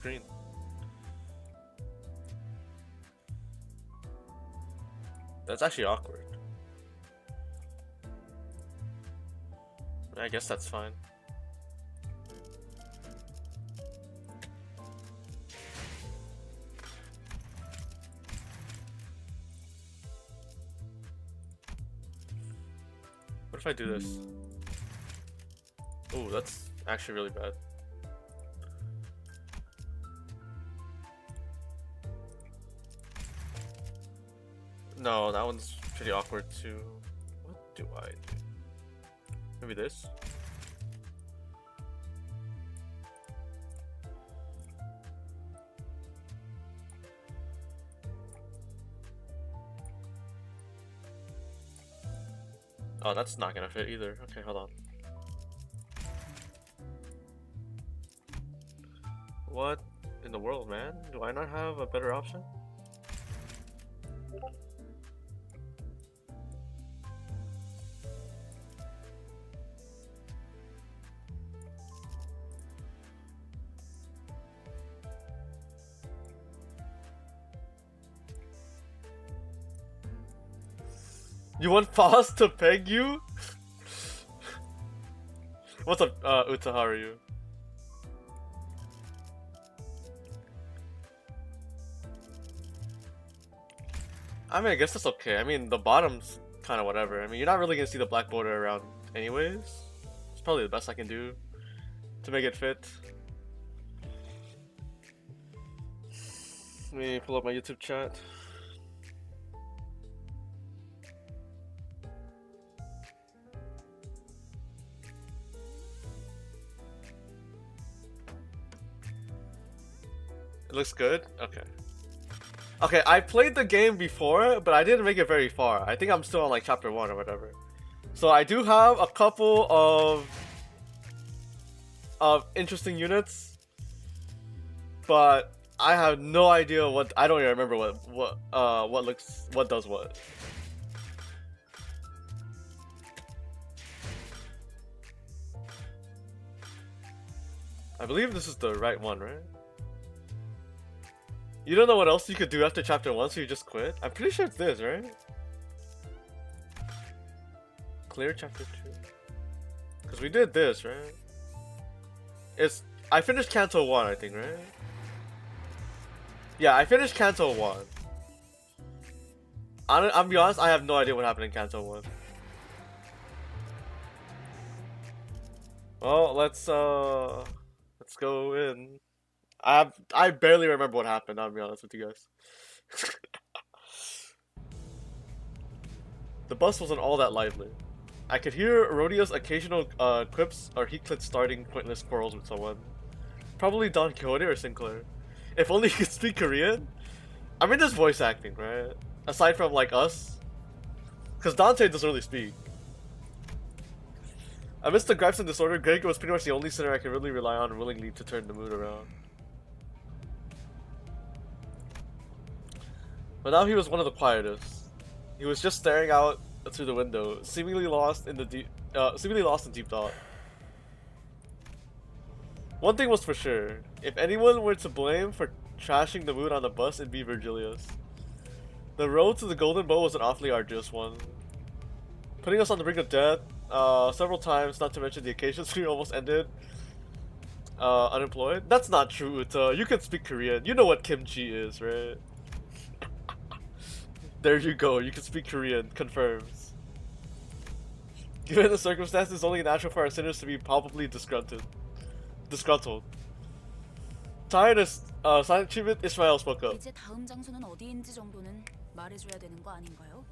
Green. That's actually awkward. I guess that's fine. What if I do this? Oh, that's actually really bad. No, that one's pretty awkward too. What do I do? Maybe this? Oh, that's not gonna fit either. Okay, hold on. What in the world, man? Do I not have a better option? You want Foss to peg you? What's up, Uta, how are you? I mean, I guess that's okay. I mean, the bottom's kind of whatever. I mean, you're not really gonna see the black border around anyways. It's probably the best I can do to make it fit. Let me pull up my YouTube chat. It looks good? Okay. Okay, I played the game before, but I didn't make it very far. I think I'm still on like chapter 1 or whatever. So I do have a couple of interesting units, but I have no idea what. I don't even remember what does what. I believe this is the right one, right? You don't know what else you could do after chapter 1, so you just quit? I'm pretty sure it's this, right? Clear chapter 2. Because we did this, right? I finished Canto 1, I think, right? Yeah, I finished Canto 1. I'll be honest, I have no idea what happened in Canto 1. Well, let's go in. I barely remember what happened, I'll be honest with you guys. The bus wasn't all that lively. I could hear Rodia's occasional quips or Heathcliff starting pointless quarrels with someone. Probably Don Quixote or Sinclair. If only he could speak Korean? I mean, there's voice acting, right? Aside from like us. Because Dante doesn't really speak. Amidst the gripes and disorder, Greg was pretty much the only sinner I could really rely on willingly to turn the mood around. But now he was one of the quietest. He was just staring out through the window, seemingly lost in deep thought. One thing was for sure: if anyone were to blame for trashing the mood on the bus, it'd be Virgilius. The road to the Golden Bow was an awfully arduous one, putting us on the brink of death several times. Not to mention the occasions we almost ended unemployed. That's not true, Uta. You can speak Korean. You know what kimchi is, right? There you go, you can speak Korean, confirms. Given the circumstances, it's only natural for our sinners to be palpably disgruntled. Tired as silent treatment, Ishmael spoke up. 이제 다음 장소는 어디인지 정도는 말해줘야 되는 거 아닌가요?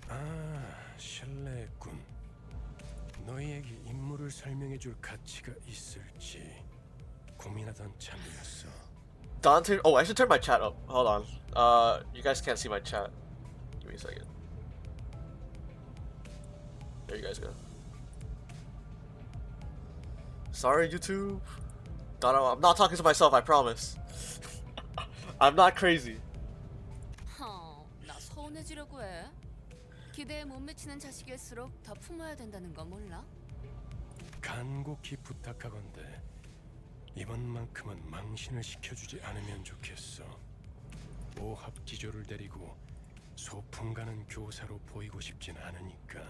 아, 실례했군. 너희에게 임무를 설명해줄 가치가 있을지 고민하던 참이었어. Dante, oh, I should turn my chat up. Hold on. You guys can't see my chat. Give me a second. There you guys go. Sorry, YouTube. No, I'm not talking to myself, I promise. I'm not crazy. 나 서운해지려고 해. 기대에 못 미치는 자식일수록 더 품어야 된다는 거 몰라? 간곡히 부탁하건대 이번만큼은 망신을 시켜주지 않으면 좋겠어. 오합지졸을 데리고 소풍 가는 교사로 보이고 싶진 않으니까.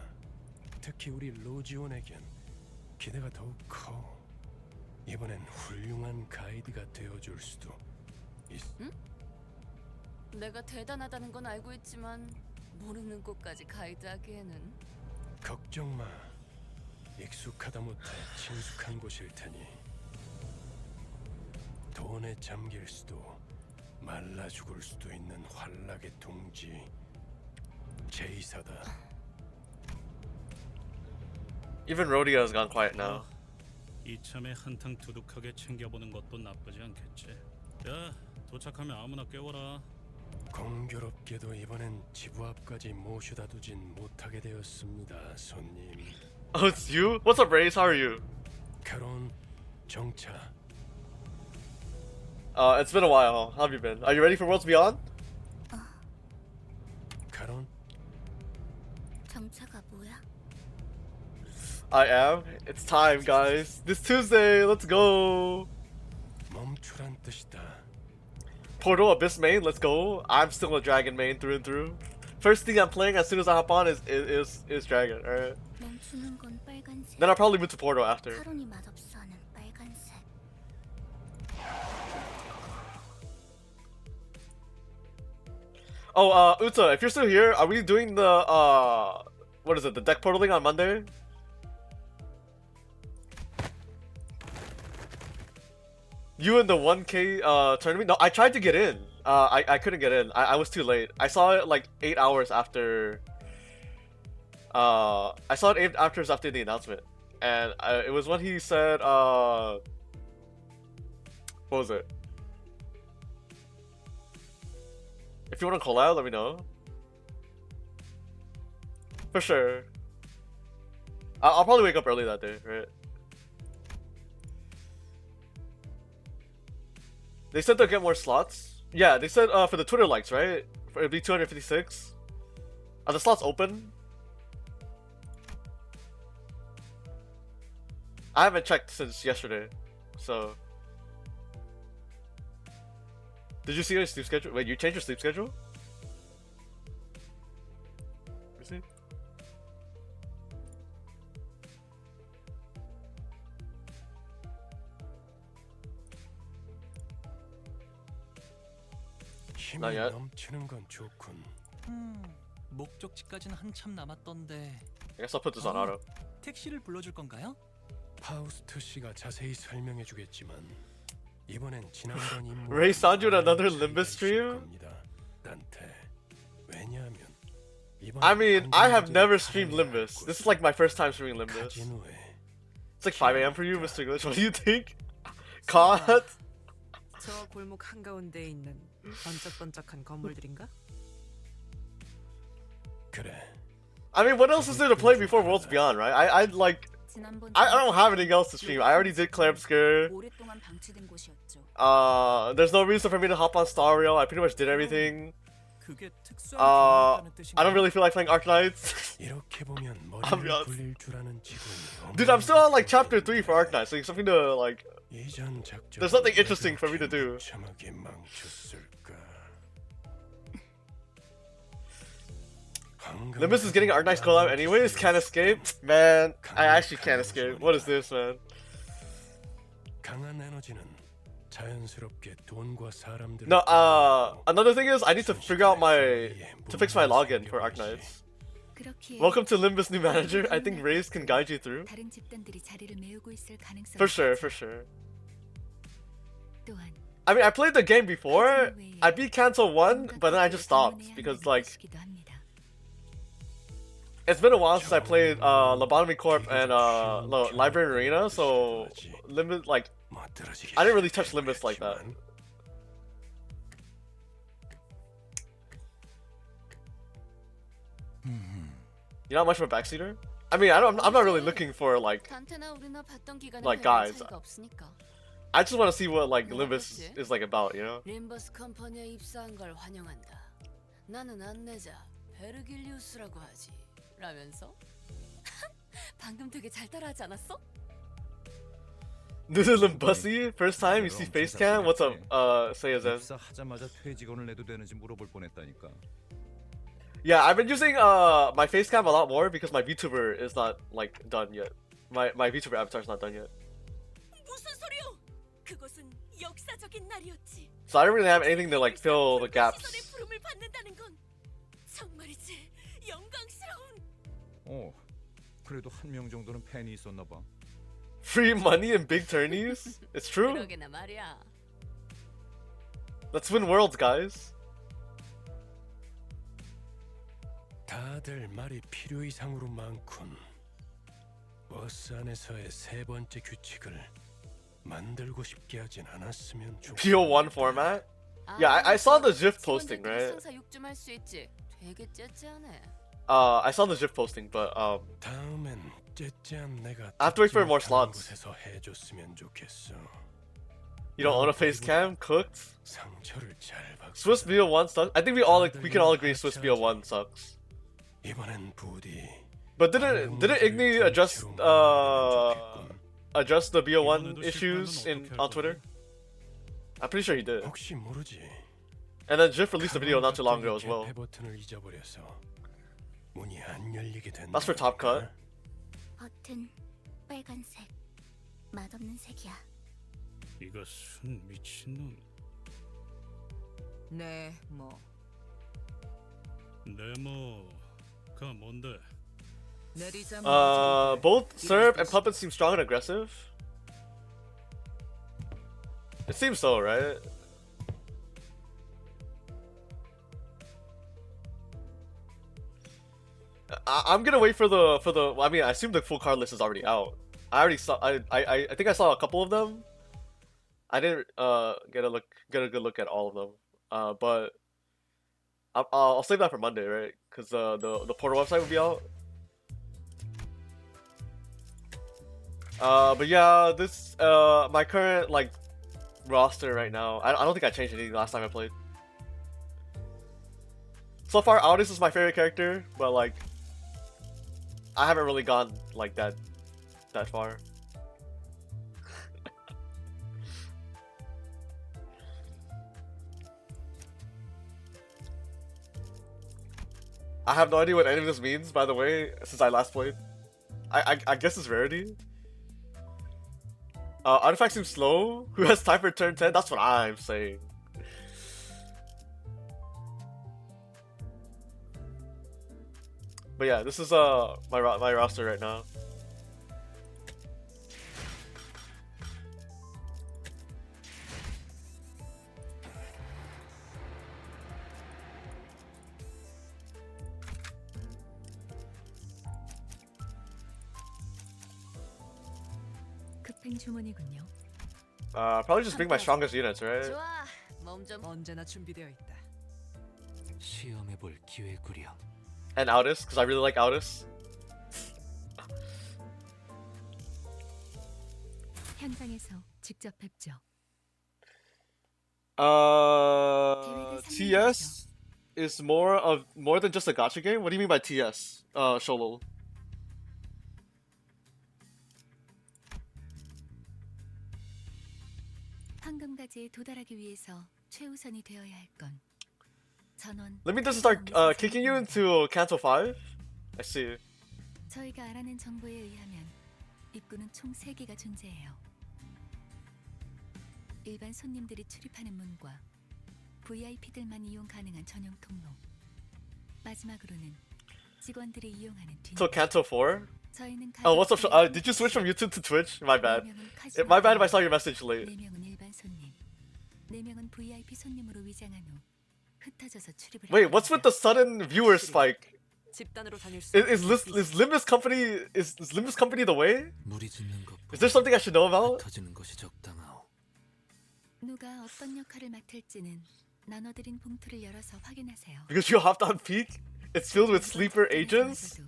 특히 우리 로지온에겐 기대가 더욱 커. 이번엔 훌륭한 가이드가 되어줄 수도 있... 응? 내가 대단하다는 건 알고 있지만 모르는 곳까지 가이드하기에는. 걱정 마. 익숙하다 못해 친숙한 곳일 테니. 돈에 잠길 수도 말라 죽을 수도 있는 환락의 동지 제이사다. Even Rodeo has gone quiet now. 이참에 한탕 두둑하게 챙겨보는 것도 나쁘지 않겠지. 야, 도착하면 아무나 깨워라. 공교롭게도 이번엔 지부 앞까지 모셔다 두진 못하게 되었습니다, 손님. Oh, it's you? What's up, Race? How are you? 카론 정차. It's been a while. How have you been? Are you ready for Worlds Beyond? 카론 정차가 뭐야? I am. It's time, guys. This Tuesday, let's go. 멈추란 뜻이다. Portal Abyss main, let's go. I'm still a Dragon main through and through. First thing I'm playing as soon as I hop on is Dragon. All right. 멈추는 건 빨간색. Then I'll probably move to Portal after. 카론이 맛없어 하는 빨간색. Oh, Uta, if you're still here, are we doing the what is it? The deck portaling on Monday? You in the 1K tournament? No, I tried to get in. I couldn't get in. I was too late. I saw it like 8 hours after. I saw it 8 hours after the announcement, and it was when he said what was it? If you want to collab, let me know. For sure. I'll probably wake up early that day, right? They said they'll get more slots. Yeah, they said for the Twitter likes, right? It'll be 256. Are the slots open? I haven't checked since yesterday, so. Did you see your sleep schedule? Wait, you changed your sleep schedule? Let me see. 힘이 Not yet. 넘치는 건 좋군. 목적지까지는 한참 남았던데. I guess I'll put this on auto. 택시를 불러줄 건가요? 파우스트 씨가 자세히 설명해 주겠지만 이번엔 지난번 임무 Ray Sanju in another Limbus stream? 딴테. 왜냐하면 이번 I mean, I have 관광지를 never streamed 가려야 할 Limbus. 곳. This is like my first time streaming Limbus. 가진 후에 It's like 5 a.m. for you, Mr. Glitch. What do you think? God? 저 골목 한가운데에 있는 번쩍번쩍한 건물들인가? 그래. I mean, what else is there to play before Worlds Beyond, right? I like, 지난번 I don't have anything else to stream. I already did Clair Obscure. 오랫동안 방치된 곳이었죠. There's no reason for me to hop on Stario. I pretty much did everything. 그게 특수한 I 경우였다는 뜻인가요? don't really feel like playing Arknights. 이렇게 보면 I'm 머리를 not- 굴릴 줄 아는 직원이 Dude, I'm still on like chapter 3 for Arknights, so something to like. 이전 작전 There's nothing interesting for me to do. 참하게 망쳤을까? Limbus is getting Arknights collab anyways. Can't escape, man. I actually can't escape. What is this, man? 강한 에너지는 자연스럽게 돈과 사람들을 No, another thing is I need to figure out to fix my login for Arknights. 그렇기에 Welcome to Limbus new manager. I think Raze can guide you through. 다른 집단들이 자리를 메우고 있을 가능성이 For sure, 있죠. for sure. 또한 I mean, I played the game before. I beat Cancel 1, but then I just stopped because like 것이기도 합니다. it's been a while since I played Lobotomy Corp and Library Arena, so Limbus like I didn't really touch Limbus like that. You're not much of a backseater? I mean, I'm not really looking for like. 단테나 우리나 봤던 기간에 Like, 별 guys, 차이가 없으니까. I just want to see what like Limbus is like about, you know? 림버스 컴퍼니에 입사한 걸 환영한다. 나는 안내자 베르길리우스라고 하지. 라면서? 방금 되게 잘 따라하지 않았어? This is Limbusy. First time you see face cam. What's up? Say his name. 입사하자마자 퇴직원을 내도 되는지 물어볼 뻔했다니까. Yeah, I've been using my face cam a lot more because my VTuber is not like done yet. My VTuber avatar is not done yet. 무슨 소리요? 그것은 역사적인 날이었지. So I don't really have anything to like fill the gaps. 시선의 부름을 받는다는 건 정말이지 영광스러운. 그래도 한 명 정도는 팬이 있었나 봐. Free money and big tourneys? It's true. 그러게나 말이야. Let's win worlds, guys. 다들 말이 필요 이상으로 많군. 버스 안에서의 세 번째 규칙을 만들고 싶게 하진 않았으면 좋겠다. PO1 format? Yeah, I saw the GIF posting, right? 상사 욕좀 할 수 있지. 되게 째째하네. I saw the GIF posting, but 다음엔 째째한 내가 I have to wait for more 듣지 slots. 못하는 곳에서 해줬으면 좋겠어. you don't own a face cam? Cooked? 상처를 잘 받고. Swiss BO1 sucks. I think we can all agree Swiss BO1 sucks. 이번엔 부디. But didn't Igni address the BO1 issues on Twitter? I'm pretty sure he did. 혹시 모르지. And then GIF released a video not too long ago as well. 개폐 버튼을 잊어버려서 문이 안 열리게 된다. That's for Top Cut. 버튼 빨간색 맛없는 색이야. 이것은 미친놈. 네, 뭐 네모가 뭔데? 내리자마자 Both Serb and Puppet seem strong and aggressive. It seems so, right? I'm gonna wait for the. I mean, I assume the full card list is already out. I already saw. I think I saw a couple of them. I didn't get a good look at all of them. But I'll save that for Monday, right? Because the portal website will be out. But yeah, this my current like roster right now. I don't think I changed anything last time I played. So far, Aldous is my favorite character, but like I haven't really gone like that far. I have no idea what any of this means, by the way, since I last played. I guess it's rarity. Artifact seems slow. Who has time for turn 10? That's what I'm saying. But yeah, this is my roster right now. 급행 주문이군요. Probably just bring my strongest units, right? 좋아. 몸 좀. 언제나 준비되어 있다. 시험해볼 기회구려. And Aldous, because I really like Aldous. 현장에서 직접 뵙죠. TS is more than just a gacha game. What do you mean by TS? Solo. 황금가지에 도달하기 위해서 최우선이 되어야 할 건 전원. Let me just start kicking you into Canto 5. I see. 저희가 알아낸 정보에 의하면 입구는 총 3개가 존재해요. 일반 손님들이 출입하는 문과 VIP들만 이용 가능한 전용 통로. 마지막으로는 직원들이 이용하는 뒷. So Canto 4? 저희는 Oh, what's up? Did you switch from YouTube to Twitch? My bad. My bad if I saw your message late. 4명은 일반 손님, 4명은 VIP 손님으로 위장한 후 흩어져서 출입을. Wait, what's with the sudden viewer spike? 집단으로 다닐 수. Is Limbus Company is Limbus Company the way? 무리 짓는 것. Is there something I should know about? 터지는 것이 적당하오. 누가 어떤 역할을 맡을지는 나눠드린 봉투를 열어서 확인하세요. Because you hopped on peak? It's filled with sleeper agents?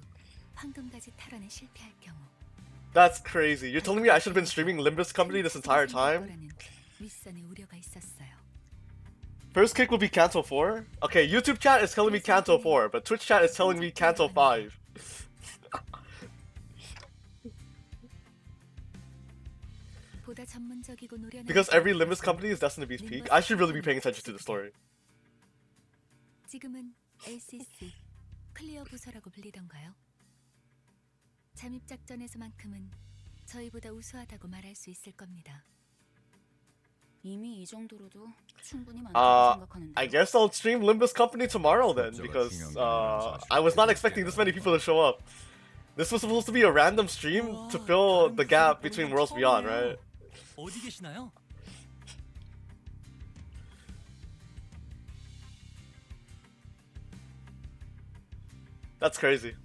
황금가지 탈환에 실패할 경우. That's crazy. You're telling me I should have been streaming Limbus Company this entire time? 윗선의 우려가 있었어요. First kick will be Canto 4? Okay, YouTube chat is telling me Canto 4, but Twitch chat is telling me Canto 5. 보다 전문적이고 노련한 Because every Limbus 기업에서 company is destined to be peak. Limbus I should really be paying Company attention to the story. 지금은 LCC 클리어 부서라고 불리던가요? 잠입 작전에서만큼은 저희보다 우수하다고 말할 수 있을 겁니다. 이미 이 정도로도 충분히 많다고 I 생각하는데. guess I'll stream Limbus Company tomorrow then, because I was not expecting this many people to show up. This was supposed to be a random stream to fill the gap between Worlds Beyond, right? 어디 계시나요? That's crazy.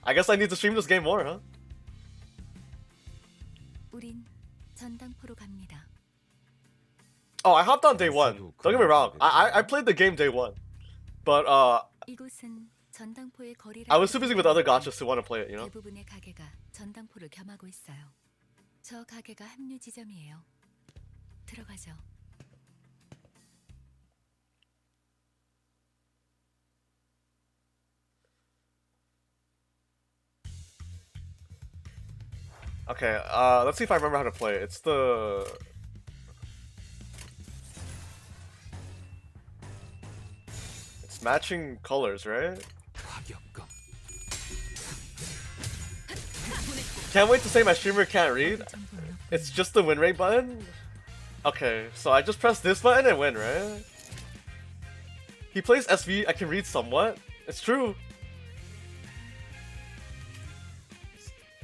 I guess I need to stream this game more, huh? 우린 전당포로 갑니다. Oh, I hopped on day one. Don't get me wrong. I played the game day one, but 이곳은 전당포의 거리를 I was too busy with other gachas to want to play it, you know. 대부분의 가게가 전당포를 겸하고 있어요. 저 가게가 합류 지점이에요. 들어가죠. Okay, let's see if I remember how to play it. It's matching colors, right? 타격감. Can't wait to say my streamer can't read. 정보는 It's just the win rate button? Okay, so I just press this button and win, right? He plays SV, I can read somewhat. It's true.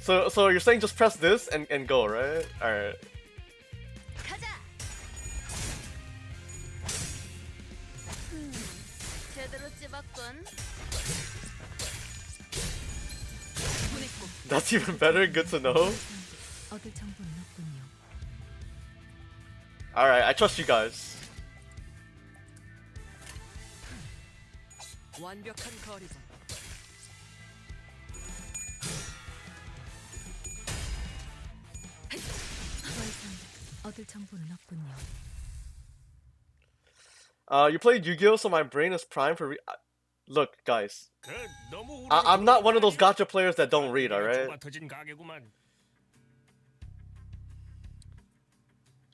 So you're saying just press this and go, right? Alright. 가자. 제대로 찝었군. That's even better, good to know. 얻을 정보는 없군요. Alright, I trust you guys. 완벽한 거리다. 더 이상 얻을 정보는 없군요. You played Yu-Gi-Oh, so my brain is primed for Look, guys. I'm not one of those gacha players that don't read, alright?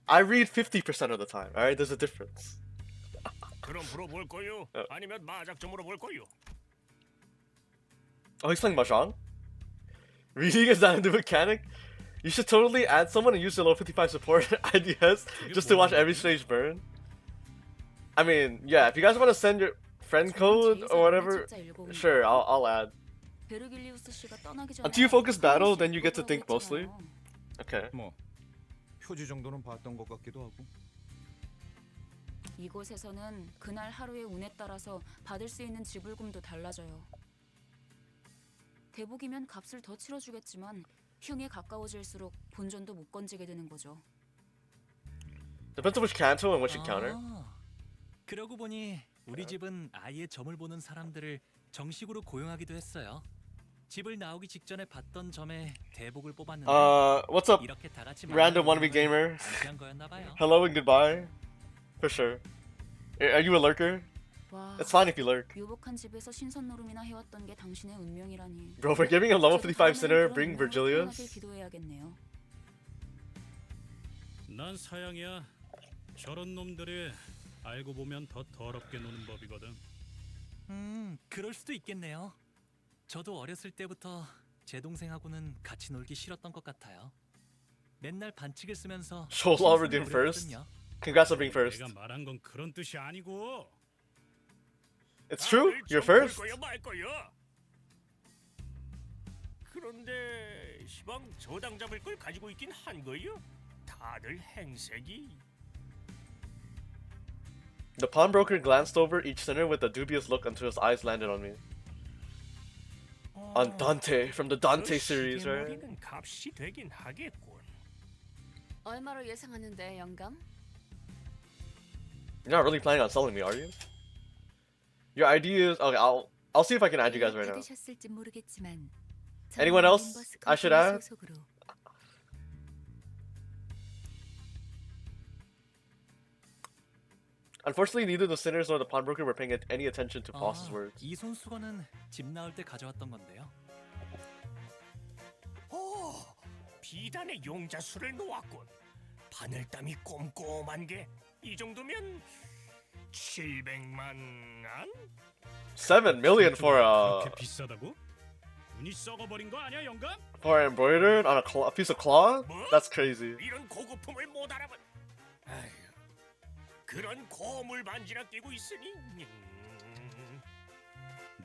I read 50% of the time, alright? There's a difference. 그럼 물어볼 거요? 아니면 마작점으로 볼 거요? Oh, he's playing Mahjong? Reading is not a new mechanic? You should totally add someone and use the low 55 support IDS just to watch every stage burn. I mean, yeah, if you guys want to send your friend code or whatever, sure, I'll add. 베르길리우스 씨가 떠나기 전에 Until you focus battle, then you get to think mostly. Okay. 뭐 표지 정도는 봤던 것 같기도 하고. 이곳에서는 그날 하루의 운에 따라서 받을 수 있는 지불금도 달라져요. 대복이면 값을 더 치러주겠지만 흉에 가까워질수록 본전도 못 건지게 되는 거죠. Depends on which canto and which encounter. 그러고 보니 우리 집은 아예 점을 보는 사람들을 정식으로 고용하기도 했어요. 집을 나오기 직전에 봤던 점에 대복을 뽑았는데 What's up, 이렇게 다 같이 random wannabe gamer? 안피한 거였나 봐요. Hello and goodbye. For sure. Are you a lurker? 와, It's fine if you lurk. 유복한 집에서 신선 노름이나 해왔던 게 당신의 운명이라니. Bro, we're giving a level 저도 55 다음에는 sinner, 그런 bring 운명을 Virgilius. 태어나길 기도해야겠네요. 난 사양이야. 저런 놈들이 알고 보면 더 더럽게 노는 법이거든. 그럴 수도 있겠네요. 저도 어렸을 때부터 제 동생하고는 같이 놀기 싫었던 것 같아요. 맨날 반칙을 쓰면서 Shows all redeemed first. Congrats on being first. 내가 말한 건 그런 뜻이 아니고. It's true, you're first. 거야 말 거야. 그런데 시방 저당 잡을 걸 가지고 있긴 한 거요. 다들 행색이. The pawnbroker glanced over each sinner with a dubious look until his eyes landed on me. On Dante, from the Dante series, right? 값이 되긴 하겠군. 얼마로 예상하는데 영감? You're not really planning on selling me, are you? Your ID is okay. I'll see if I can add you guys right now. 받으셨을지 모르겠지만 Anyone else 림버스 I should 컴퍼니 add? 소속으로 Unfortunately, neither the sinners nor the pawnbroker were paying any attention to Boss's words. 이 손수건은 집 나올 때 가져왔던 건데요. 비단의 용자 수를 놓았군. 바늘땀이 꼼꼼한 게 이 정도면 700만 안? 7 million 그렇게 비싸다고? 눈이 썩어버린 거 아니야 영감? for embroidered on a piece of cloth? That's crazy. 이런 고급품을 못 알아본. 아휴, 그런 고물 반지나 끼고 있으니.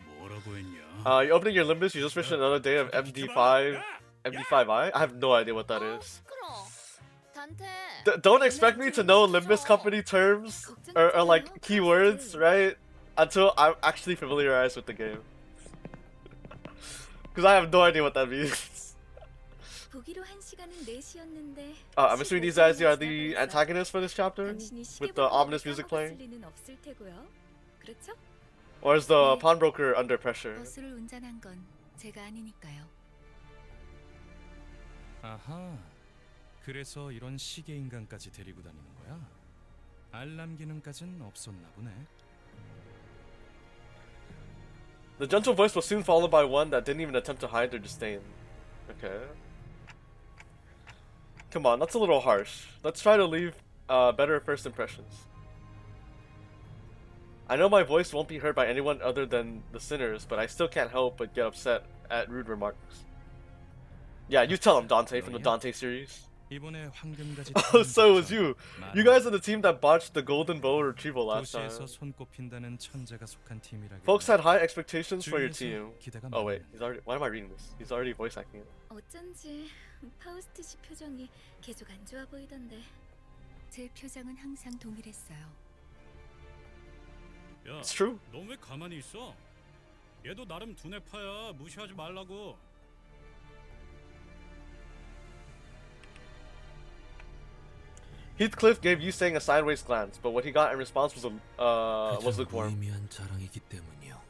뭐라고 했냐? You opening your Limbus, you just finished another day of MD5i? I have no idea what that 어, is. 시끄러. 단테. Don't expect me to know Limbus Company terms or like keywords, right? Until I'm actually familiarized with the game. Because I have no idea what that means. 보기로 한 시간은 4시였는데. I'm assuming these guys are the antagonists for this chapter? With the ominous music playing? 리는 없을 테고요. 그렇죠? Or is the pawnbroker under pressure? 버스를 운전한 건 제가 아니니까요. 아하, 그래서 이런 시계 인간까지 데리고 다니는 거야? 알람 기능까진 없었나 보네. The gentle voice was soon followed by one that didn't even attempt to hide their disdain. Okay. Come on, that's a little harsh. Let's try to leave better first impressions. I know my voice won't be heard by anyone other than the sinners, but I still can't help but get upset at rude remarks. Yeah, you tell him, Dante, from the Dante series. 이번에 황금가지. Oh, so it was you. You guys are the team that botched the golden bow retrieval last time. 도시에서 손꼽힌다는 천재가 속한 팀이라고. Folks had high expectations for your 주위에서 team. 기대가 Oh wait, 많네. he's already. Why am I reading this? He's already voice acting it. 어쩐지 파우스트 씨 표정이 계속 안 좋아 보이던데. 제 표정은 항상 동일했어요. 야, It's true. 넌 왜 가만히 있어? 얘도 나름 두뇌파야. 무시하지 말라고. Heathcliff gave you saying a sideways glance, but what he got in response was lukewarm. 무의미한 자랑이기 때문이요.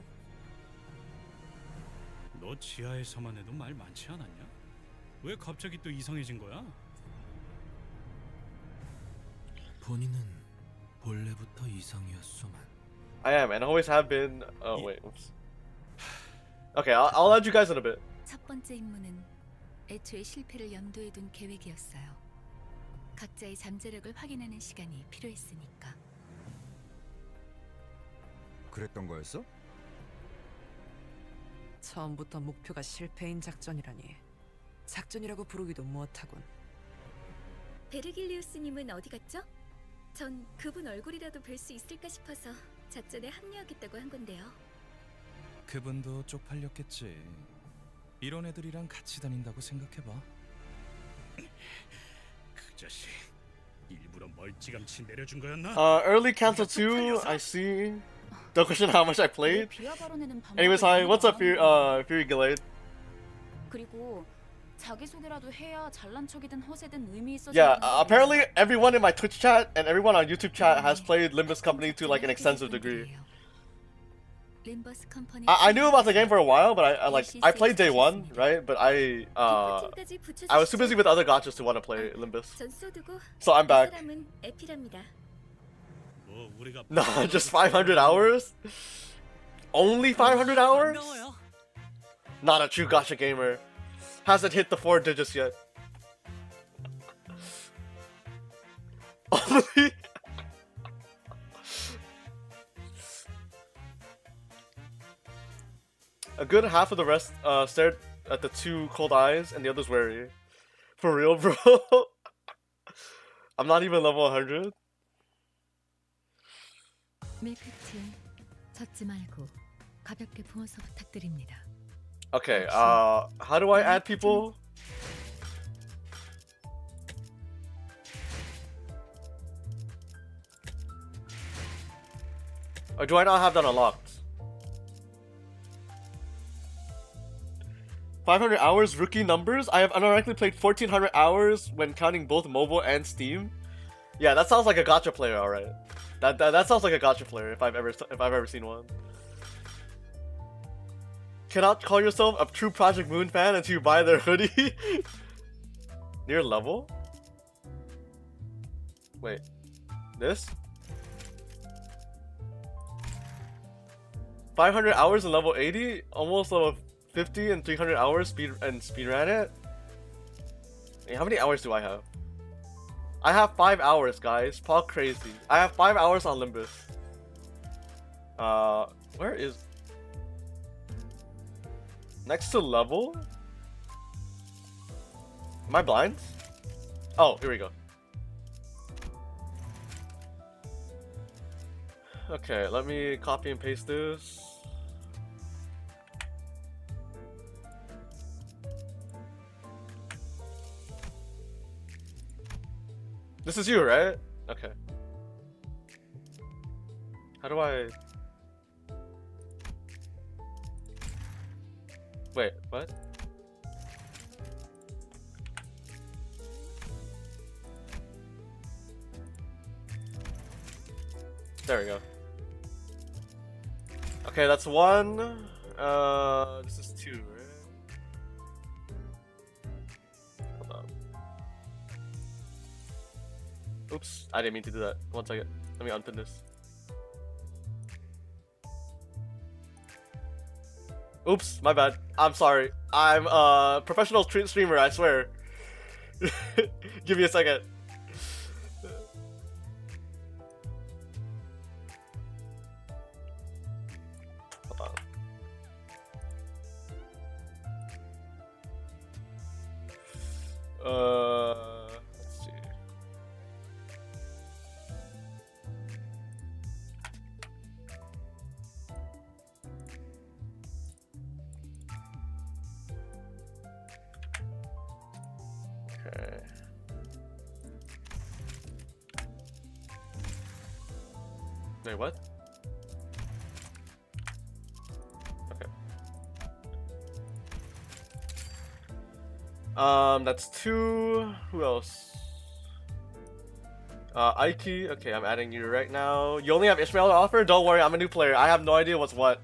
너 지하에서만 해도 말 많지 않았냐? 왜 갑자기 또 이상해진 거야? 본인은 본래부터 이상이었소만. I am, and always have been. Oh wait, oops. Okay, I'll add you guys in a bit. 첫 번째 임무는 애초에 실패를 염두에 둔 계획이었어요. 각자의 잠재력을 확인하는 시간이 필요했으니까. 그랬던 거였어? 처음부터 목표가 실패인 작전이라니. 작전이라고 부르기도 못하군. 베르길리우스님은 어디 갔죠? 전 그분 얼굴이라도 뵐 수 있을까 싶어서 작전에 합류하겠다고 한 건데요. 그분도 쪽팔렸겠지. 이런 애들이랑 같이 다닌다고 생각해봐. 그 자식 일부러 멀찌감치 내려준 거였나? Early Canto 2, I see. Don't question how much I played. Anyways, hi, what's up, Fury Gillade? 그리고 자기소개라도 해야 잘난 척이든 허세든 의미 있어. Yeah, apparently everyone in my Twitch chat and everyone on YouTube chat has played Limbus Company to like an extensive degree. Limbus Company. I knew about the game for a while, but I played day one, right? But I was too busy with other gachas to want to play Limbus. So I'm back. 뭐 우리가 Nah, just 500 hours? Only 500 hours? Not a true gacha gamer. Hasn't hit the 4 digits yet. Only. A good half of the rest stared at the two cold eyes, and the others wary. For real, bro? I'm not even level 100. 밀크팀 젖지 말고 가볍게 부어서 부탁드립니다. Okay, how do I add people? Or do I not have that unlocked? 500 hours rookie numbers? I have unironically played 1400 hours when counting both mobile and Steam. Yeah, that sounds like a gacha player, alright. That sounds like a gacha player if I've ever seen one. Cannot call yourself a true Project Moon fan until you buy their hoodie. Near level? Wait, this? 500 hours in level 80, almost level 50 and 300 hours speed ran it. Hey, how many hours do I have? I have 5 hours, guys. Paul crazy. I have 5 hours on Limbus. Where is... Next to level? Am I blind? Oh, here we go. Okay, let me copy and paste this. This is you, right? Okay. How do I... Wait, what? There we go. Okay, that's 1. This is 2, right? Hold on. Oops, I didn't mean to do that. 1 second. Let me unpin this. Oops, my bad. I'm sorry. I'm a professional streamer, I swear. Give me a second. Hold on. Let's see. Okay. Wait, what? Okay. That's 2. Who else? Ike. Okay, I'm adding you right now. You only have Ishmael to offer? Don't worry, I'm a new player. I have no idea what's what.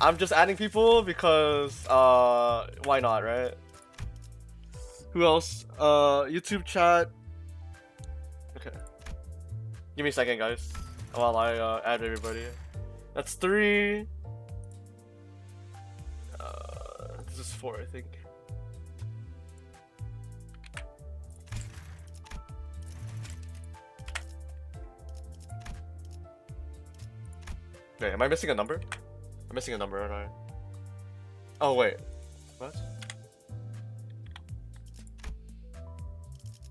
I'm just adding people because, why not, right? Who else? YouTube chat. Okay. Give me a second, guys, while I add everybody. That's 3. This is 4, I think. Wait, am I missing a number? I'm missing a number, aren't I? Oh, wait. What?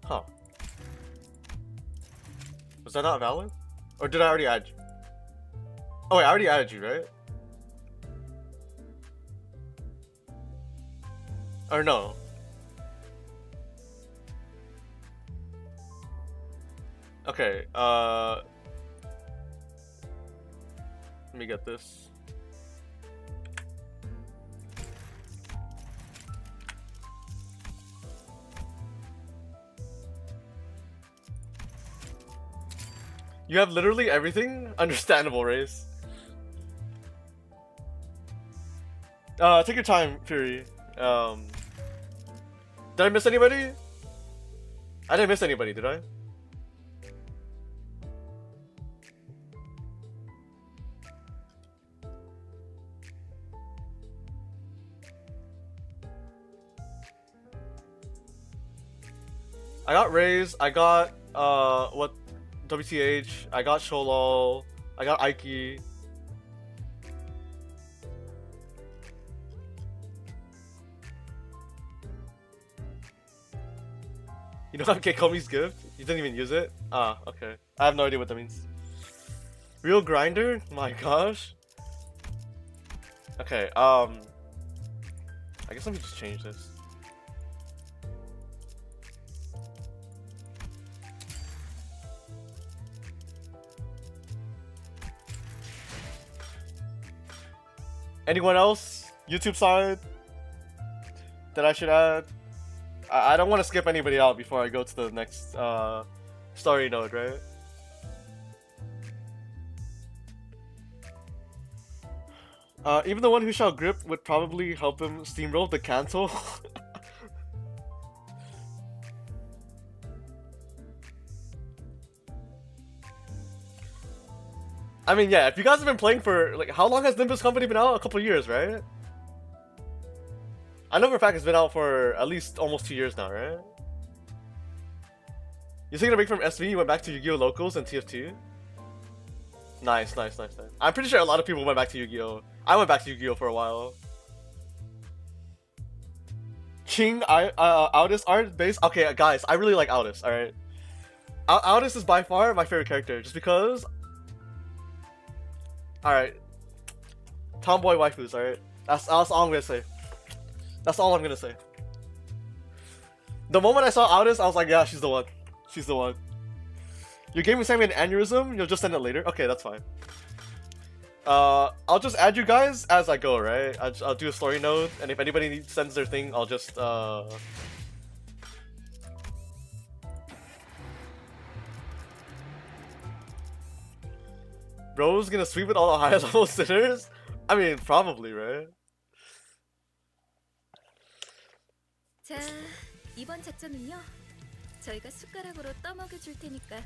Huh. Was that not valid? Or did I already add you? Oh wait, I already added you, right? Or no? Okay, let me get this. You have literally everything? Understandable, Race. Take your time, Fury. Did I miss anybody? I didn't miss anybody, did I? I got Raze, I got, what? WTH, I got Sholol, I got Ike. You don't have Keikomi's gift? You didn't even use it? Ah, okay. I have no idea what that means. Real grinder? My gosh. Okay, I guess let me just change this. Anyone else? YouTube side that I should add? I don't want to skip anybody out before I go to the next story node, right? Even the one who shall grip would probably help him steamroll the cancel. I mean, yeah, if you guys have been playing for, like, how long has Limbus Company been out? A couple years, right? I know for a fact it's been out for at least almost 2 years now, right? You taking a break from SV? You went back to Yu-Gi-Oh! Locals and TFT? Nice. I'm pretty sure a lot of people went back to Yu-Gi-Oh! I went back to Yu-Gi-Oh! For a while. King Aldous art base. Okay, guys, I really like Aldous. All right, Aldous is by far my favorite character, just because. All right, tomboy waifus. All right, that's all I'm gonna say. That's all I'm gonna say. The moment I saw Aldous, I was like, yeah, she's the one. She's the one. Your game is sending me an aneurysm. You'll just send it later. Okay, that's fine. I'll just add you guys as I go, right? I'll do a story node, and if anybody sends their thing, I'll just Bro's gonna sweep with all the high level sinners? I mean, probably, right? 자, 이번 작전은요. 저희가 숟가락으로 떠먹여 줄 테니까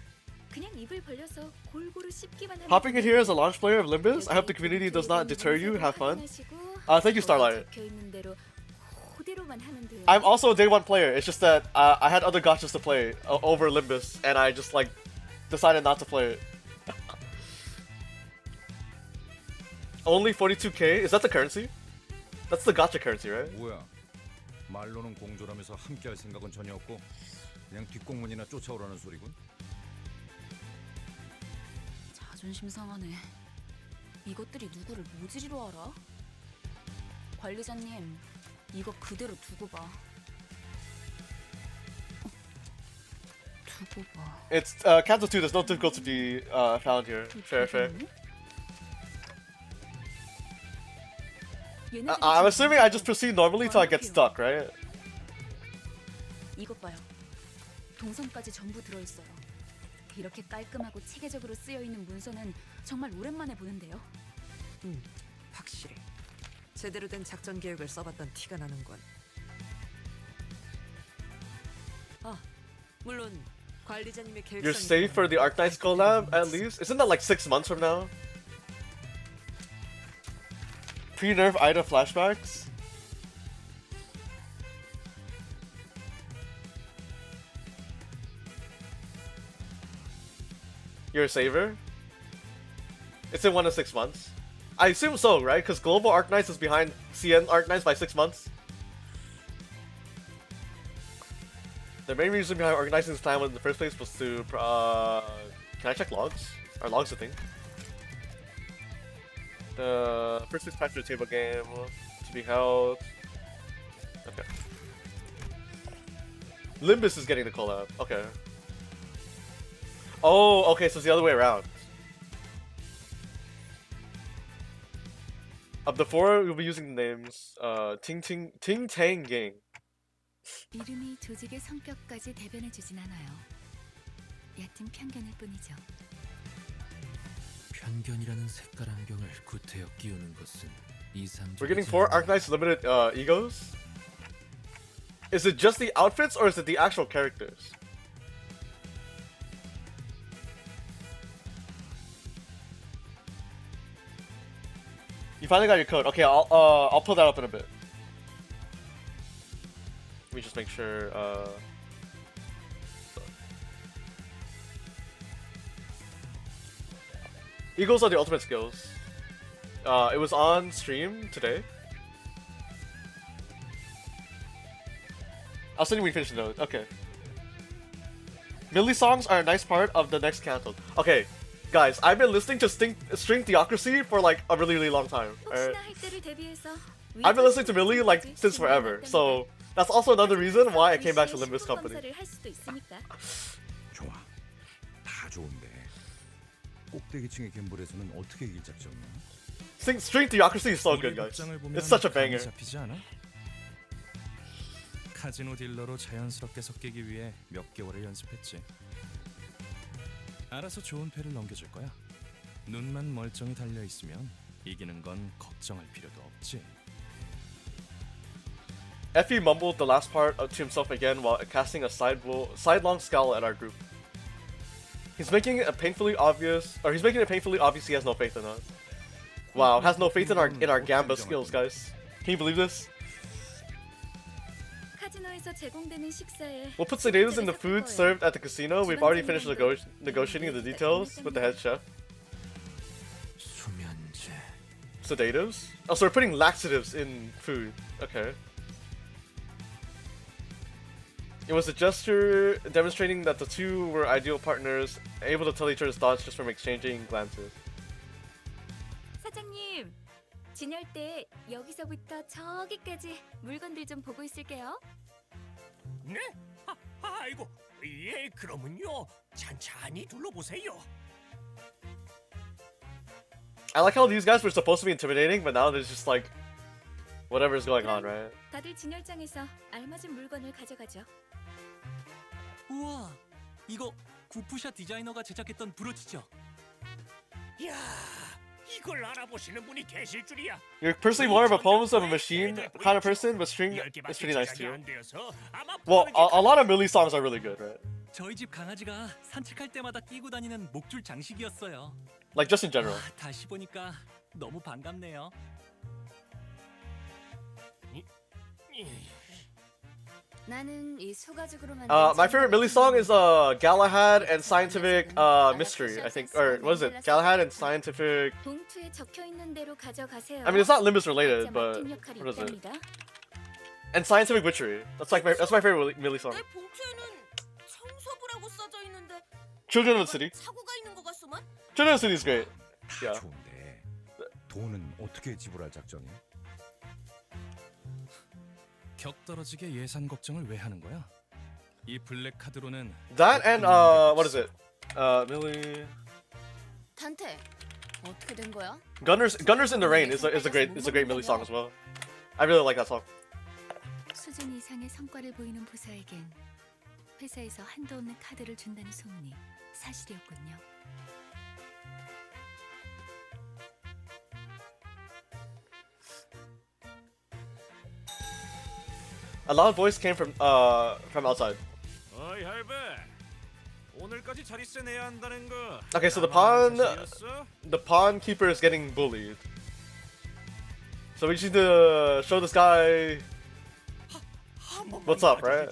그냥 입을 벌려서 골고루 씹기만 하면 Hopping in here as a launch player of Limbus, I hope the community does not deter you. Have fun. Thank you, Starlight. I'm also a day one player. It's just that I had other gachas to play over Limbus, and I just like decided not to play it. Only 42k? Is that the currency? That's the gacha currency, right? 뭐야? 말로는 공조라면서 함께할 생각은 전혀 없고 그냥 뒷공문이나 쫓아오라는 소리군. 자존심 상하네. 이것들이 누구를 모지리로 알아? 관리자님, 이거 그대로 두고 봐. 두고 봐. It's Kanto 2. There's no difficulty to be found here. Fair. I'm assuming I just proceed normally till I get stuck, right? 이것 봐요. 동선까지 전부 들어있어요. 이렇게 깔끔하고 체계적으로 쓰여 있는 문서는 정말 오랜만에 보는데요. 확실히 제대로 된 작전 계획을 써봤던 티가 나는군. 아, 물론 관리자님의 계획. You're safe for the Arknights collab at least. Isn't that like 6 months from now? Pre-nerf Ida flashbacks. You're a saver? It's in 1 to 6 months. I assume so, right? Because Global Arknights is behind CN Arknights by 6 months. The main reason behind organizing this plan in the first place was to can I check logs? Are logs a thing? The first place patch of the table game to be held. Okay. Limbus is getting the collab. Okay. Oh, okay, so it's the other way around. Of the 4, we'll be using the names Ting Tang Gang. 이름이 조직의 성격까지 대변해주진 않아요. 얕은 편견일 뿐이죠. 편견이라는 색깔 안경을 구태여 끼우는 것은 이상적이지. We're getting 4 Arknights limited egos? Is it just the outfits or is it the actual characters? You finally got your code. Okay, I'll pull that up in a bit. Let me just make sure. Eagles are the ultimate skills. It was on stream today. I'll send you when we finish the note. Okay. Millie songs are a nice part of the next canto. Okay, guys, I've been listening to String Theocracy for like a really long time. Right? I've been listening to Millie like since forever, so that's also another reason why I came back to Limbus Company. 좋아, 다 좋은데 꼭대기층의 갬블에서는 어떻게 이길 작전이야? String Theocracy is so good, guys. It's such a banger. 잡히지 않아? 카지노 딜러로 자연스럽게 섞이기 위해 몇 개월을 연습했지. 알아서 좋은 패를 넘겨줄 거야. 눈만 멀쩡히 달려 있으면 이기는 건 걱정할 필요도 없지. Effie mumbled the last part to himself again while casting a sidelong scowl at our group. He's making it painfully obvious he has no faith in us. Wow, has no faith in our Gamba skills, guys. Can you believe this? 카지노에서 제공되는 식사에 We'll put sedatives in the 식사를 food 섞을 served 거예요. at the casino. We've already finished negotiating the details with the head chef. 수면제. Sedatives? Oh, so we're putting laxatives in food. Okay. It was a gesture demonstrating that the two were ideal partners, able to tell each other's thoughts just from exchanging glances. 사장님, 진열 때 여기서부터 저기까지 물건들 좀 보고 있을게요. 네? 아이고, 예, 그러면요. 찬찬히 둘러보세요. I like how these guys were supposed to be intimidating, but now there's just like whatever's going on, right? 다들 진열장에서 알맞은 물건을 가져가죠. 우와, 이거 구프샷 디자이너가 제작했던 브로치죠? 야, 이걸 알아보시는 분이 계실 줄이야. You're personally more of a poems of a machine kind of person, but string is pretty nice too. Well, a lot of Millie songs are really good, right? 저희 집 강아지가 산책할 때마다 끼고 다니는 목줄 장식이었어요. Like just in general. 다시 보니까 너무 반갑네요. 나는 이 소가죽으로 만든 My favorite Millie song is Galahad and Scientific Mystery, I think, or what is it? Galahad and Scientific. 봉투에 적혀 있는 대로 가져가세요. I mean, it's not Limbus related, 각자 but 맡은 역할이 what is it? 있답니다. And Scientific Witchery. That's my favorite Millie song. 봉투에는 청소부라고 써져 있는데 Children of the City. 사고가 있는 것 같소만? Children of the City is great. 다 Yeah. 좋은데 돈은 어떻게 지불할 작정이야? 격떨어지게 예산 걱정을 왜 하는 거야? 이 블랙 카드로는 That and what is it? Millie. 단테 어떻게 된 거야? Gunners in the Rain is a great Millie song as well. I really like that song. 수준 이상의 성과를 보이는 부서에겐 회사에서 한도 없는 카드를 준다는 소문이 사실이었군요. A loud voice came from outside. 어이 할배, 오늘까지 자리세 내야 한다는 거. Okay, so 나만 사실이었어? the pawn keeper is getting bullied. So we just need to show this guy what's up, right?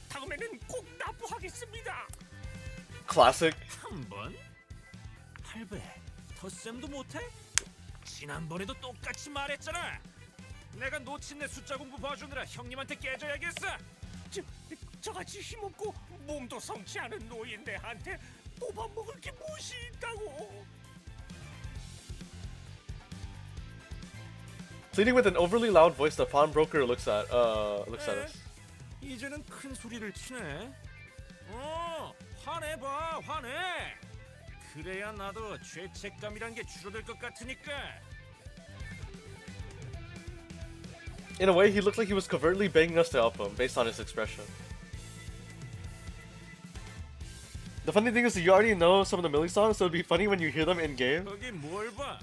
다음에는 꼭 납부하겠습니다. Classic. 한 번? 할배, 덧셈도 못해? 지난번에도 똑같이 말했잖아. 내가 놓친 내 숫자 공부 봐주느라 형님한테 깨져야겠어. 저같이 힘없고 몸도 성치 않은 노인네한테 뽑아먹을 게 무엇이 있다고. Pleading with an overly loud voice, the pawnbroker looks at us. 이제는 큰 소리를 치네. 화내봐, 화내. 그래야 나도 죄책감이란 게 줄어들 것 같으니까. In a way, he looked like he was covertly begging us to help him, based on his expression. The funny thing is, you already know some of the Millie songs, so it'd be funny when you hear them in game. 거기 뭘 봐?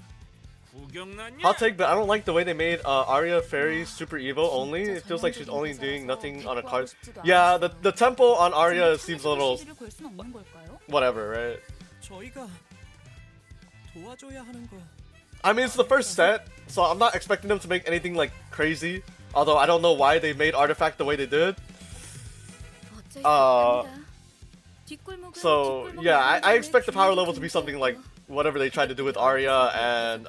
구경났냐? Hot take, but I don't like the way they made Arya Fairy super evil only. It feels like she's only doing nothing on a card. Yeah, the tempo on Arya seems a little 걸 수는 없는 걸까요? whatever, right? 저희가 도와줘야 하는 거. I mean, it's the first set, so I'm not expecting them to make anything like crazy. Although I don't know why they made Artifact the way they did. So yeah, I expect the power level to be something like whatever they tried to do with Arya and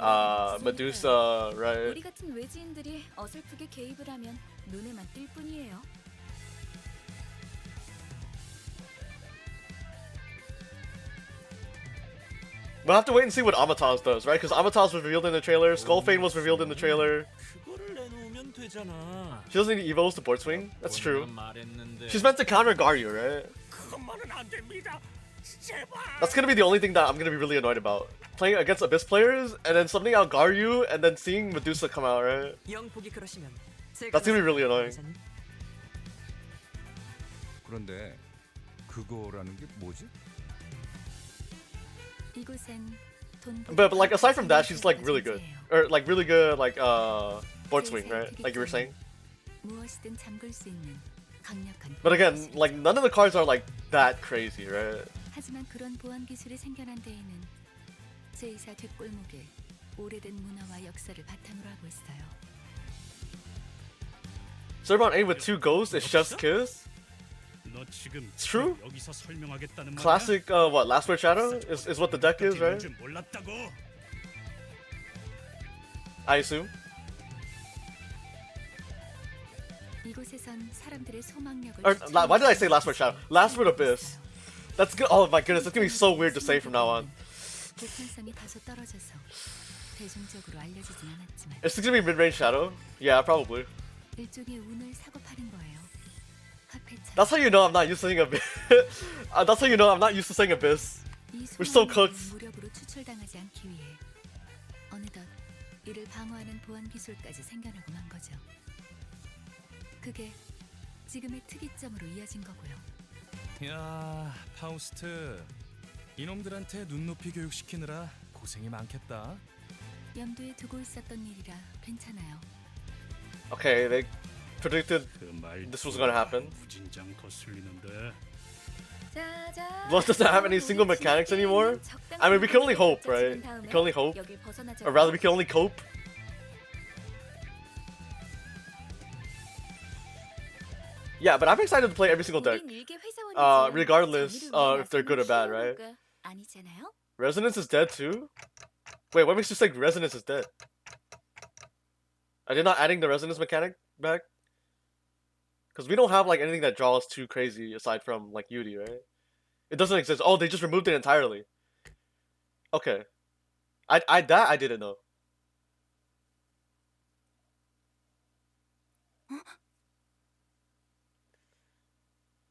Medusa, right? 우리 같은 외지인들이 어설프게 개입을 하면 눈에만 띌 뿐이에요. We'll have to wait and see what Amatas does, right? Because Amatas was revealed in the trailer, Skullfane was revealed in the trailer. 그거를 내놓으면 되잖아. She doesn't need evos to board swing. That's true. 말했는데. She's meant to counter Garyu, right? 그것만은 안 됩니다. 제발. That's gonna be the only thing that I'm gonna be really annoyed about. Playing against Abyss players and then summoning out Garyu and then seeing Medusa come out, right? 영폭이 그러시면 That's gonna be really annoying. 그런데 그거라는 게 뭐지? 이곳엔 But like aside from that, she's like really good, or like really good like board swing, right? Like you were saying. 무엇이든 잠글 수 있는 강력한. But again, like none of the cards are like that crazy, right? 하지만 그런 보안 기술이 생겨난 데에는 제2사 뒷골목에 오래된 문화와 역사를 바탕으로 하고 있어요. Server on A with 2 ghosts is Chef's Kiss. 너 지금 It's true? 여기서 설명하겠다는 말이야? Classic, what, Last Word Shadow is what the deck is, right? 줄 몰랐다고. I assume. 이곳에선 사람들의 소망력을 Or, why did I say Last Word Shadow? Last Word Abyss. That's good. Oh my goodness, that's gonna be so weird to say from now on. 보편성이 다소 떨어져서 대중적으로 알려지진 않았지만 Is this gonna be mid-range Shadow? Yeah, probably. 일종의 운을 사고 파는 거예요. 화폐처럼 That's how you know I'm not used to saying Abyss. That's how you know I'm not used to saying Abyss. 이 We're so 소망력이 cooked. 무력으로 추출당하지 않기 위해 어느덧 이를 방어하는 보안 기술까지 생겨나고 만 거죠. 그게 지금의 특이점으로 이어진 거고요. 야, 파우스트. 이놈들한테 눈높이 교육시키느라 고생이 많겠다. 염두에 두고 있었던 일이라 괜찮아요. Okay, they predicted 그말 this was gonna happen. 무진장 거슬리는데. 자자. Blood doesn't have any single mechanics anymore? I mean, we can only hope, right? We can only hope. 여길 벗어나자. Or rather, we can only cope. Yeah, but I'm excited to play every single deck. 우린 일개 회사원이지만 regardless 정의를 if they're good or bad, 위해 right? 나서는 거 아니잖아요? Resonance is dead too? Wait, what makes you say Resonance is dead? Are they not adding the Resonance mechanic back? Because we don't have like anything that draws too crazy aside from like Yudi, right? It doesn't exist. Oh, they just removed it entirely. Okay. That I didn't know.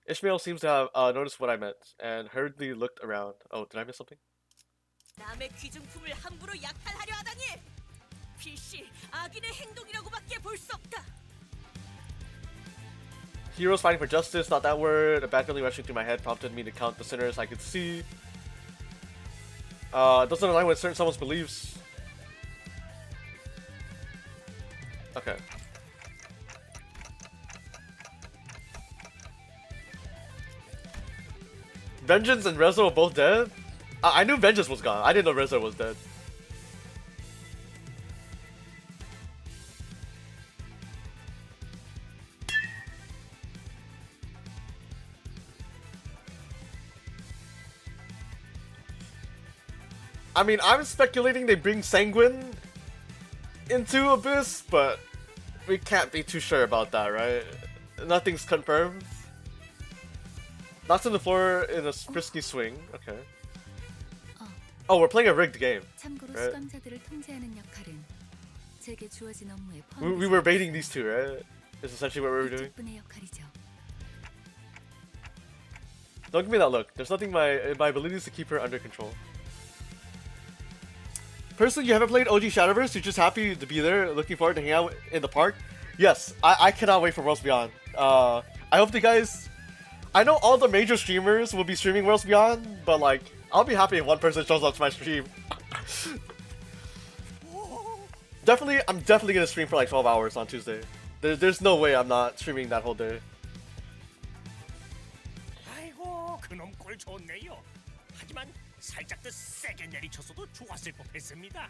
Ishmael seems to have noticed what I meant and hurriedly looked around. Oh, did I miss something? 남의 귀중품을 함부로 약탈하려 하다니! 필시 악인의 행동이라고밖에 볼 수 없다. Heroes fighting for justice, not that word. A bad feeling rushing through my head prompted me to count the sinners I could see. It doesn't align with certain someone's beliefs. Okay. Vengeance and Rezo are both dead? I knew Vengeance was gone. I didn't know Rezo was dead. I mean, I'm speculating they bring Sanguine into Abyss, but we can't be too sure about that, right? Nothing's confirmed. Knocks on the floor in a frisky swing. Okay. Oh, we're playing a rigged game. 참고로 Right. 수감자들을 통제하는 역할은 제게 주어진 업무에 We were baiting these two, right? Is essentially what we were doing. 이쪽분의 역할이죠. Don't give me that look. There's nothing in my abilities to keep her under control. Personally, you haven't played OG Shadowverse? You're just happy to be there, looking forward to hang out in the park? Yes, I cannot wait for Worlds Beyond. I hope the guys... I know all the major streamers will be streaming Worlds Beyond, but like, I'll be happy if one person shows up to my stream. I'm definitely gonna stream for like 12 hours on Tuesday. There's no way I'm not streaming that whole day. 아이고 그놈 꼴 좋네요. 하지만 살짝 더 세게 내리쳤어도 좋았을 법했습니다.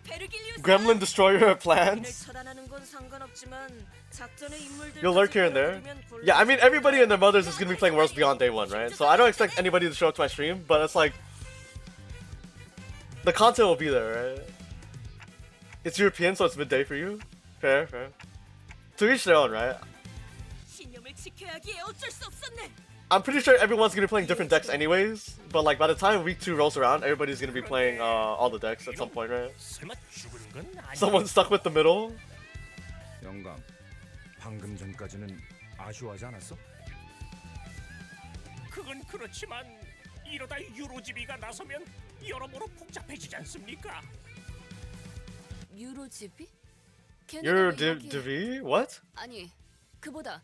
베르길리우스! Gremlin Destroyer 악인을 plans? 처단하는 건 상관없지만 작전의 인물들 You'll lurk here and there. Yeah, I mean, everybody and their mothers is gonna be playing Worlds Beyond day one, right? So I don't expect anybody to show up to my stream, but it's like... The content will be there, right? It's European, so it's midday for you. Fair, fair. To each their own, right? 신념을 지켜야 하기에 어쩔 수 없었네. I'm pretty sure everyone's gonna be playing different decks anyways, but like by the time week 2 rolls around, everybody's gonna be playing all the decks at some point, right? 설마 죽은 건 아니야? Someone's stuck with the middle. 영감, 방금 전까지는 아쉬워하지 않았어? 그건 그렇지만 이러다 유로지비가 나서면 여러모로 복잡해지지 않습니까? 유로지비? You're Divi? What? 아니, 그보다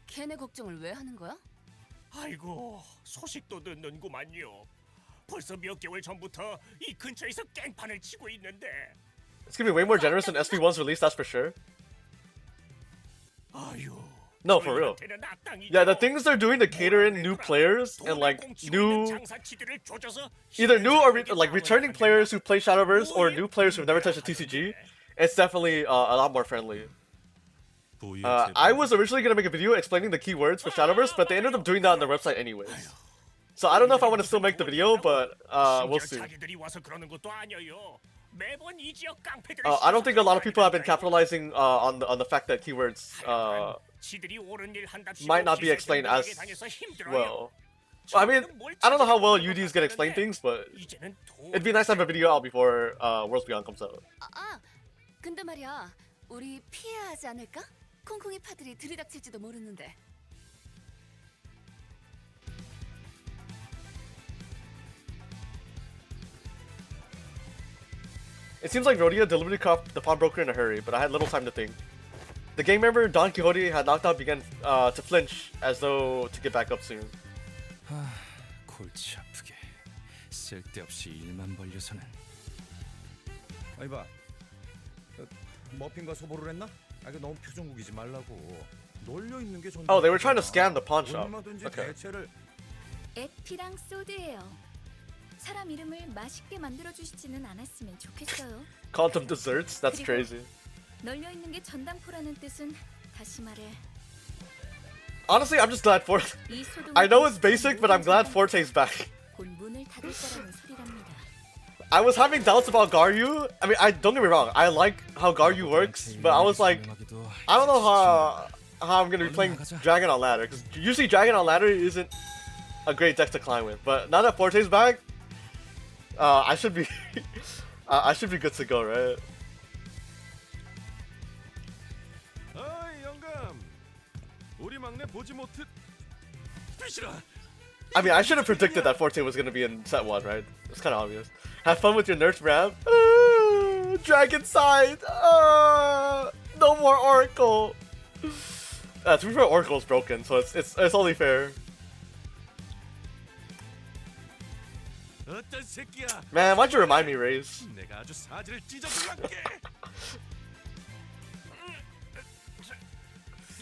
걔네 걱정을 왜 하는 거야? 아이고 소식도 듣는구만요. 벌써 몇 개월 전부터 이 근처에서 깽판을 치고 있는데. It's gonna be way more generous than SV1's release, that's for sure. 아유. No, for real. Yeah, the things they're doing to cater in new players and like either new or like returning players who play Shadowverse or new players who've never touched a TCG, it's definitely a lot more friendly. I was originally gonna make a video explaining the keywords for Shadowverse, but they ended up doing that on their website anyways. So I don't know if I want to still make the video, but we'll see. 자기들이 와서 그러는 것도 아니에요. 매번 이 지역 깡패들을 I don't think a lot of people have been capitalizing on the fact that keywords 지들이 옳은 일 한답시고 might not be explained as 다녀서 힘들어요. well. I mean, I don't know how well UD's gonna explain things, but 이제는 it'd be nice to have a video out before Worlds Beyond comes out. 근데 말이야, 우리 피해야 하지 않을까? 콩콩이 파들이 들이닥칠지도 모르는데. It seems like Rhodia deliberately caught the pawnbroker in a hurry, but I had little time to think. The game member Don Quixote had knocked out began to flinch, as though to get back up soon. 골치 아프게 쓸데없이 일만 벌려서는. 아니 봐. 머핀과 소보를 했나? 그 너무 표정국이지 말라고. 놀려 있는 게 Oh, they were trying to scam the pawn shop. 얼마든지 Okay. 대체를. 에피랑 소드예요. 사람 이름을 맛있게 만들어 주시지는 않았으면 좋겠어요. Called them desserts? That's crazy. 널려 있는 게 전당포라는 뜻은 다시 말해. Honestly, I'm just glad Forte. 이 소동이 I know it's basic, but I'm glad Forte's back. 곧 문을 닫을 거라는 소리랍니다. I was having doubts about Garyu. I mean, don't get me wrong. I like how Garyu works, but I was like, I don't know how I'm gonna be playing Dragon on Ladder, because usually Dragon on Ladder isn't a great deck to climb with. But now that Forte's back, I should be, I should be good to go, right? 어이 영감, 우리 막내 보지 못해. I mean, I should have predicted that Forte was gonna be in set 1, right? It's kind of obvious. Have fun with your nerf ramp. Dragon side. No more Oracle. To be fair, Oracle's broken, so it's only fair. 어떤 새끼야? Man, why'd you remind me, Raze? 내가 아주 사지를 찢어줄란게.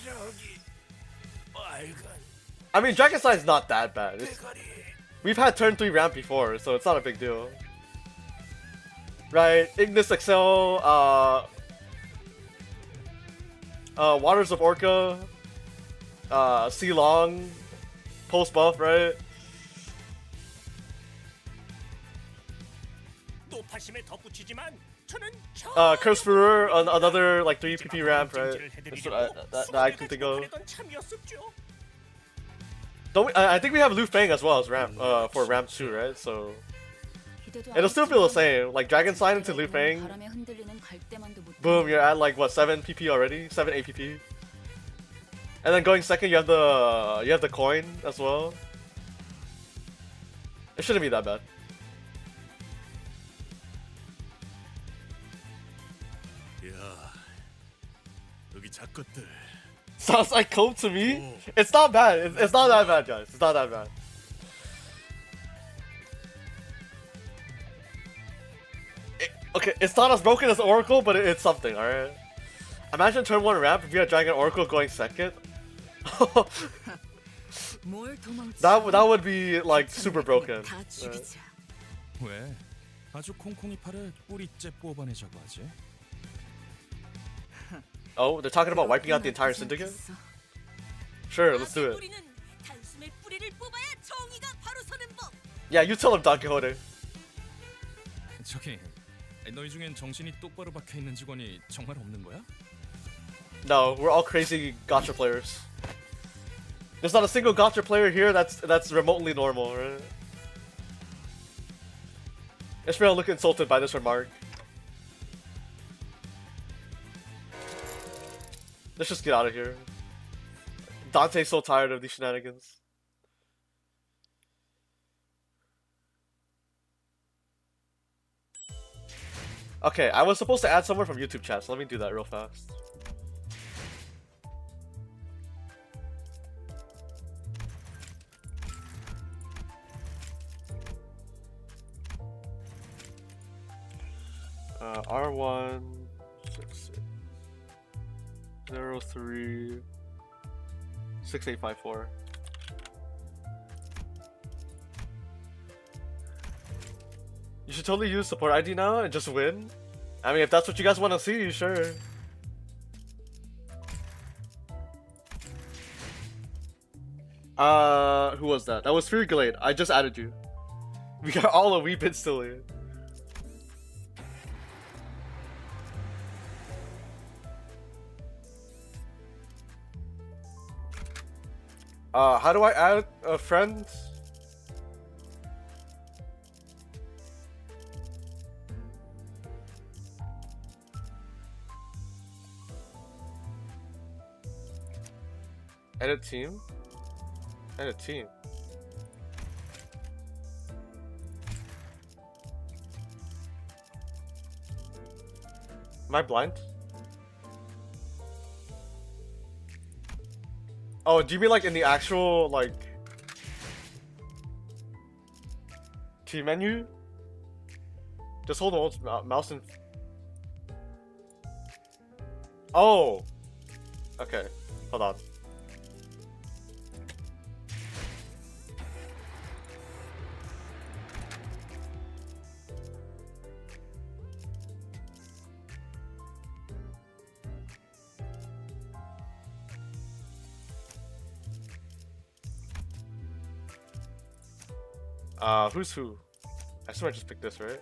저기 빨간 I mean, Dragon side's not that bad. We've had turn 3 ramp before, so it's not a big deal. Right, Ignis Excel, Waters of Orca, C Long, post buff, right? 노파심에 덧붙이지만 저는 Curse Furor, another like 3 PP ramp, right? That's what that I can think of. Don't we, I think we have Lu Fang as well as ramp for ramp 2, right? So it'll still feel the same. Like Dragon Sign into Lu Fang. Boom, you're at like what 7 PP already, 7 APP. And then going second, you have the coin as well. It shouldn't be that bad. 야, 여기 작것들. Sounds like cope to me. It's not bad. It's not that bad, guys. It's not that bad. Okay, it's not as broken as Oracle, but it's something, alright? Imagine turn 1 ramp if you had Dragon Oracle going second. that would be like super broken. Right? 왜? 아주 콩콩이 팔을 뿌리째 뽑아내자고 하지? Oh, they're talking about wiping out the entire syndicate? Sure, let's do it. 단숨에 뿌리를 뽑아야 정의가 바로 서는 법. Yeah, you tell him, Don Quixote. 저기, 너희 중엔 정신이 똑바로 박혀 있는 직원이 정말 없는 거야? No, we're all crazy gacha players. There's not a single gacha player here that's remotely normal, right? Ishmael look insulted by this remark. Let's just get out of here. Dante's so tired of these shenanigans. Okay, I was supposed to add someone from YouTube chat, so let me do that real fast. R1 03 6854. You should totally use support ID now and just win. I mean, if that's what you guys want to see, sure. Who was that? That was Fury Glade. I just added you. We got all a wee bit still here. How do I add a friend? Edit team? Edit team. Am I blind? Oh, do you mean like in the actual, like, team menu? Just hold on, mouse and... Oh! Okay, hold on. Who's who? I swear I just picked this, right?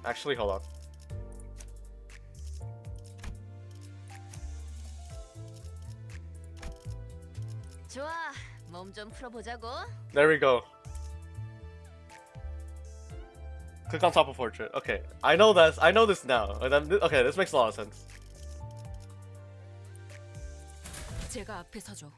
Actually, hold on. 좋아, 몸 좀 풀어보자고. There we go. Click on top of portrait. Okay, I know this. I know this now. And then, okay, this makes a lot of sense. 제가 앞에 서줘.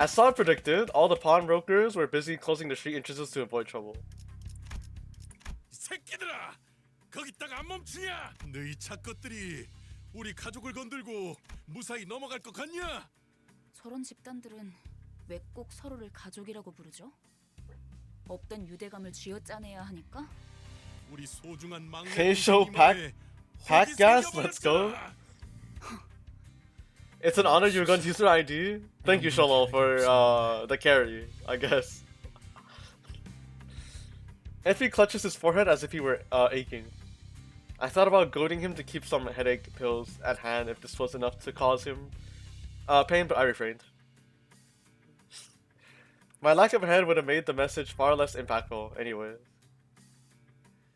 As Saad predicted, all the pawnbrokers were busy closing the street entrances to avoid trouble. 새끼들아, 거기다가 안 멈추냐? 너희 착것들이 우리 가족을 건들고 무사히 넘어갈 것 같냐? 저런 집단들은 왜 꼭 서로를 가족이라고 부르죠? 없던 유대감을 쥐어짜내야 하니까? 우리 소중한 막내 Can you show pack gas? Let's go. It's an honor you're going to use your ID. Thank you, Sholo, for the carry, I guess. Effie clutches his forehead as if he were aching. I thought about goading him to keep some headache pills at hand if this was enough to cause him pain, but I refrained. My lack of a head would have made the message far less impactful anyway.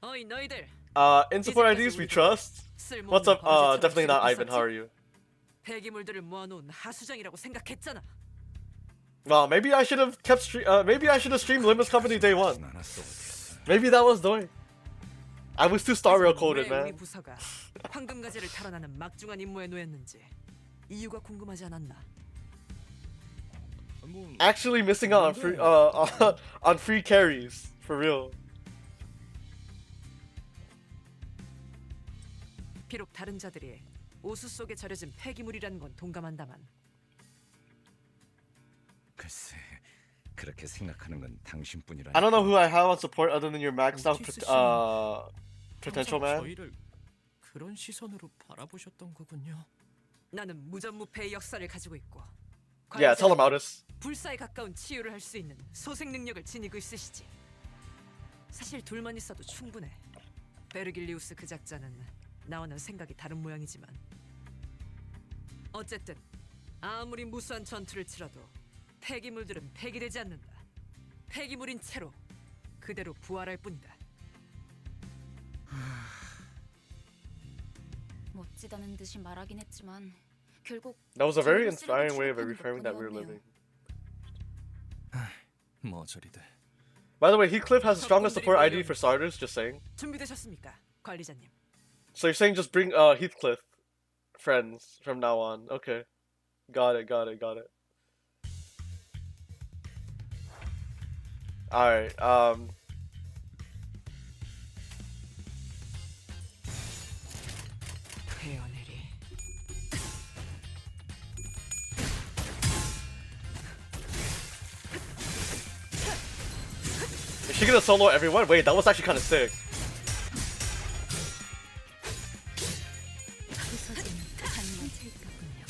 어이 너희들. In support IDs we trust. What's up? Definitely not Ivan. How are you? 폐기물들을 모아놓은 하수장이라고 생각했잖아. Well, maybe I should have kept maybe I should have streamed Limbus Company day one. Maybe that was the way. I was too Star Rail coded, 왜 우리 man. 부서가 황금가지를 탈환하는 막중한 임무에 놓였는지 이유가 궁금하지 않았나? Actually missing out on free on free carries for real. 비록 다른 자들이 오수 속에 절여진 폐기물이라는 건 동감한다만 글쎄, 그렇게 생각하는 건 당신뿐이라. I don't know who I have on support other than your maxed out potential man. 저희를 그런 시선으로 바라보셨던 거군요. 나는 무전무패의 역사를 가지고 있고 Yeah, tell him about us. 불사에 가까운 치유를 할 수 있는 소생 능력을 지니고 있으시지. 사실 둘만 있어도 충분해. 베르길리우스 그 작자는 나와는 생각이 다른 모양이지만 어쨌든 아무리 무수한 전투를 치러도 폐기물들은 폐기되지 않는다. 폐기물인 채로 그대로 부활할 뿐이다. 멋지다는 듯이 말하긴 했지만 결국 That was a very inspiring way of reframing that we were living. 머저리들. By the way, Heathcliff has the strongest support ID for starters, just saying. 준비되셨습니까, 관리자님? So you're saying just bring Heathcliff friends from now on. Okay. Got it. Alright, 태어내리. is she gonna solo everyone? Wait, that was actually kind of sick. 부서지는 한마체일까군요.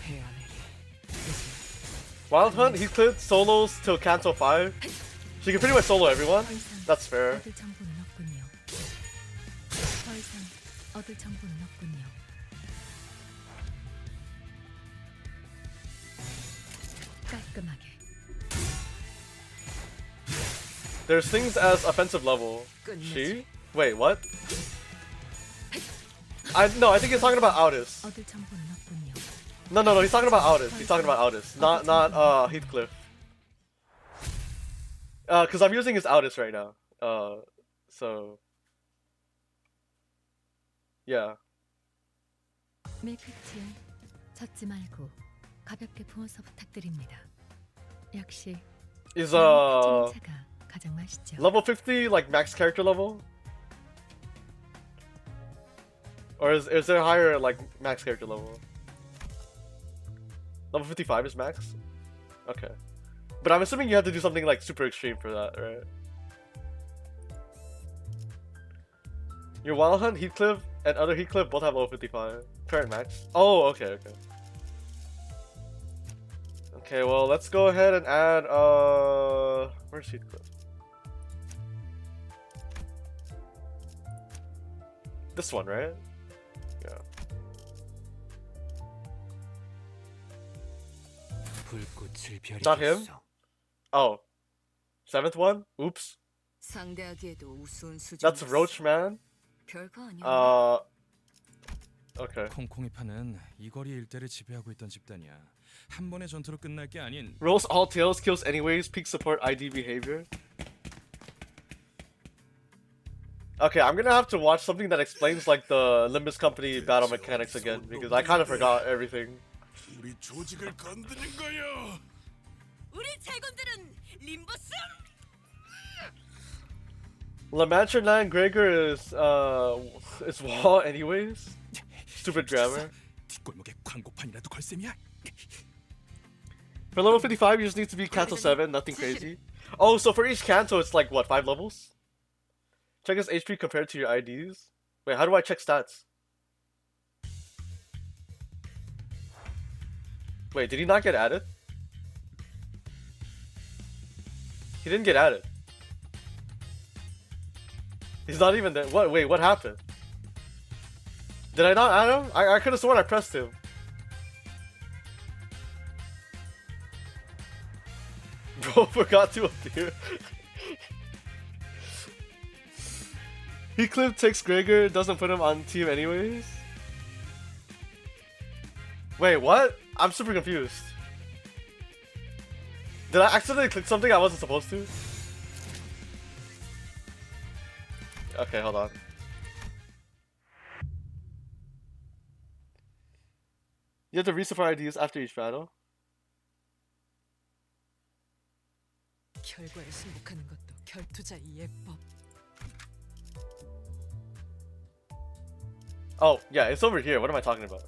태어내리. Wild Hunt, Heathcliff solos till Canto 5. She can pretty much solo everyone. 더 이상 That's fair. 얻을 정보는 없군요. 더 이상 얻을 정보는 없군요. 깔끔하게. There's things as offensive level. She? Wait, what? No, I think he's talking about Aldous. 얻을 정보는 없군요. No, he's talking about Aldous. He's talking about Aldous, not Heathcliff. Cause I'm using his Aldous right now. So yeah. 밀크티엔 젖지 말고 가볍게 부어서 부탁드립니다. 역시 Is 차가 가장 맛있죠. level 50 like max character level? Or is there higher like max character level? Level 55 is max? Okay. But I'm assuming you have to do something like super extreme for that, right? Your Wild Hunt, Heathcliff, and other Heathcliff both have level 55. Current max. Oh, okay. Okay, well, let's go ahead and add, where's Heathcliff? This one, right? Yeah. Not him? Oh. 7th one? Oops. 상대하기에도 우스운 That's Roach Man? 별거 아니야. Okay. 콩콩이 파는 이 거리 일대를 지배하고 있던 집단이야. 한 번의 전투로 끝날 게 아닌 Rolls all tails, kills anyways, peak support ID behavior. Okay, I'm gonna have to watch something that explains like the Limbus Company battle mechanics again because I kind of forgot everything. 우리 조직을 건드린 거야. 우리 제군들은 림버스. Lamantra 9 Gregor is wall anyways. Stupid grammar. 뒷골목에 광고판이라도 걸 셈이야. For level 55, you just need to be Kanto 7, nothing crazy. Oh, so for each Kanto, it's like what, 5 levels? Check his HP compared to your IDs. Wait, how do I check stats? Wait, did he not get added? He didn't get added. He's not even there. What? Wait, what happened? Did I not add him? I could have sworn I pressed him. Bro forgot to appear. Heathcliff takes Gregor, doesn't put him on team anyways. Wait, what? I'm super confused. Did I accidentally click something I wasn't supposed to? Okay, hold on. You have to resupply IDs after each battle. 결과에 승복하는 것도 결투자의 예법. Oh, yeah, it's over here. What am I talking about?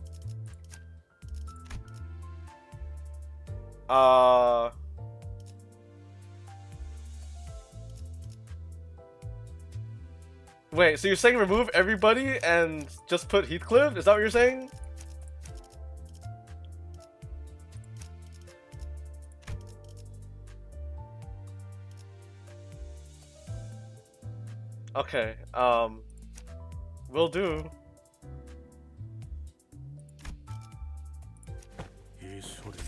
Wait, so you're saying remove everybody and just put Heathcliff? Is that what you're saying? Okay, will do. 이 소리는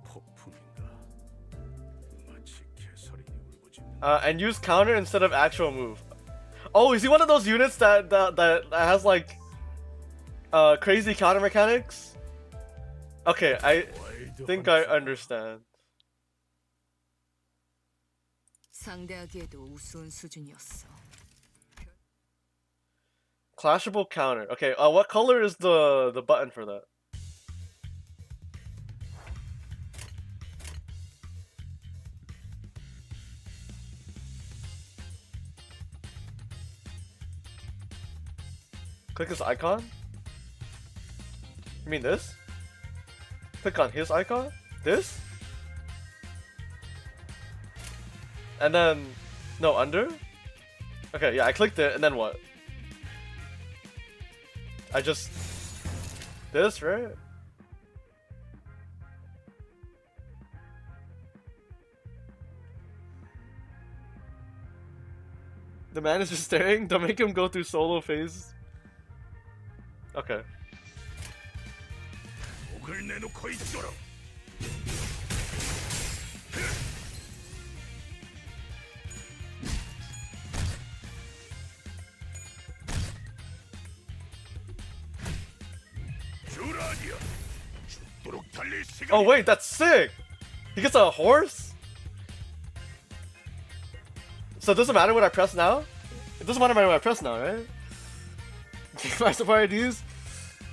폭풍인가? 마치 개소리 울부짖는. And use counter instead of actual move. Oh, is he one of those units that has like crazy counter mechanics? Okay, I think I understand. 상대하기에도 우스운 수준이었어. Clashable counter. Okay, what color is the button for that? Click this icon? You mean this? Click on his icon? This? And then... No, under? Okay, yeah, I clicked it, and then what? I just... This, right? The man is just staring. Don't make him go through solo phase. Okay. 목을 내놓고 있도록. 주라니야. 죽도록 달릴 시간. Oh wait, that's sick! He gets a horse? So it doesn't matter what I press now? It doesn't matter what I press now, right? My supply IDs?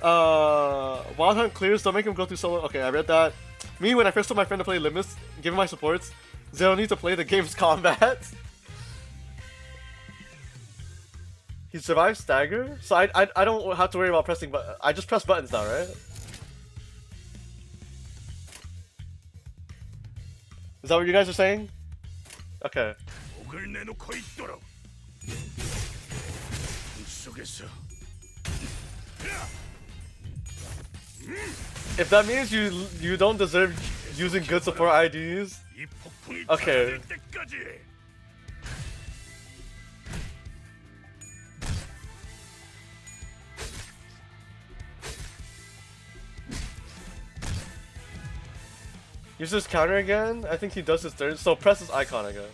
Wild Hunt clears, don't make him go through solo. Okay, I read that. Me, when I first told my friend to play Limbus, give him my supports, they don't need to play the game's combat. He survives stagger? So I don't have to worry about pressing but I just press buttons now, right? Is that what you guys are saying? Okay. 목을 내놓고 있도록. 속에서. If that means you don't deserve using good support IDs, 이 폭풍이 okay. 사라질 때까지. Use his counter again? I think he does his third, so press his icon again.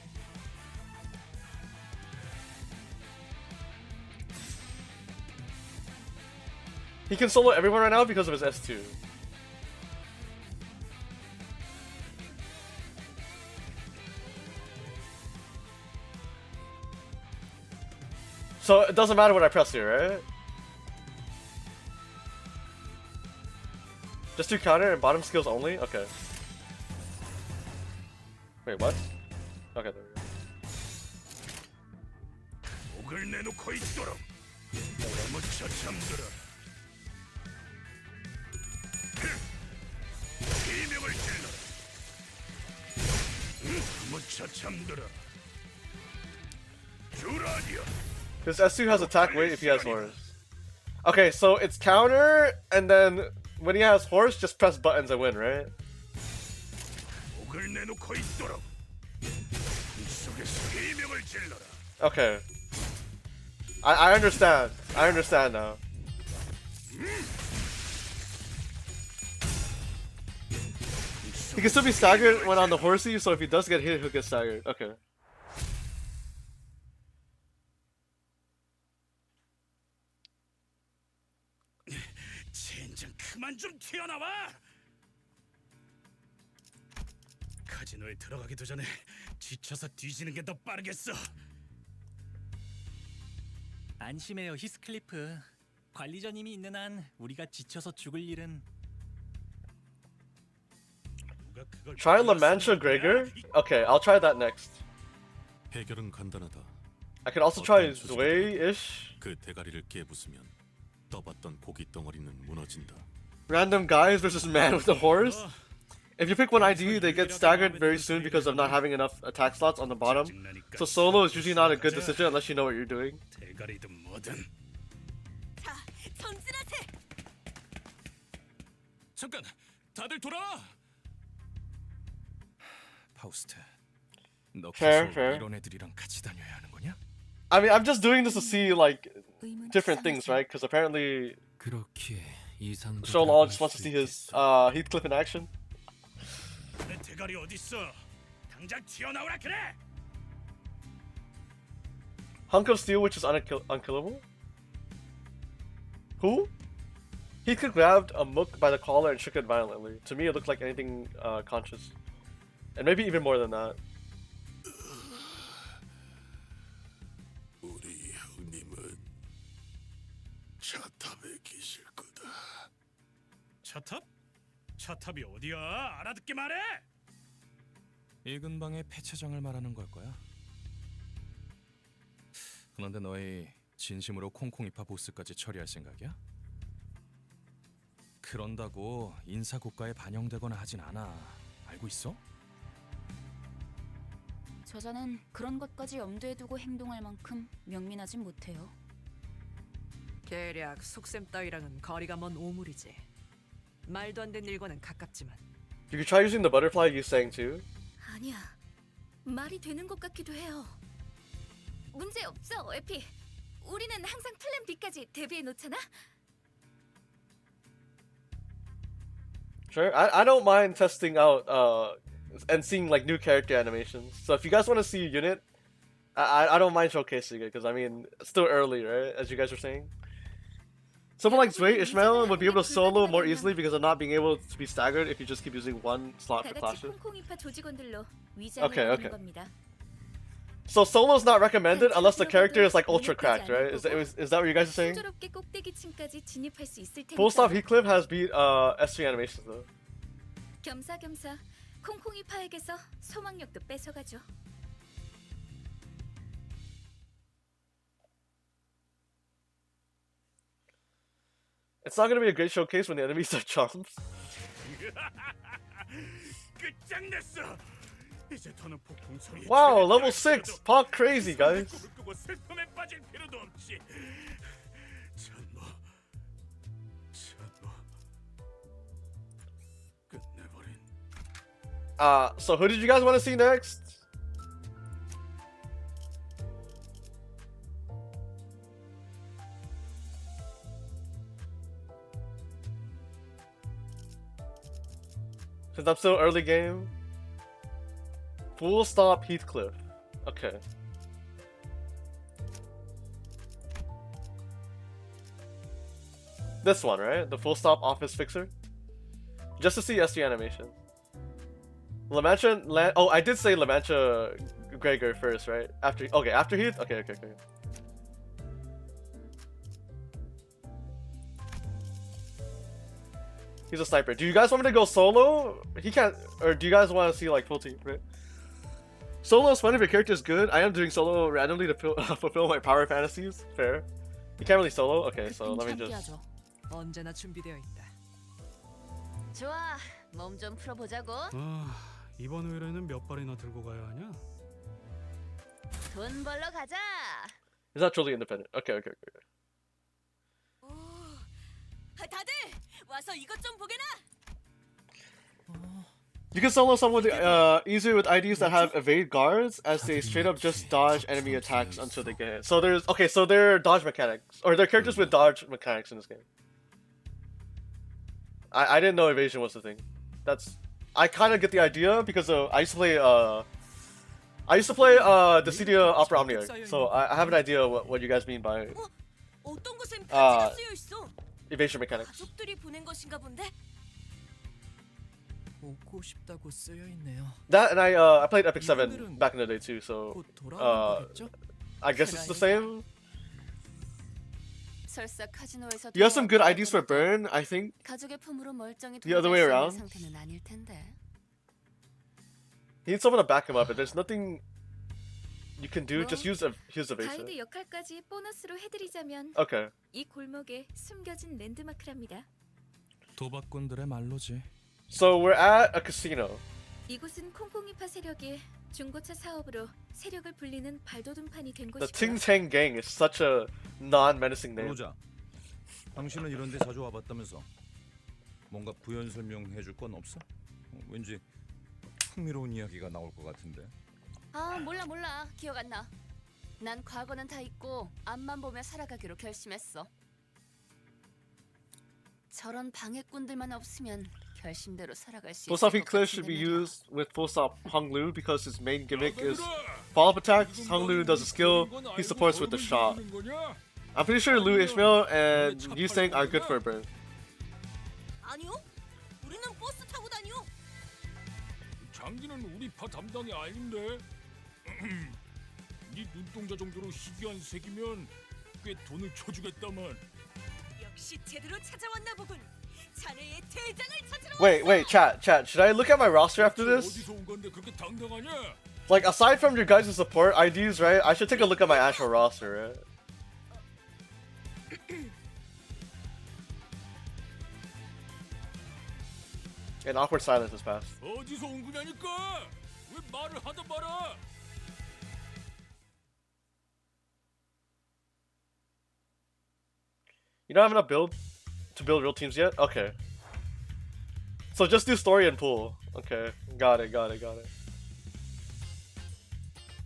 He can solo everyone right now because of his S2. So it doesn't matter what I press here, right? Just do counter and bottom skills only? Okay. Wait, what? Okay, there we go. 목을 내놓고 있도록. 묻혀 잠들어. 비명을 질러. 묻혀 잠들어. 주라니야. His S2 has attack weight if he has horse. Okay, so it's counter, and then when he has horse, just press buttons and win, right? 목을 내놓고 있도록. 속에서 비명을 질러라. Okay. I understand. I understand now. He can still be staggered when on the horsey, so if he does get hit, he'll get staggered. Okay. 젠장 그만 좀 튀어나와. 카지노에 들어가기도 전에 지쳐서 뒤지는 게 더 빠르겠어. 안심해요, 히스클리프. 관리자님이 있는 한 우리가 지쳐서 죽을 일은. 누가 그걸 Try La Mancha Gregor? Okay, I'll try that next. 해결은 간단하다. I could also try Zway-ish. 그 대가리를 깨부수면 떠봤던 고기 덩어리는 무너진다. Random guys versus man with a horse. If you pick one ID, they get staggered very soon because of not having enough attack slots on the bottom. So solo is usually not a good decision unless you know what you're doing. 대가리든 뭐든. 자, 전진하세. 잠깐, 다들 돌아와. 파우스트, 너 Fair, 계속 fair. 이런 애들이랑 같이 다녀야 하는 거냐? I mean, I'm just doing this to see like 의문 different things, right? Because apparently 그렇게 이상도 Sholal just wants to see his Heathcliff in action. 내 대가리 어디 있어? 당장 튀어나오라 그래. Hunk of steel, which is unkillable. Who? Heathcliff grabbed a mook by the collar and shook it violently. To me, it looked like anything conscious, and maybe even more than that. 우리 형님은 차탑에 계실 거다. 차탑? 차탑이 어디야? 알아듣게 말해. 이 근방의 폐차장을 말하는 걸 거야. 그런데 너희 진심으로 콩콩이파 보스까지 처리할 생각이야? 그런다고 인사고가에 반영되거나 하진 않아. 알고 있어? 저자는 그런 것까지 염두에 두고 행동할 만큼 명민하진 못해요. 계략, 속셈 따위랑은 거리가 먼 오물이지. 말도 안 되는 일과는 가깝지만. You could try using the butterfly you sang too. 아니야. 말이 되는 것 같기도 해요. 문제 없어, 에피. 우리는 항상 플랜 B까지 대비해 놓잖아. Sure. I don't mind testing out and seeing like new character animations. So if you guys want to see Unit, I don't mind showcasing it because I mean it's still early, right? As you guys were saying. Someone like Zway Ishmael would be able to solo more easily because of not being able to be staggered if you just keep using one slot for 다 같이 clashes. 콩콩이파 조직원들로 위장을 Okay, 하는 okay. 겁니다. So solo's not recommended unless the character is like ultra cracked, right? Is that what you guys are saying? 순조롭게 꼭대기층까지 진입할 수 있을 Full 테니까. Stop Heathcliff has beat S3 animations though. 겸사겸사 콩콩이파에게서 소망력도 뺏어가죠. It's not gonna be a great showcase when the enemies are chumps. 끝장냈어. 이제 더는 폭풍 소리에 Wow, level 6! Pog crazy, guys. 꿈을 꾸고 슬픔에 빠질 필요도 없지. 전부 끝내버린. So who did you guys want to see next? Since I'm still early game. Full Stop Heathcliff. Okay. This one, right? The Full Stop Office Fixer? Just to see S3 animation. La Mancha... oh, I did say La Mancha Gregor first, right? After... Okay, after Heath? Okay. He's a sniper. Do you guys want me to go solo? He can't... Or do you guys want to see, like, full team, right? Solo is fun if your character is good. I am doing solo randomly to fulfill my power fantasies. Fair. You can't really solo? Okay, so let me just... 언제나 준비되어 있다. 좋아, 몸 좀 풀어보자고. 이번 의뢰는 몇 발이나 들고 가야 하냐? 돈 벌러 가자. He's not truly independent. Okay. 오, 다들 와서 이것 좀 보게나. You can solo someone easier with IDs that have evade guards, as they straight up just dodge enemy attacks until they get hit. So there's so there are dodge mechanics, or there are characters with dodge mechanics in this game. I didn't know evasion was the thing. I kind of get the idea because I used to play Dissidia Opera Omnia, so I have an idea what you guys mean by 어떤 곳엔 편지가 쓰여 있어. evasion mechanics. 가족들이 보낸 것인가 본데. 오고 싶다고 쓰여 있네요. That and I played Epic 7 back in the day too, so I guess it's the same. 설사 카지노에서 You have some good IDs for burn, I think. 가족의 품으로 멀쩡히 The other way around. 상태는 아닐 텐데. He needs someone to back him up, and there's nothing you can do. Just use 가이드 evasion. 역할까지 보너스로 해드리자면 Okay. 이 골목에 숨겨진 랜드마크랍니다. 도박꾼들의 말로지. So we're at a casino. 이곳은 콩콩이파 세력이 중고차 사업으로 세력을 불리는 발돋움판이 된 The 곳이고요. Ting Tang Gang is such a non-menacing name. 로자, 당신은 이런 데 자주 와봤다면서 뭔가 부연 설명해 줄 건 없어? 왠지 흥미로운 이야기가 나올 것 같은데. 아 몰라 기억 안 나. 난 과거는 다 잊고 앞만 보며 살아가기로 결심했어. 저런 방해꾼들만 없으면 결심대로 살아갈 수 Full 있을 Stop 것 Heathcliff should 같은데 be 말이야. used with Full Stop Hung Lu because his main gimmick is follow-up attacks. Hung Lu does a skill he supports with the shot. I'm pretty sure Lu Ishmael and Yu Sang are good for a burn. 아니요. 우리는 버스 타고 다녀. 장기는 우리 파 담당이 아닌데. 네 눈동자 정도로 희귀한 색이면 꽤 돈을 쳐주겠다만. 역시 제대로 찾아왔나 보군. 자네의 대장을 찾으러 Wait, chat. Should I look at my roster after this? 어디서 온 건데 그렇게 당당하냐? Like, aside from your guys' support IDs, right? I should take a look at my actual roster, right? An awkward silence has passed. 어디서 온 거냐니까? 왜 말을 하다 말아? You don't have enough build to build real teams yet? Okay. So just do story and pool. Okay. Got it.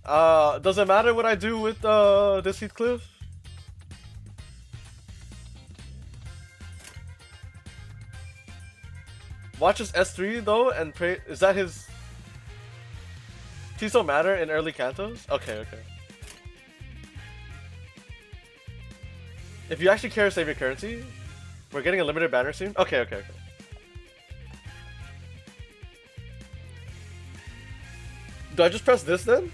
Does it matter what I do with this Heathcliff? Watches S3 though and pray. Is that his? Please don't matter in early cantos? Okay, okay. If you actually care to save your currency, we're getting a limited banner soon? Okay, okay, okay. Do I just press this then?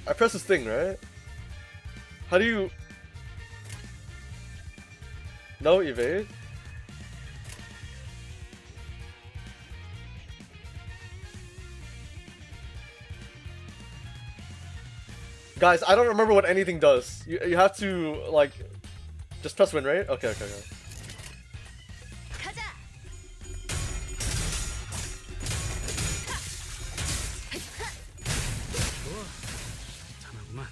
I press this thing, right? How do you... No evade? Guys, I don't remember what anything does. You have to, like... Just press win, right? Okay, okay, okay. 잘하구만.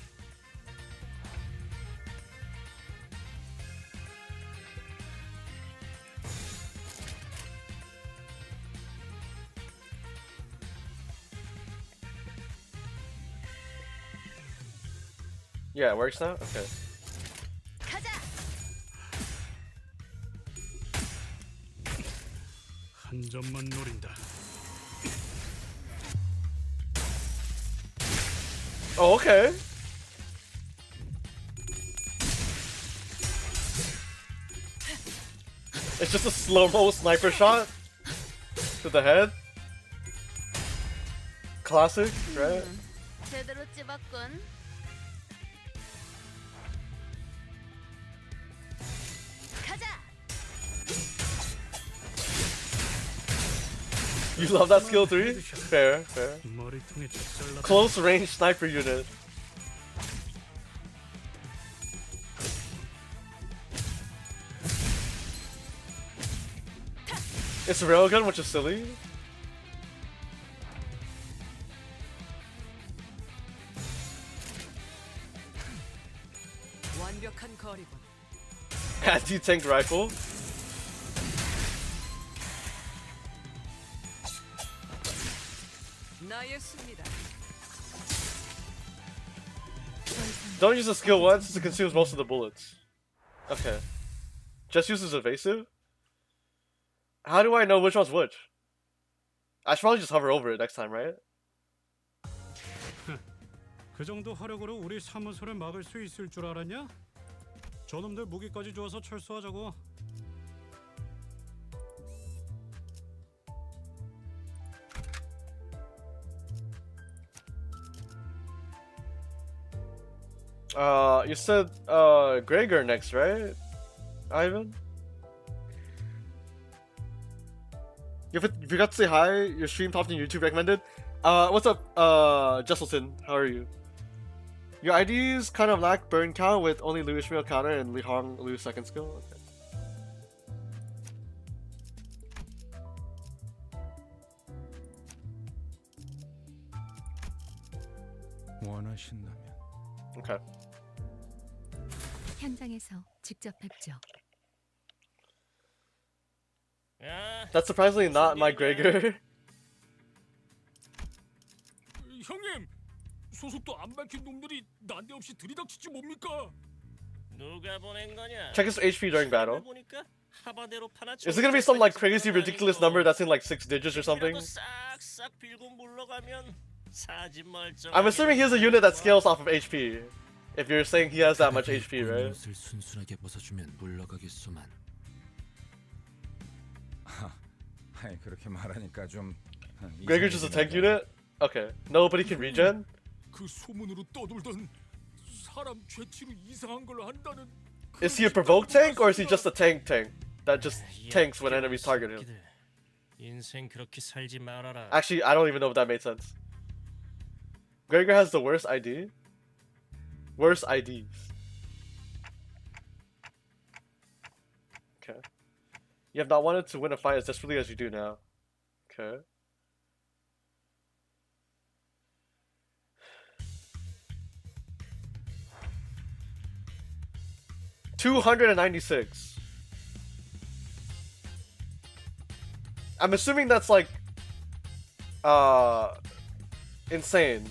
Yeah, it works now? Okay. 한 점만 노린다. Oh, okay. It's just a slow-mo sniper shot to the head. Classic, right? 제대로 찝었군. You love that skill 3? Fair, fair. 머리통에 젖살나. Close range sniper unit. It's railgun, which is silly. 완벽한 거리군. Anti-tank rifle. 나의 승리다. Don't use the skill once since it consumes most of the bullets. Okay. Just uses evasive? How do I know which one's which? I should probably just hover over it next time, right? 그 정도 화력으로 우리 사무소를 막을 수 있을 줄 알았냐? 저놈들 무기까지 주어서 철수하자고. You said, Gregor next, right? Ivan? You forgot to say hi, your stream popped in YouTube recommended. What's up, Jesselson? How are you? Your IDs kind of lack burn count with only Lu Ishmael counter and Li Hong Lu second skill. Okay. 원하신다면. Okay. 현장에서 직접 뵙죠. That's surprisingly not my Gregor. 형님, 소속도 안 밝힌 놈들이 난데없이 들이닥치지 뭡니까? 누가 보낸 거냐? Check his HP during battle. 보니까 하바대로 파나. Is it gonna be some like crazy ridiculous number that's in like 6 digits or something? 싹싹 빌고 물러가면 사진 멀쩡. I'm assuming he has a unit that scales off of HP. If you're saying he has that much HP, right? 옷을 순순하게 벗어주면 물러가겠소만. 아이 그렇게 말하니까 좀. Gregor's just a tank unit? Okay. Nobody can regen? 그 소문으로 떠돌던 사람 죄치로 이상한 걸 한다는. Is he a provoke tank or is he just a tank that just tanks when enemies target him? 인생 그렇게 살지 말아라. Actually, I don't even know if that made sense. Gregor has the worst ID? Worst IDs. Okay. You have not wanted to win a fight as desperately as you do now. Okay. $296. I'm assuming that's like insane.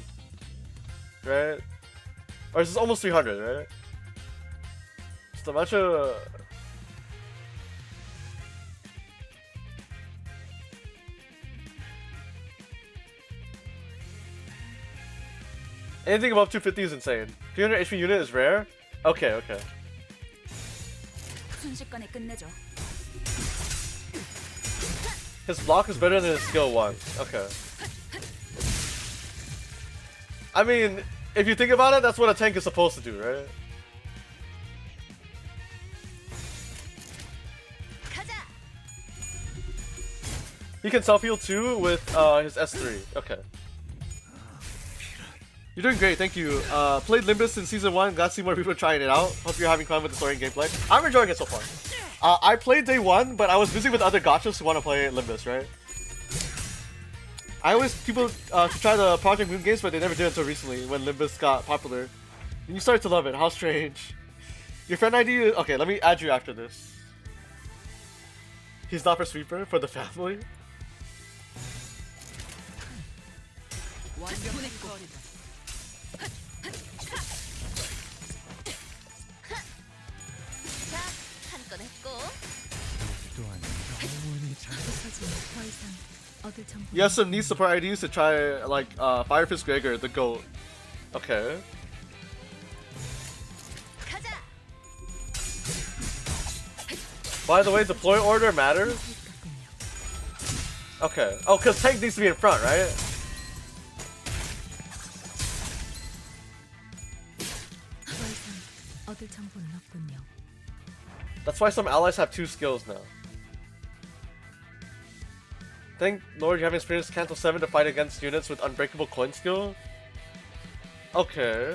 right? Or is this almost 300, right? Just a bunch of... Anything above 250 is insane. 300 HP unit is rare? Okay, okay. 순식간에 끝내죠. His block is better than his skill 1. Okay. I mean, if you think about it, that's what a tank is supposed to do, right? He can self-heal too with his S3. Okay. You're doing great, thank you. Played Limbus in Season 1, got to see more people trying it out. Hope you're having fun with the story and gameplay. I'm enjoying it so far. I played day 1, but I was busy with other gachas who want to play Limbus, right? I always people to try the Project Moon games, but they never did until recently when Limbus got popular. And you start to love it, how strange. Your friend ID is... Okay, let me add you after this. He's not for Sweeper, for the family. You have some neat support IDs to try, like, Fire Fist Gregor, the GOAT. Okay. By the way, deploy order matters? Okay. Oh, because tank needs to be in front, right? That's why some allies have 2 skills now. Thank Lord you haven't experienced Cancel 7 to fight against units with unbreakable coin skill? Okay.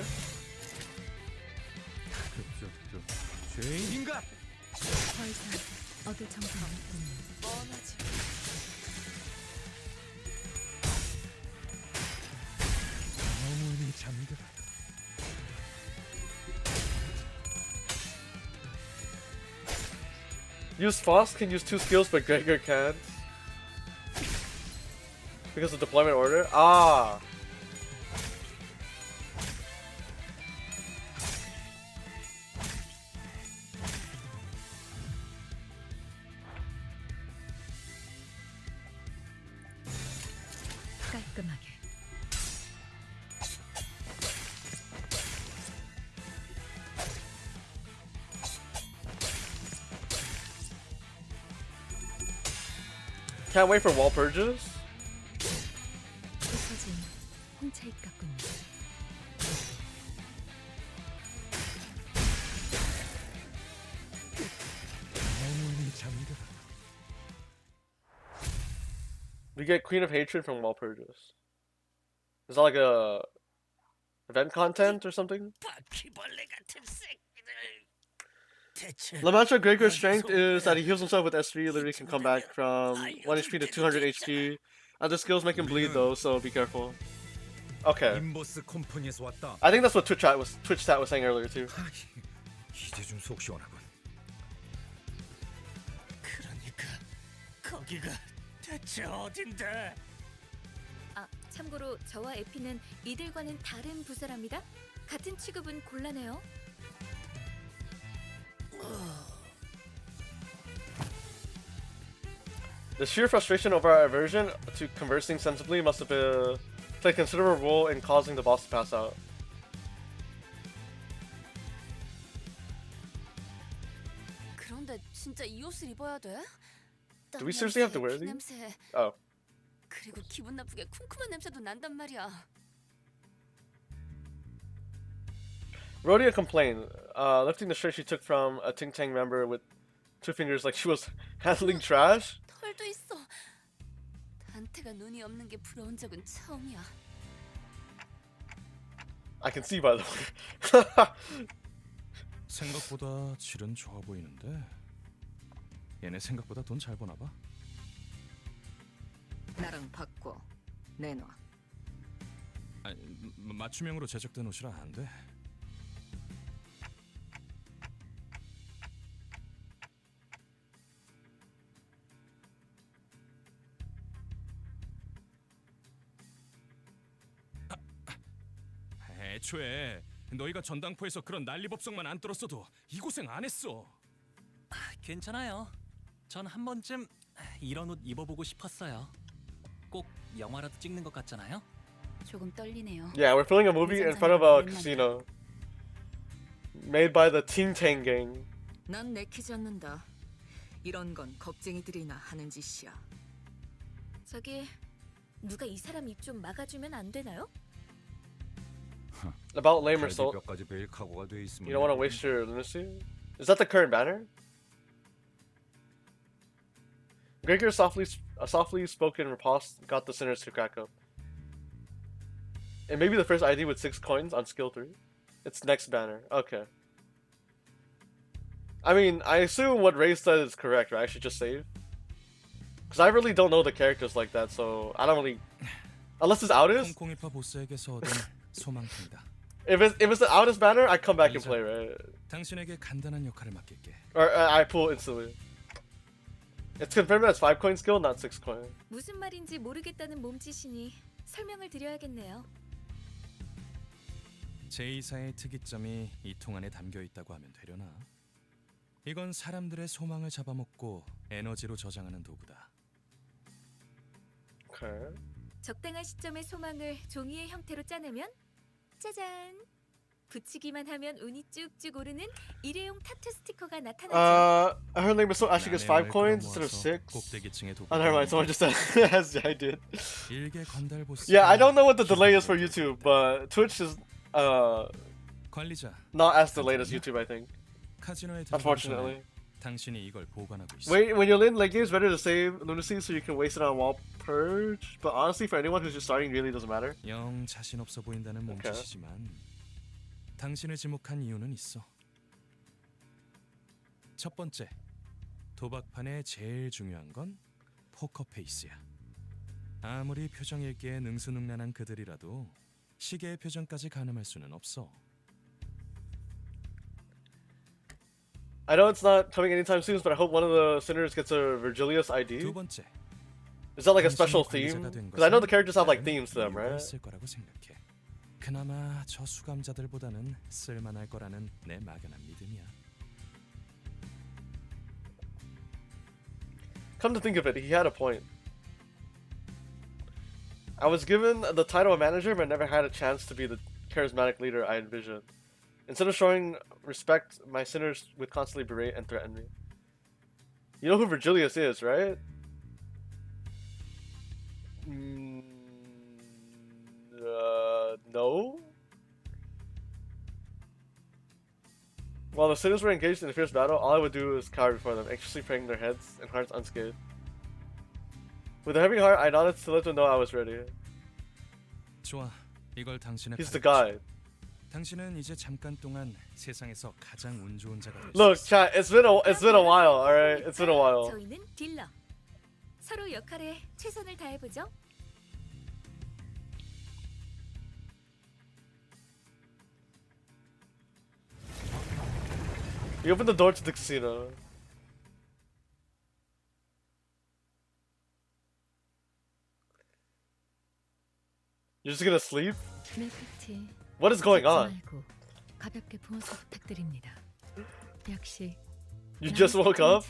Use Foss can use 2 skills, but Gregor can't. Because of deployment order? Ah! Can't wait for wall purges. We get Queen of Hatred from wall purges. Is that like a event content or something? Lamantra Gregor's strength is that he heals himself with S3, literally can come back from 1 HP to 200 HP. Other skills make him bleed though, so be careful. Okay. I think that's what Twitch chat was saying earlier too. 아, 참고로 저와 에피는 이들과는 다른 부서랍니다. 같은 취급은 곤란해요. The sheer frustration over our aversion to conversing sensibly must have played a considerable role in causing the boss to pass out. 그런데 진짜 이 옷을 입어야 돼? Do we seriously have to wear these? Oh. 그리고 기분 나쁘게 쿰쿰한 냄새도 난단 말이야. Rhodia complained, lifting the shirt she took from a Ting Tang member with 2 fingers like she was handling trash. 털도 있어. 단테가 눈이 없는 게 부러운 적은 처음이야. I can see by the way. 생각보다 질은 좋아 보이는데 얘네 생각보다 돈 잘 버나 봐. 나랑 바꿔 내놔. 아니, 맞춤형으로 제작된 옷이라 안 돼. 애초에 너희가 전당포에서 그런 난리법석만 안 떨었어도 이 고생 안 했어. 괜찮아요. 전 한 번쯤 이런 옷 입어보고 싶었어요. 꼭 영화라도 찍는 것 같잖아요. 조금 떨리네요. Yeah, we're filming a movie in front of a casino. Made by the Teen Tang Gang. 난 내키지 않는다. 이런 건 겁쟁이들이나 하는 짓이야. 저기 누가 이 사람 입 좀 막아주면 안 되나요? About lame or salt. 뼈까지 베일 각오가 돼 있으면. You don't want to waste your lunacy? Is that the current banner? Gregor's softly spoken riposte got the sinners to crack up. It may be the first ID with 6 coins on skill 3. It's next banner. Okay. I mean, I assume what Ray said is correct, right? I should just save. Because I really don't know the characters like that, so I don't really... Unless it's Outis? 콩콩이파 보스에게서 얻은 소망통이다. If it's the Outis banner, I come back and play, right? 당신에게 간단한 역할을 맡길게. Or I pull instantly. It's confirmed that it's 5 coin skill, not 6 coin. 무슨 말인지 모르겠다는 몸짓이니 설명을 드려야겠네요. 제2사의 특이점이 이 통 안에 담겨 있다고 하면 되려나? 이건 사람들의 소망을 잡아먹고 에너지로 저장하는 도구다. Okay. 적당한 시점에 소망을 종이의 형태로 짜내면 짜잔! 붙이기만 하면 운이 쭉쭉 오르는 일회용 타투 스티커가 나타나죠. I heard Limbus actually gets 5 coins instead of 6. Oh, never mind. Someone just said as I did. Yeah, I don't know what the delay is for YouTube, but Twitch is not as delayed as YouTube, I think. Unfortunately. 당신이 이걸 보관하고 있어. Wait, when you're in late game, it's better to save lunacy so you can waste it on wall purge. But honestly, for anyone who's just starting, really doesn't matter. 영 자신 없어 보인다는 몸짓이지만 당신을 지목한 이유는 있어. 첫 번째, 도박판의 제일 중요한 건 포커 페이스야. 아무리 표정 읽기에 능수능란한 그들이라도 시계의 표정까지 가늠할 수는 없어. I know it's not coming anytime soon, but I hope one of the sinners gets a Virgilius ID. 두 번째, Is that like a special theme? Because I know the characters have like themes to them, right? 있을 거라고 생각해. 그나마 저 수감자들보다는 쓸만할 거라는 내 막연한 믿음이야. Come to think of it, he had a point. I was given the title of manager, but never had a chance to be the charismatic leader I envisioned. Instead of showing respect, my sinners would constantly berate and threaten me. You know who Virgilius is, right? No? While the sinners were engaged in a fierce battle, all I would do was cower before them, anxiously praying their heads and hearts unscathed. With a heavy heart, I nodded to let them know I was ready. 좋아, 이걸 당신의 He's the guy. 당신은 이제 잠깐 동안 세상에서 가장 운 좋은 자가 될 수 Look, 있어. chat, it's been a while, alright? It's been a while. 저희는 딜러. 서로 역할에 최선을 다해보죠. You open the door to the casino. You're just gonna sleep? What is going on? 가볍게 부어서 부탁드립니다. 역시 You just woke up?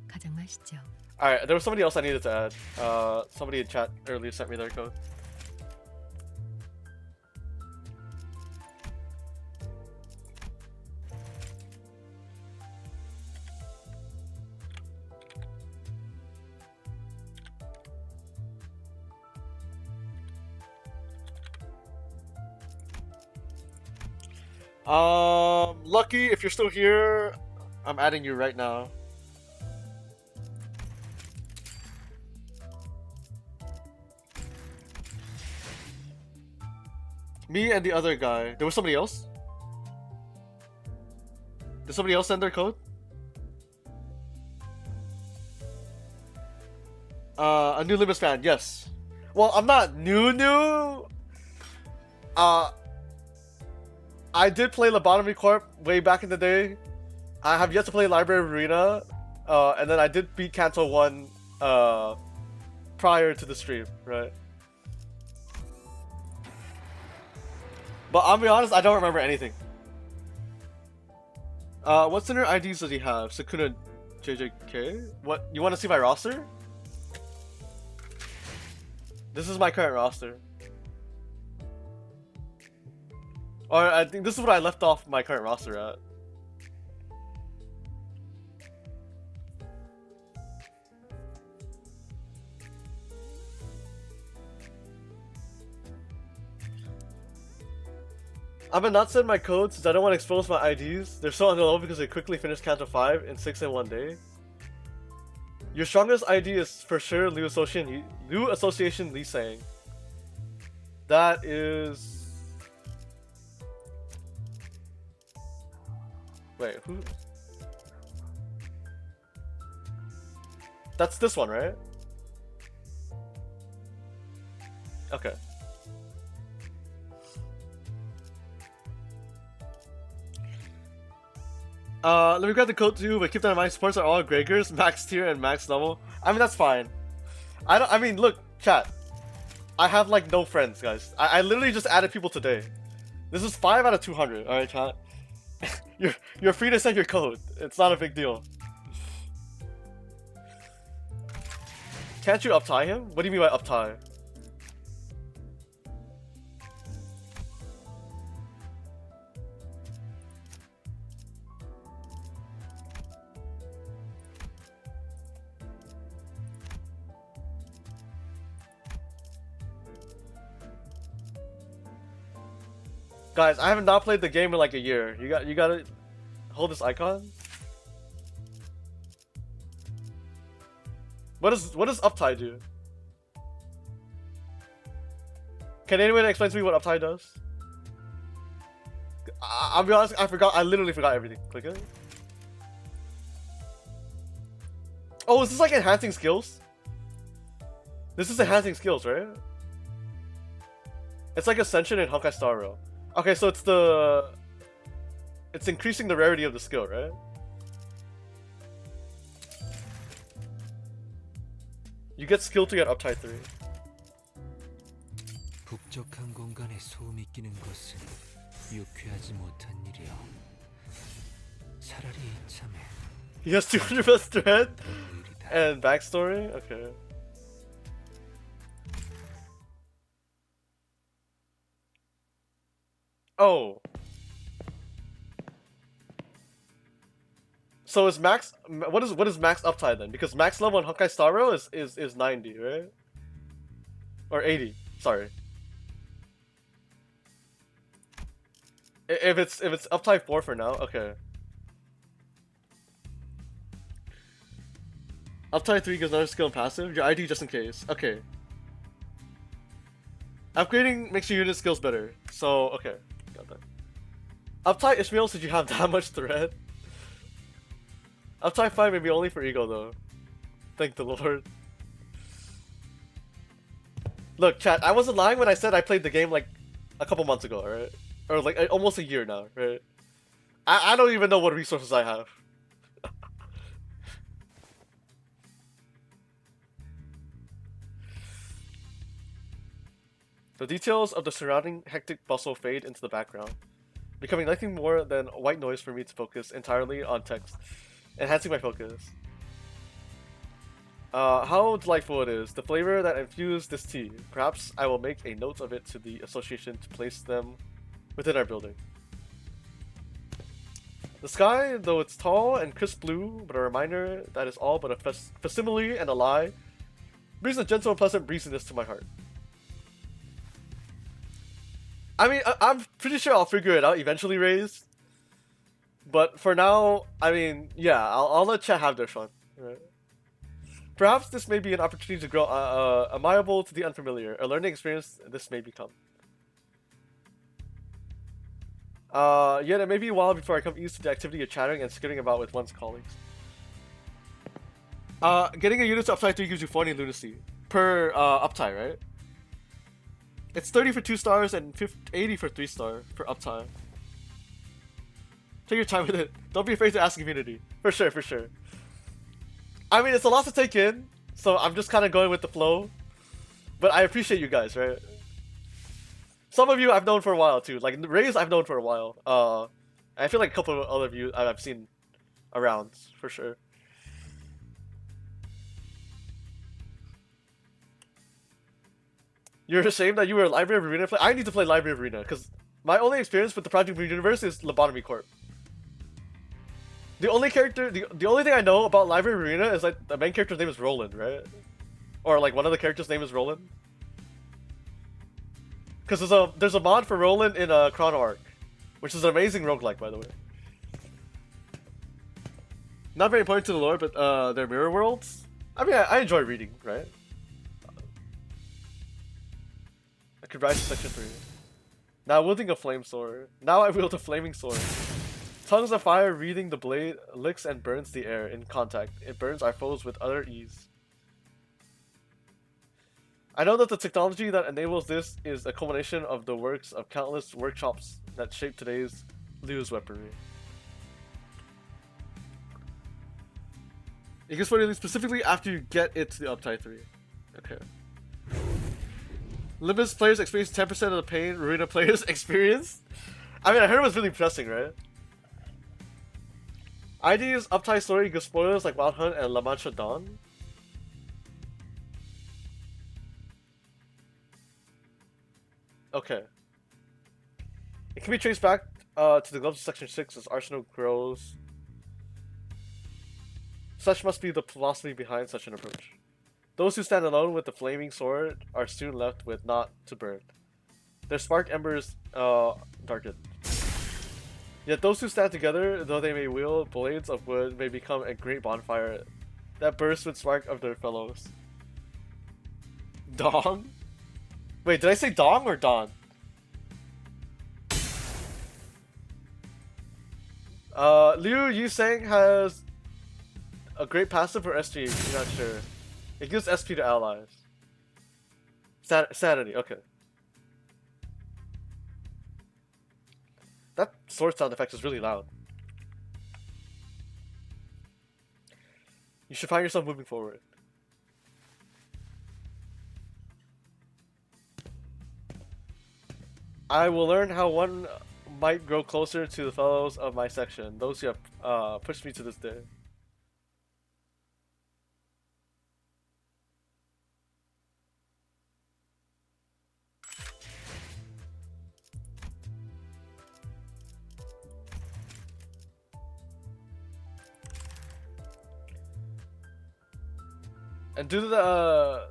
가장 맛있죠. Alright, there was somebody else I needed to add. Somebody in chat earlier sent me their code. Lucky, if you're still here, I'm adding you right now. Me and the other guy. There was somebody else? Did somebody else send their code? A new Limbus fan, yes. Well, I'm not new. I did play Lobotomy Corp way back in the day. I have yet to play Library Arena. And then I did beat Kanto 1 prior to the stream, right? But I'll be honest, I don't remember anything. What center IDs does he have? Sukuna JJK? What, you want to see my roster? This is my current roster. Or I think this is what I left off my current roster at. I'm gonna not send my codes since I don't want to expose my IDs. They're so underlow because they quickly finish count to 5 and 6 in one day. Your strongest ID is for sure Liu Association Lee Sang. That is... Wait, who? That's this one, right? Okay. Let me grab the code too, but keep that in mind, supports are all Gregors, max tier and max level. I mean, that's fine. I mean, look, chat. I have like no friends, guys. I literally just added people today. This is 5 out of 200, alright, chat? You're free to send your code. It's not a big deal. Can't you uptie him? What do you mean by uptie? Guys, I have not played the game in like a year. You gotta hold this icon. What does uptie do? Can anyone explain to me what uptie does? I'll be honest, I forgot. I literally forgot everything. Click it. Oh, is this like enhancing skills? This is enhancing skills, right? It's like Ascension and Honkai Star Rail. Okay, so it's increasing the rarity of the skill, right? You get skill to get uptie 3. 북적한 공간에 소음이 끼는 것은 유쾌하지 못한 일이야. 차라리 이참에 He has 200 best thread and backstory? Okay. Oh. So is max what is max uptide then? Because max level in Honkai Star Rail is 90, right? Or 80, sorry. If it's uptide 4 for now, okay. Uptide 3 gives another skill and passive, your ID just in case. Okay. Upgrading makes your unit skills better. So okay. Got that. Uptide Ishmael, did you have that much thread? Uptide 5 may be only for ego though. Thank the Lord. Look, chat, I wasn't lying when I said I played the game like a couple months ago, right? Or like almost a year now, right? I don't even know what resources I have. The details of the surrounding hectic bustle fade into the background, becoming nothing more than white noise for me to focus entirely on text, enhancing my focus. How delightful it is, the flavor that infused this tea. Perhaps I will make a note of it to the association to place them within our building. The sky, though it's tall and crisp blue, but a reminder that is all but a facsimile and a lie, brings a gentle and pleasant breeziness to my heart. I mean, I'm pretty sure I'll figure it out eventually, Raze. But for now, I mean, yeah, I'll let chat have their fun. Right? Perhaps this may be an opportunity to grow amiable to the unfamiliar, a learning experience this may become. Yet it may be a while before I come used to the activity of chatting and skitting about with one's colleagues. Getting a unit to uptide 3 gives you 40 lunacy per uptide, right? It's 30 for 2 stars and 80 for 3 star for uptime. Take your time with it. Don't be afraid to ask community. For sure, for sure. I mean, it's a lot to take in, so I'm just kind of going with the flow. But I appreciate you guys, right? Some of you I've known for a while too. Like Ray's I've known for a while. I feel like a couple of other of you I've seen around for sure. You're ashamed that you were a Library of Arena player? I need to play Library of Arena because my only experience with the Project Blue universe is Lobotomy Corp. The only character, the only thing I know about Library of Arena is like the main character's name is Roland, right? Or like one of the characters' name is Roland. Because there's a mod for Roland in Chrono Arc, which is an amazing roguelike, by the way. Not very important to the lore, but their mirror worlds. I mean, I enjoy reading, right? I could rise to section 3. Now wielding a flame sword. Now I wield a flaming sword. Tongues of fire wreathing the blade licks and burns the air in contact. It burns our foes with utter ease. I know that the technology that enables this is a culmination of the works of countless workshops that shape today's Liu's weaponry. It gets funny specifically after you get it to the Uptide 3. Okay. Limbus players experience 10% of the pain Ruina players experience? I mean, I heard it was really pressing, right? ID's Uptide story gives spoilers like Wild Hunt and La Mancha Dawn. Okay. It can be traced back to the gloves of Section 6 as Arsenal grows. Such must be the philosophy behind such an approach. Those who stand alone with the flaming sword are soon left with naught to burn. Their spark embers darken. Yet those who stand together, though they may wield blades of wood, may become a great bonfire that bursts with spark of their fellows. Dong? Wait, did I say Dong or Dawn? Liu Yusang has a great passive for SP, I'm not sure. It gives SP to allies. Sanity, okay. That sword sound effect is really loud. You should find yourself moving forward. I will learn how one might grow closer to the fellows of my section, those who have pushed me to this day. And due to the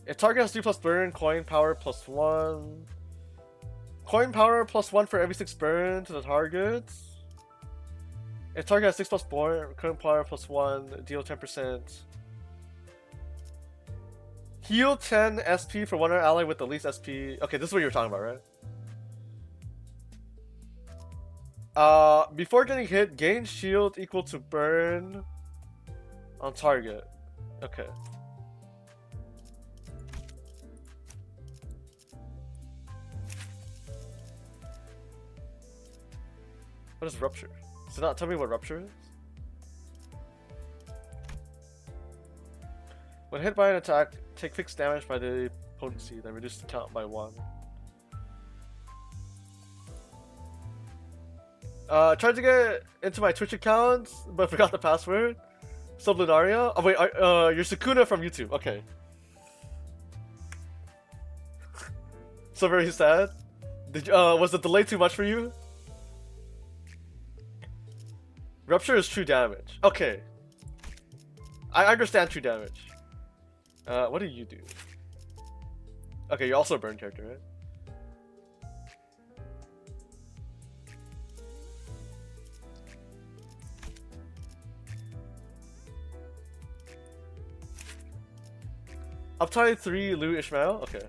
if target has 3 plus burn, coin power plus 1. Coin power plus 1 for every 6 burn to the target. If target has 6 plus burn, coin power plus 1, deal 10%. Heal 10 SP for one ally with the least SP. Okay, this is what you were talking about, right? Before getting hit, gain shield equal to burn on target. Okay. What is rupture? Does it not tell me what rupture is? When hit by an attack, take fixed damage by the potency, then reduce the count by 1. Tried to get into my Twitch account, but forgot the password. Sublunaria? Oh wait, you're Sukuna from YouTube. Okay. So very sad. Did was the delay too much for you? Rupture is true damage. Okay. I understand true damage. What do you do? Okay, you're also a burn character, right? Uptide 3 Lou Ishmael? Okay.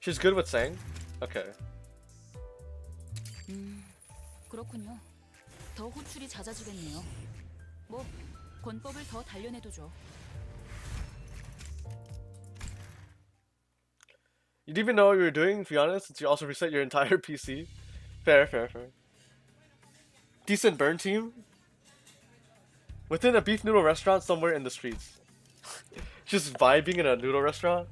She's good with Sang? Okay. 그렇군요. 더 호출이 잦아지겠네요. 뭐 권법을 더 단련해두죠. You didn't even know what you were doing, to be honest, since you also reset your entire PC. Fair, fair, fair. Decent burn team? Within a beef noodle restaurant somewhere in the streets. Just vibing in a noodle restaurant.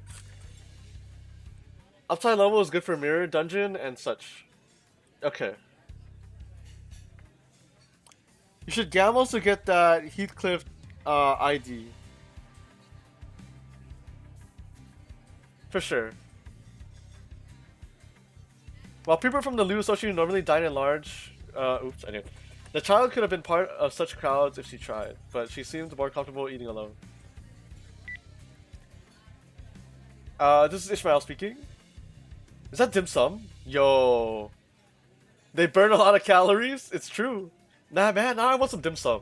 Upside level is good for mirror, dungeon, and such. Okay. You should gamble to get that Heathcliff ID. For sure. While people from the Lou Association normally dine in large... oops, I did. The child could have been part of such crowds if she tried, but she seemed more comfortable eating alone. This is Ishmael speaking. Is that dim sum? Yo. They burn a lot of calories? It's true. Nah, man, now I want some dim sum.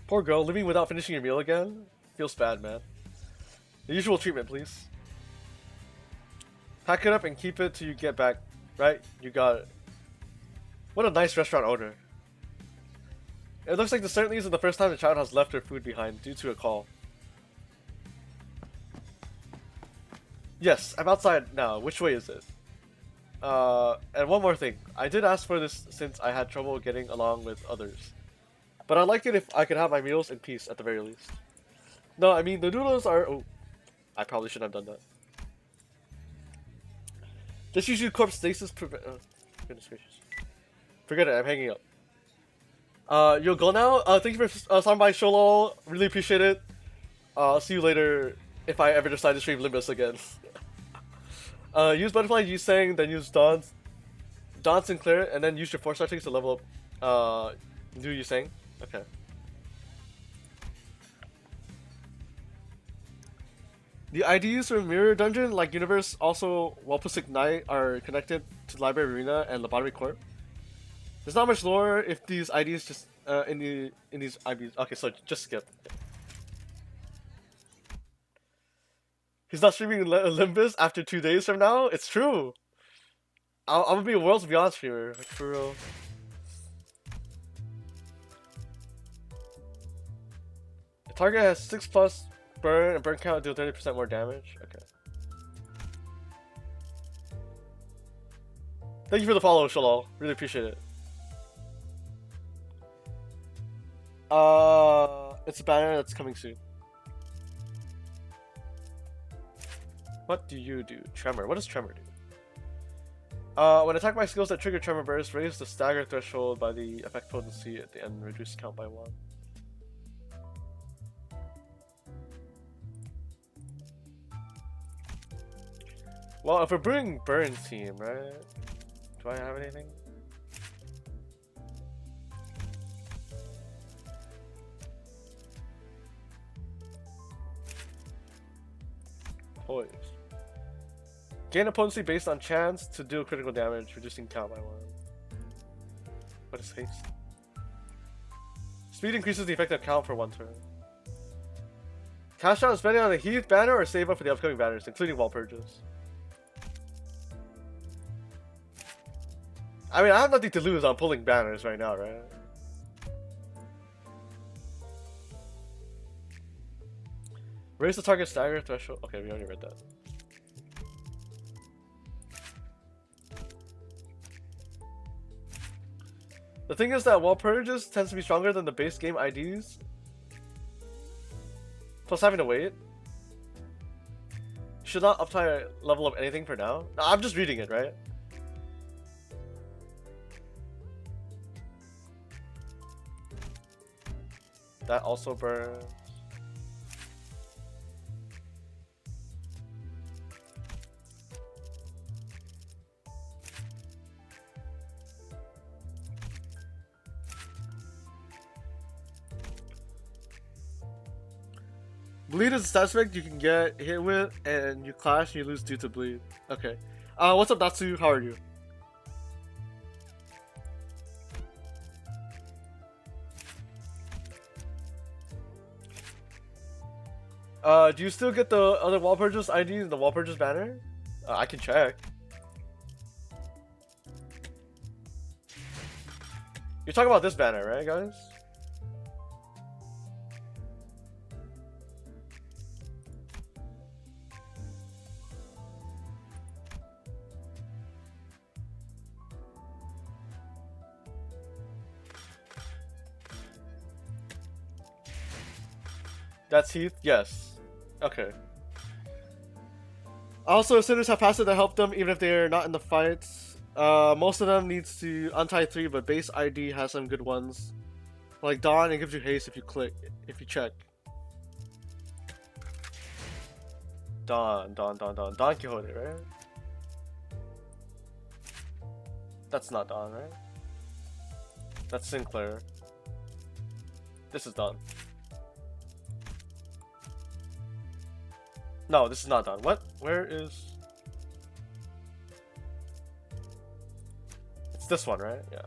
Poor girl, living without finishing your meal again? Feels bad, man. The usual treatment, please. Pack it up and keep it till you get back. Right? You got it. What a nice restaurant owner. It looks like this certainly isn't the first time the child has left her food behind due to a call. Yes, I'm outside now. Which way is it? And one more thing. I did ask for this since I had trouble getting along with others. But I'd like it if I could have my meals in peace at the very least. No, I mean, the noodles are... Oh, I probably shouldn't have done that. This usually corpse stasis prevent... goodness gracious. Forget it, I'm hanging up. You'll go now? Thank you for stopping by, Sholo. Really appreciate it. See you later if I ever decide to stream Limbus again. Use Butterfly, use Sang, then use Dawn Sinclair, and then use your 4-star tickets to level up. Do you Sang? Okay. The IDs for Mirror Dungeon, like Universe, also Wellpus Ignite, are connected to Library Arena and Lobotomy Corp. There's not much lore if these IDs just in these IDs. Okay, so just skip. He's not streaming Limbus after 2 days from now. It's true. I'm gonna be worlds beyond here, like, for real. The target has 6+ burn and burn count deal 30% more damage. Okay. Thank you for the follow, Shalal. Really appreciate it. It's a banner that's coming soon. What do you do? Tremor. What does Tremor do? When attacked by skills that trigger Tremor Burst, raise the stagger threshold by the effect potency at the end and reduce count by 1. Well, if we're bringing Burn team, right? Do I have anything? Poise. Gain a potency based on chance to deal critical damage, reducing count by 1. What is haste? Speed increases the effective count for 1 turn. Cash out and spending on the Heath banner or save up for the upcoming banners, including wall purges. I mean, I have nothing to lose on pulling banners right now, right? Raise the target stagger threshold. Okay, we already read that. The thing is that wall purges tends to be stronger than the base game IDs. Plus having to wait. Should not uptime level up anything for now. No, I'm just reading it, right? That also burns. Bleed is a stat effect you can get hit with, and you clash and you lose due to bleed. Okay. What's up, Natsu? How are you? Do you still get the other wall purchase ID in the wall purchase banner? I can check. You're talking about this banner, right, guys? That's Heath? Yes. Okay. Also, sinners have passive that help them even if they're not in the fights. Most of them needs to untie 3, but base ID has some good ones. Like Dawn, it gives you haste if you check. Don Quixote, right? That's not Don, right? That's Sinclair. This is Don. No, this is not Don. What? Where is... It's this one, right? Yeah.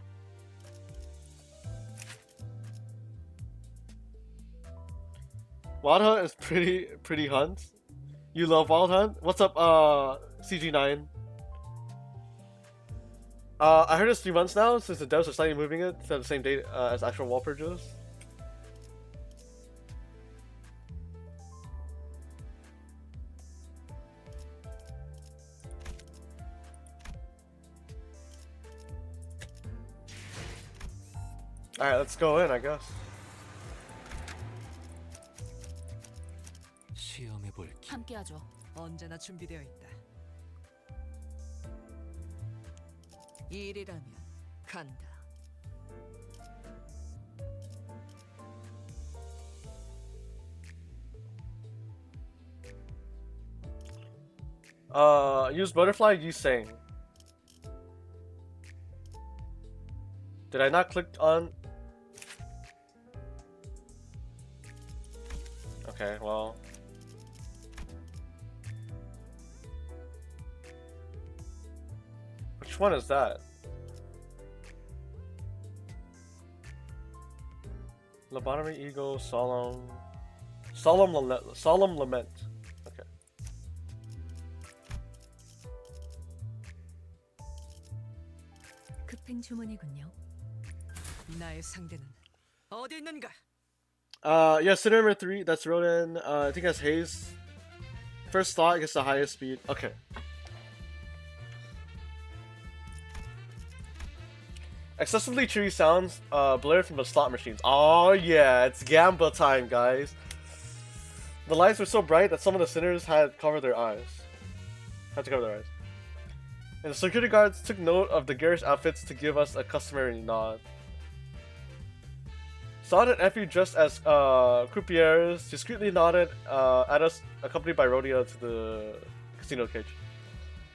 Wild Hunt is pretty hunt. You love Wild Hunt? What's up, CG9? I heard it's 3 months now since the devs are slightly moving it to the same date as actual wall purges. Alright, let's go in, I guess. 시험해 볼게. 함께하죠. 언제나 준비되어 있다. 일이라면 간다. Use butterfly, use Sang. Did I not click on? Okay, well. Which one is that? Lobotomy, ego, solemn lament. Okay. 급행 주문이군요. 나의 상대는 어디 있는가? Yeah, Sinner number 3, that's Rodan. I think that's Haze. First thought gets the highest speed. Okay. Excessively cheery sounds blurred from the slot machines. Oh yeah, it's Gamba time, guys. The lights were so bright that some of the sinners had to cover their eyes. And the security guards took note of the garish outfits to give us a customary nod. Son and Effie, dressed as croupiers, discreetly nodded at us, accompanied by Rhodia to the casino cage.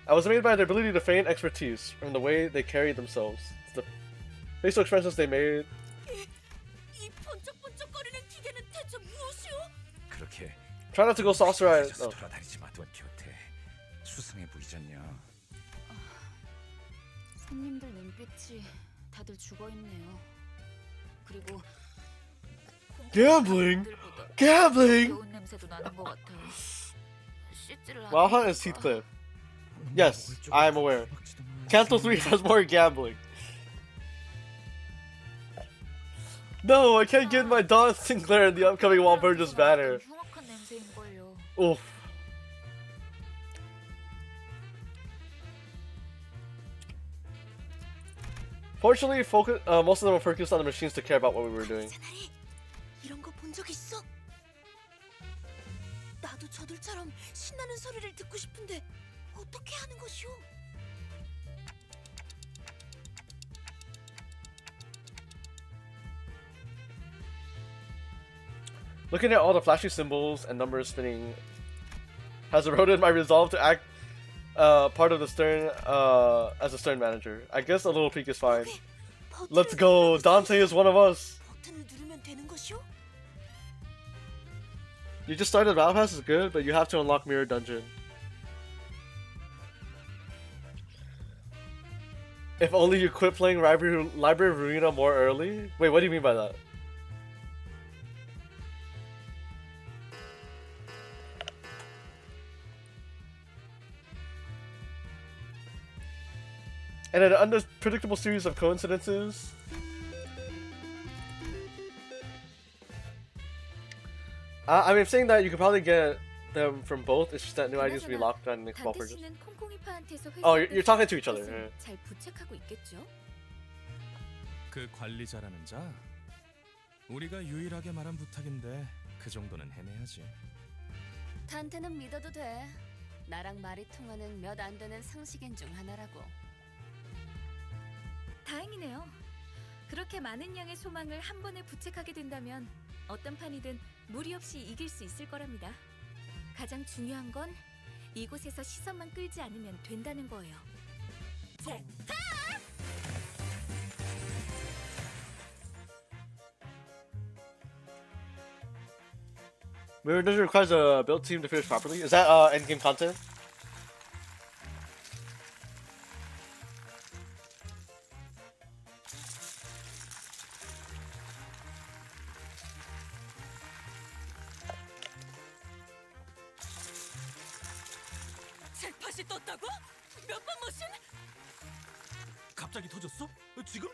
I was amazed by their ability to feign expertise from the way they carried themselves, to the facial expressions they made. 이 번쩍번쩍거리는 기계는 대체 무엇이오? 그렇게 Try not to go saucer eyed. Oh. 돌아다니지 마, 돈 키호테. 수상해 보이지 않냐? 손님들 눈빛이 다들 죽어 있네요. 그리고 Gambling! Gambling! 좋은 냄새도 나는 것 같아요. 씻지를 Wild Hunt is Heathcliff. Yes, I am aware. Canto 3 has more gambling. No, I can't get my Don Sinclair in the upcoming Wall Burgess banner. 흉악한 냄새인걸요. Oof. Fortunately, most of them were focused on the machines to care about what we were doing. 이런 거 본 적 있어? 나도 저들처럼 신나는 소리를 듣고 싶은데 어떻게 하는 것이오? Looking at all the flashy symbols and numbers spinning has eroded my resolve to act part of the Stern as a Stern manager. I guess a little peek is fine. Let's go! Dante is one of us! 버튼을 누르면 되는 것이오? You just started Battle Pass is good, but you have to unlock Mirror Dungeon. If only you quit playing Library of Ruina more early? Wait, what do you mean by that? And an unpredictable series of coincidences. I mean, saying that you could probably get them from both. It's just that new IDs will be locked on the Wall Purges. Oh, you're talking to each other. Yeah. 잘 부착하고 있겠죠? 그 관리자라는 자? 우리가 유일하게 말한 부탁인데 그 정도는 해내야지. 단테는 믿어도 돼. 나랑 말이 통하는 몇 안 되는 상식인 중 하나라고. 다행이네요. 그렇게 많은 양의 소망을 한 번에 부책하게 된다면 어떤 판이든 무리 없이 이길 수 있을 거랍니다. 가장 중요한 건 이곳에서 시선만 끌지 않으면 된다는 거예요. Mirror Dungeon requires a build team to finish properly. Is that endgame content? 잭팟이 떴다고? 몇 번 모신? 갑자기 터졌어? 지금?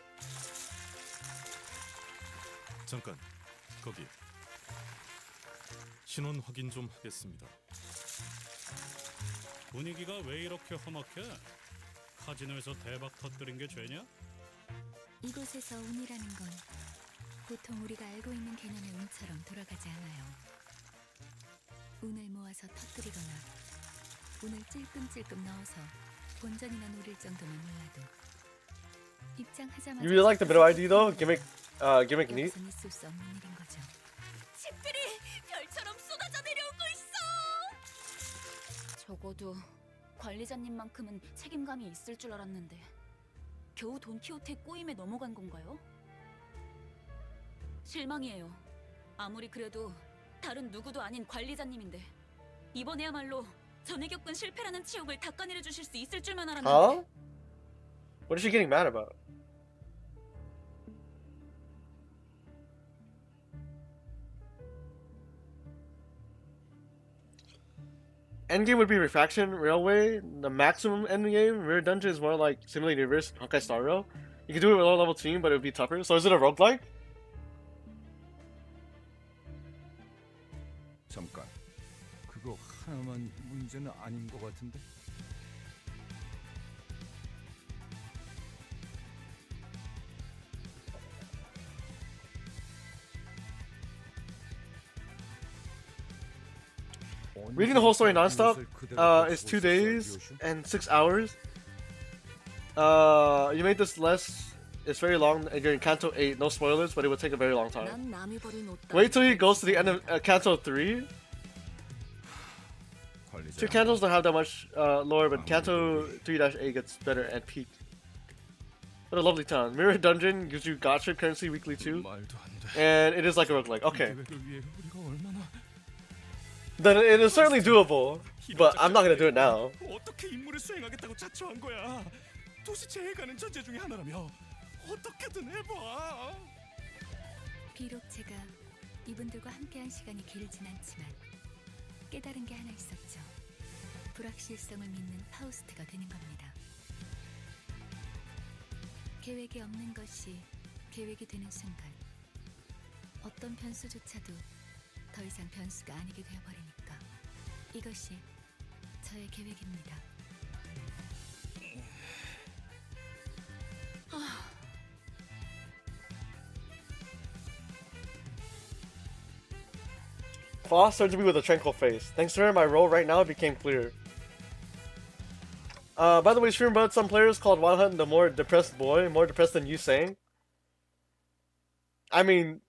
잠깐, 거기. 신원 확인 좀 하겠습니다. 분위기가 왜 이렇게 험악해? 카지노에서 대박 터뜨린 게 죄냐? 이곳에서 운이라는 건 보통 우리가 알고 있는 개념의 운처럼 돌아가지 않아요. 운을 모아서 터뜨리거나 운을 찔끔찔끔 넣어서 본전이나 노릴 정도만 몰라도 입장하자마자 You really like the middle ID though? Gimmick neat. 여기선 있을 수 없는 일인 거죠. 집들이 별처럼 쏟아져 내려오고 있어. 적어도 관리자님만큼은 책임감이 있을 줄 알았는데 겨우 돈키호테 꼬임에 넘어간 건가요? 실망이에요. 아무리 그래도 다른 누구도 아닌 관리자님인데 이번에야말로 전에 겪은 실패라는 치욕을 닦아내려 주실 수 있을 줄만 알았는데. Huh? What is she getting mad about? Endgame would be Refraction, Railway. The maximum endgame, Mirror Dungeon, is more like Simulated Universe, Honkai Star Rail. You can do it with a low level team, but it would be tougher. So is it a roguelike? 잠깐. 그거 하나만 문제는 아닌 것 같은데. Reading the whole story nonstop is 2 days and 6 hours. You made this less. It's very long, and you're in Kanto 8. No spoilers, but it will take a very long time. 난 남이 버린 옷 Wait till he goes to the end of Kanto 3. Two Kantos don't have that much lore, but Kanto 3-8 gets better at peak. What a lovely town. Mirror Dungeon gives you gacha currency weekly too, and it is like a roguelike. Okay. Then it is certainly doable, but I'm not gonna do it now. 어떻게 임무를 수행하겠다고 자처한 거야? 도시 제해가는 전제 중에 하나라며 어떻게든 해봐. 비록 제가 이분들과 함께한 시간이 길진 않지만 깨달은 게 하나 있었죠. 불확실성을 믿는 파우스트가 되는 겁니다. 계획이 없는 것이 계획이 되는 순간 어떤 변수조차도 더 이상 변수가 아니게 되어버리니까 이것이 저의 계획입니다. Foss turned to me with a tranquil face. Thanks to her, my role right now became clear. By the way, stream about some players called Wild Hunt the more depressed boy, more depressed than you saying. I mean,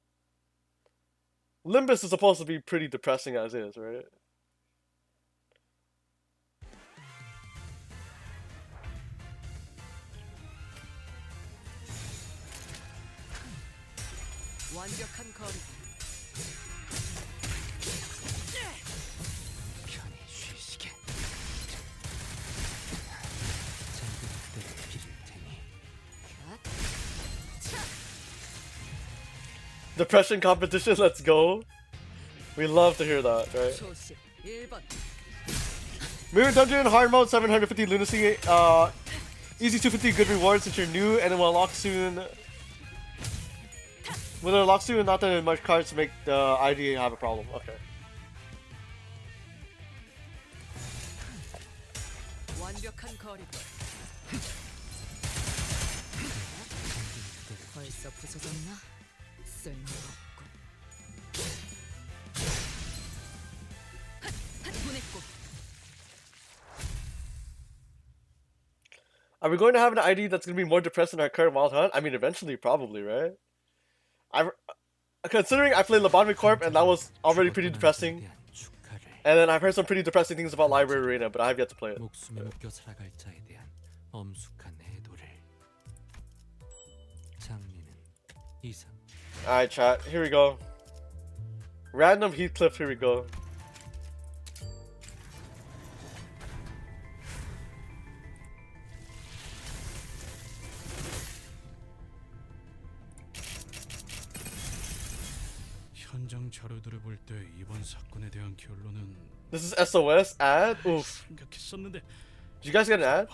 Limbus is supposed to be pretty depressing as is, right? 완벽한 거리. 편히 쉬시게. 잠깐 그대를 빌릴 테니. Depression competition, let's go. We love to hear that, right? 초식 1번. Mirror Dungeon, hard mode, 750 lunacy, easy 250 good rewards since you're new, and it will unlock soon. Will it unlock soon? Not that much cards to make the ID have a problem. Okay. 완벽한 거리. 벌써 부서졌나? 쓸모없군. Are we going to have an ID that's going to be more depressed than our current Wild Hunt? I mean, eventually, probably, right? Considering I played Lobotomy Corp and that was already pretty depressing. And then I've heard some pretty depressing things about Library Arena, but I have yet to play it. 목숨에 묶여 살아갈 자에 대한 엄숙한 애도를. 장미는 이상. Alright, chat. Here we go. Random Heathcliff, here we go. 현장 자료들을 볼 때 이번 사건에 대한 결론은 This is SOS ad? Oof. 생각했었는데 Did you guys get an ad?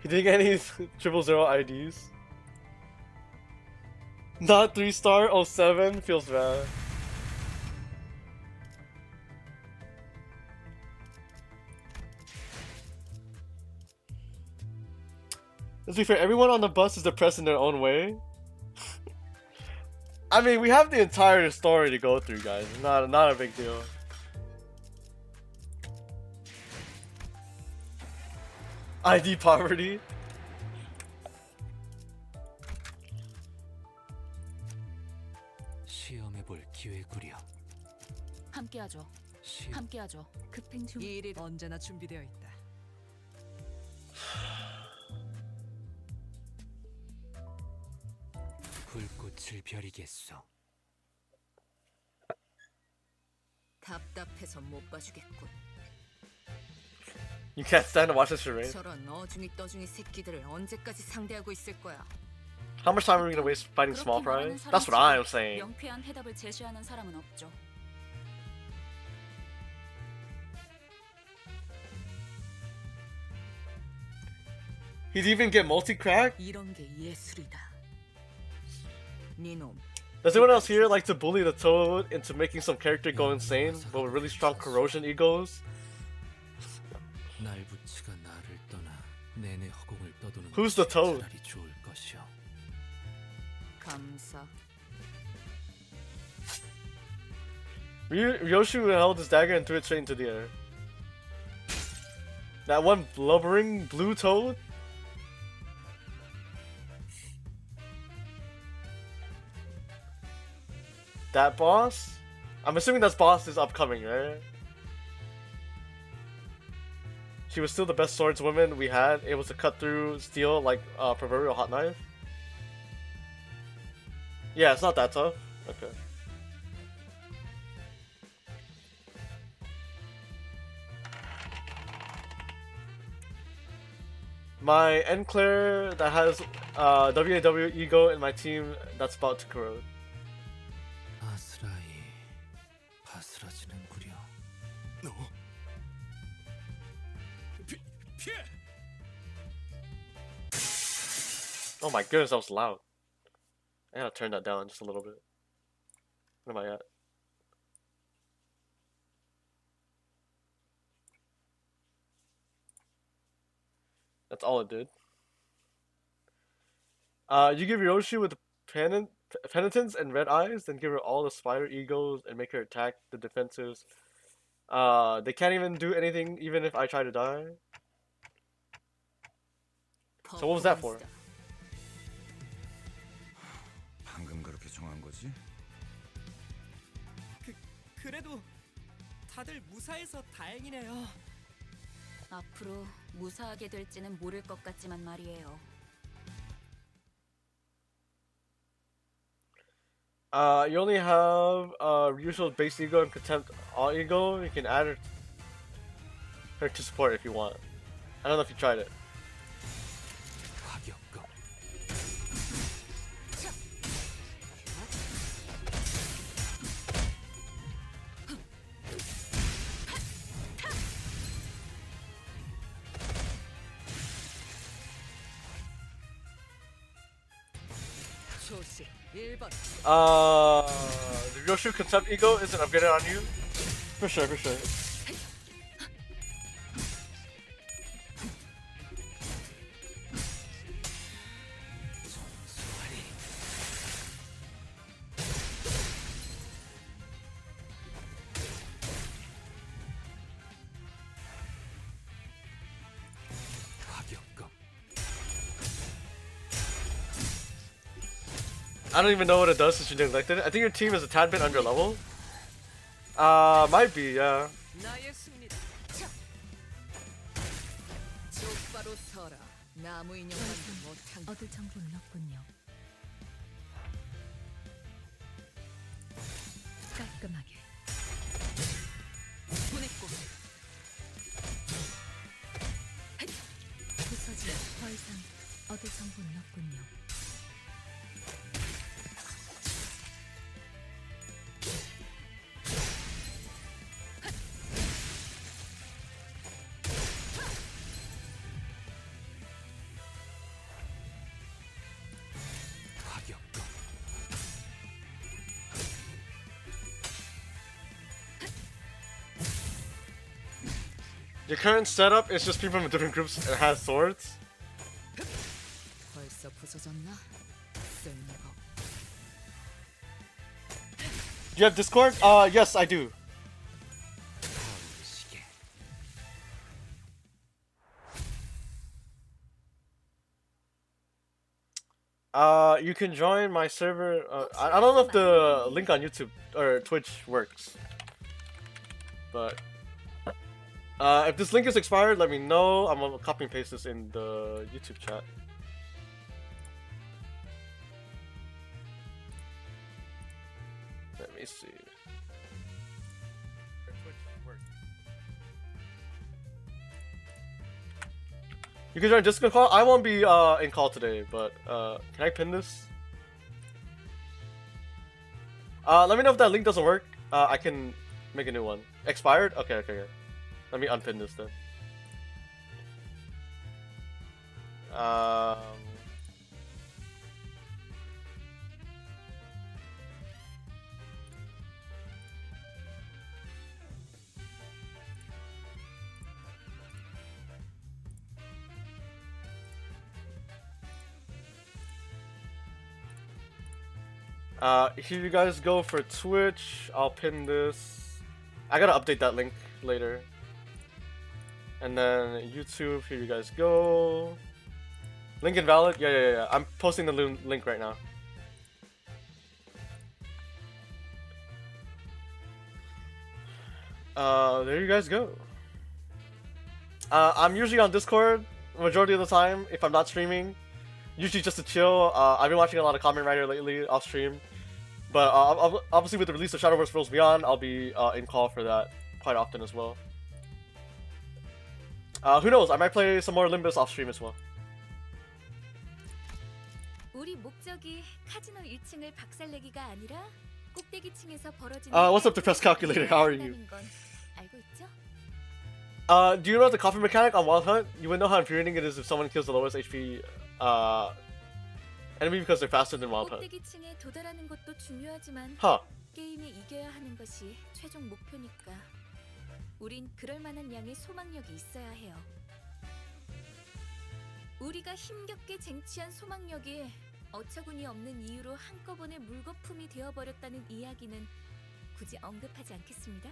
He didn't get any 000 IDs. Not 3-star 07 feels bad. Let's be fair, everyone on the bus is depressed in their own way. I mean, we have the entire story to go through, guys. Not a big deal. ID poverty. 시험해 볼 기회구려. 함께하죠. 함께하죠. 급행 중. 이 일이 언제나 준비되어 있다. 불꽃을 벼리겠소. 답답해서 못 봐주겠군. You can't stand to watch this charade. 저런 어중이 떠중이 새끼들을 언제까지 상대하고 있을 거야? How much time are we gonna waste fighting small fry? That's what I'm saying. 명쾌한 해답을 제시하는 사람은 없죠. He'd even get multi-crack? 이런 게 예술이다. 니놈. Does anyone else here like to bully the Toad into making some character go insane, but with really strong corrosion egos? 날부치가 나를 떠나 내내 허공을 떠도는 Who's the Toad? 차라리 좋을 것이오. 감사. Ryoshu held his dagger and threw it straight into the air. That one blubbering blue toad? That boss? I'm assuming that boss is upcoming, right? She was still the best swordswoman we had, able to cut through steel like a proverbial hot knife. Yeah, it's not that tough. Okay. My Enclair that has WAW ego in my team that's about to corrode. 아스라이 바스라지는구려. 피해! Oh my goodness, that was loud. I gotta turn that down just a little bit. Where am I at? That's all it did. You give Yoshi with penitence and red eyes, then give her all the spider egos and make her attack the defenses. They can't even do anything even if I try to die. So what was that for? 방금 그렇게 정한 거지? 그래도 다들 무사해서 다행이네요. 앞으로 무사하게 될지는 모를 것 같지만 말이에요. You only have usual base ego and contempt all ego. You can add her to support if you want. I don't know if you tried it. 조시 1번. Your true contempt ego isn't upgraded on you? For sure, for sure. I don't even know what it does since you neglected it. I think your team is a tad bit under level. Might be, yeah. 나의 승리다. 자. 똑바로 서라. 나무 인형만도 못한. 얻을 정보는 없군요. 깔끔하게. 보냈고. 부서지. 더 이상 얻을 정보는 없군요. Your current setup is just people from different groups and has swords. 벌써 부서졌나? 쓸모가. Do you have Discord? Yes, I do. You can join my server. I don't know if the link on YouTube or Twitch works, but if this link is expired, let me know. I'm gonna copy and paste this in the YouTube chat. Let me see. You can join Discord call. I won't be in call today, but can I pin this? Let me know if that link doesn't work. I can make a new one. Expired? Okay, okay, okay. Let me unpin this then. Here you guys go for Twitch. I'll pin this. I gotta update that link later. And then YouTube, here you guys go. Link invalid? Yeah. I'm posting the link right now. There you guys go. I'm usually on Discord majority of the time if I'm not streaming. Usually just to chill. I've been watching a lot of Kamen Rider lately off stream. But obviously with the release of Shadowverse Worlds Beyond, I'll be in call for that quite often as well. Who knows? I might play some more Limbus off stream as well. 우리 목적이 카지노 1층을 박살내기가 아니라 꼭대기층에서 벌어지는 What's up, Depressed Calculator? How are you? 건 알고 있죠? Do you know the coffin mechanic on Wild Hunt? You would know how infuriating it is if someone kills the lowest HP enemy because they're faster than Wild Hunt. 꼭대기층에 도달하는 것도 중요하지만 게임에 이겨야 하는 것이 최종 목표니까 우린 그럴 만한 양의 소망력이 있어야 해요. 우리가 힘겹게 쟁취한 소망력이 어처구니 없는 이유로 한꺼번에 물거품이 되어버렸다는 이야기는 굳이 언급하지 않겠습니다.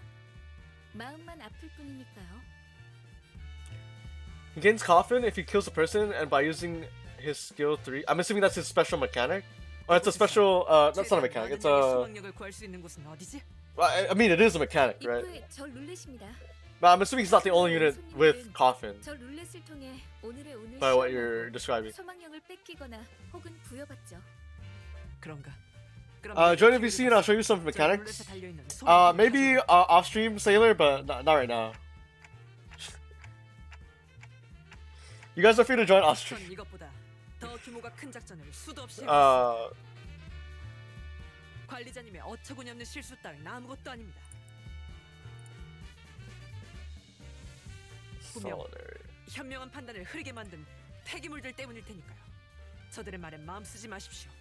마음만 아플 뿐이니까요. He gains coffin if he kills a person and by using his skill 3. I'm assuming that's his special mechanic? Or it's a special, that's not a mechanic, it's a... I mean, it is a mechanic, right? But I'm assuming he's not the only unit with coffin. By what you're describing. Join NPC and I'll show you some mechanics. Maybe off stream, Sailor, but not right now. You guys are free to join off stream. 관리자님의 어처구니 없는 실수 따윈 아무것도 아닙니다. 분명 현명한 판단을 흐리게 만든 폐기물들 때문일 테니까요. 저들의 말에 마음 쓰지 마십시오.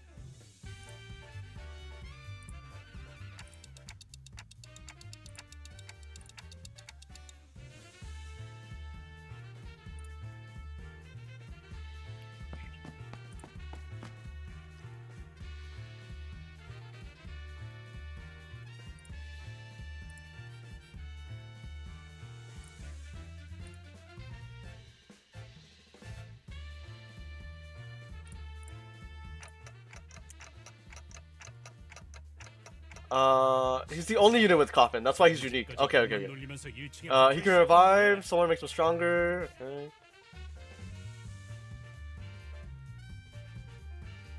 He's the only unit with coffin. That's why he's unique. Okay. He can revive. Someone makes him stronger. Okay.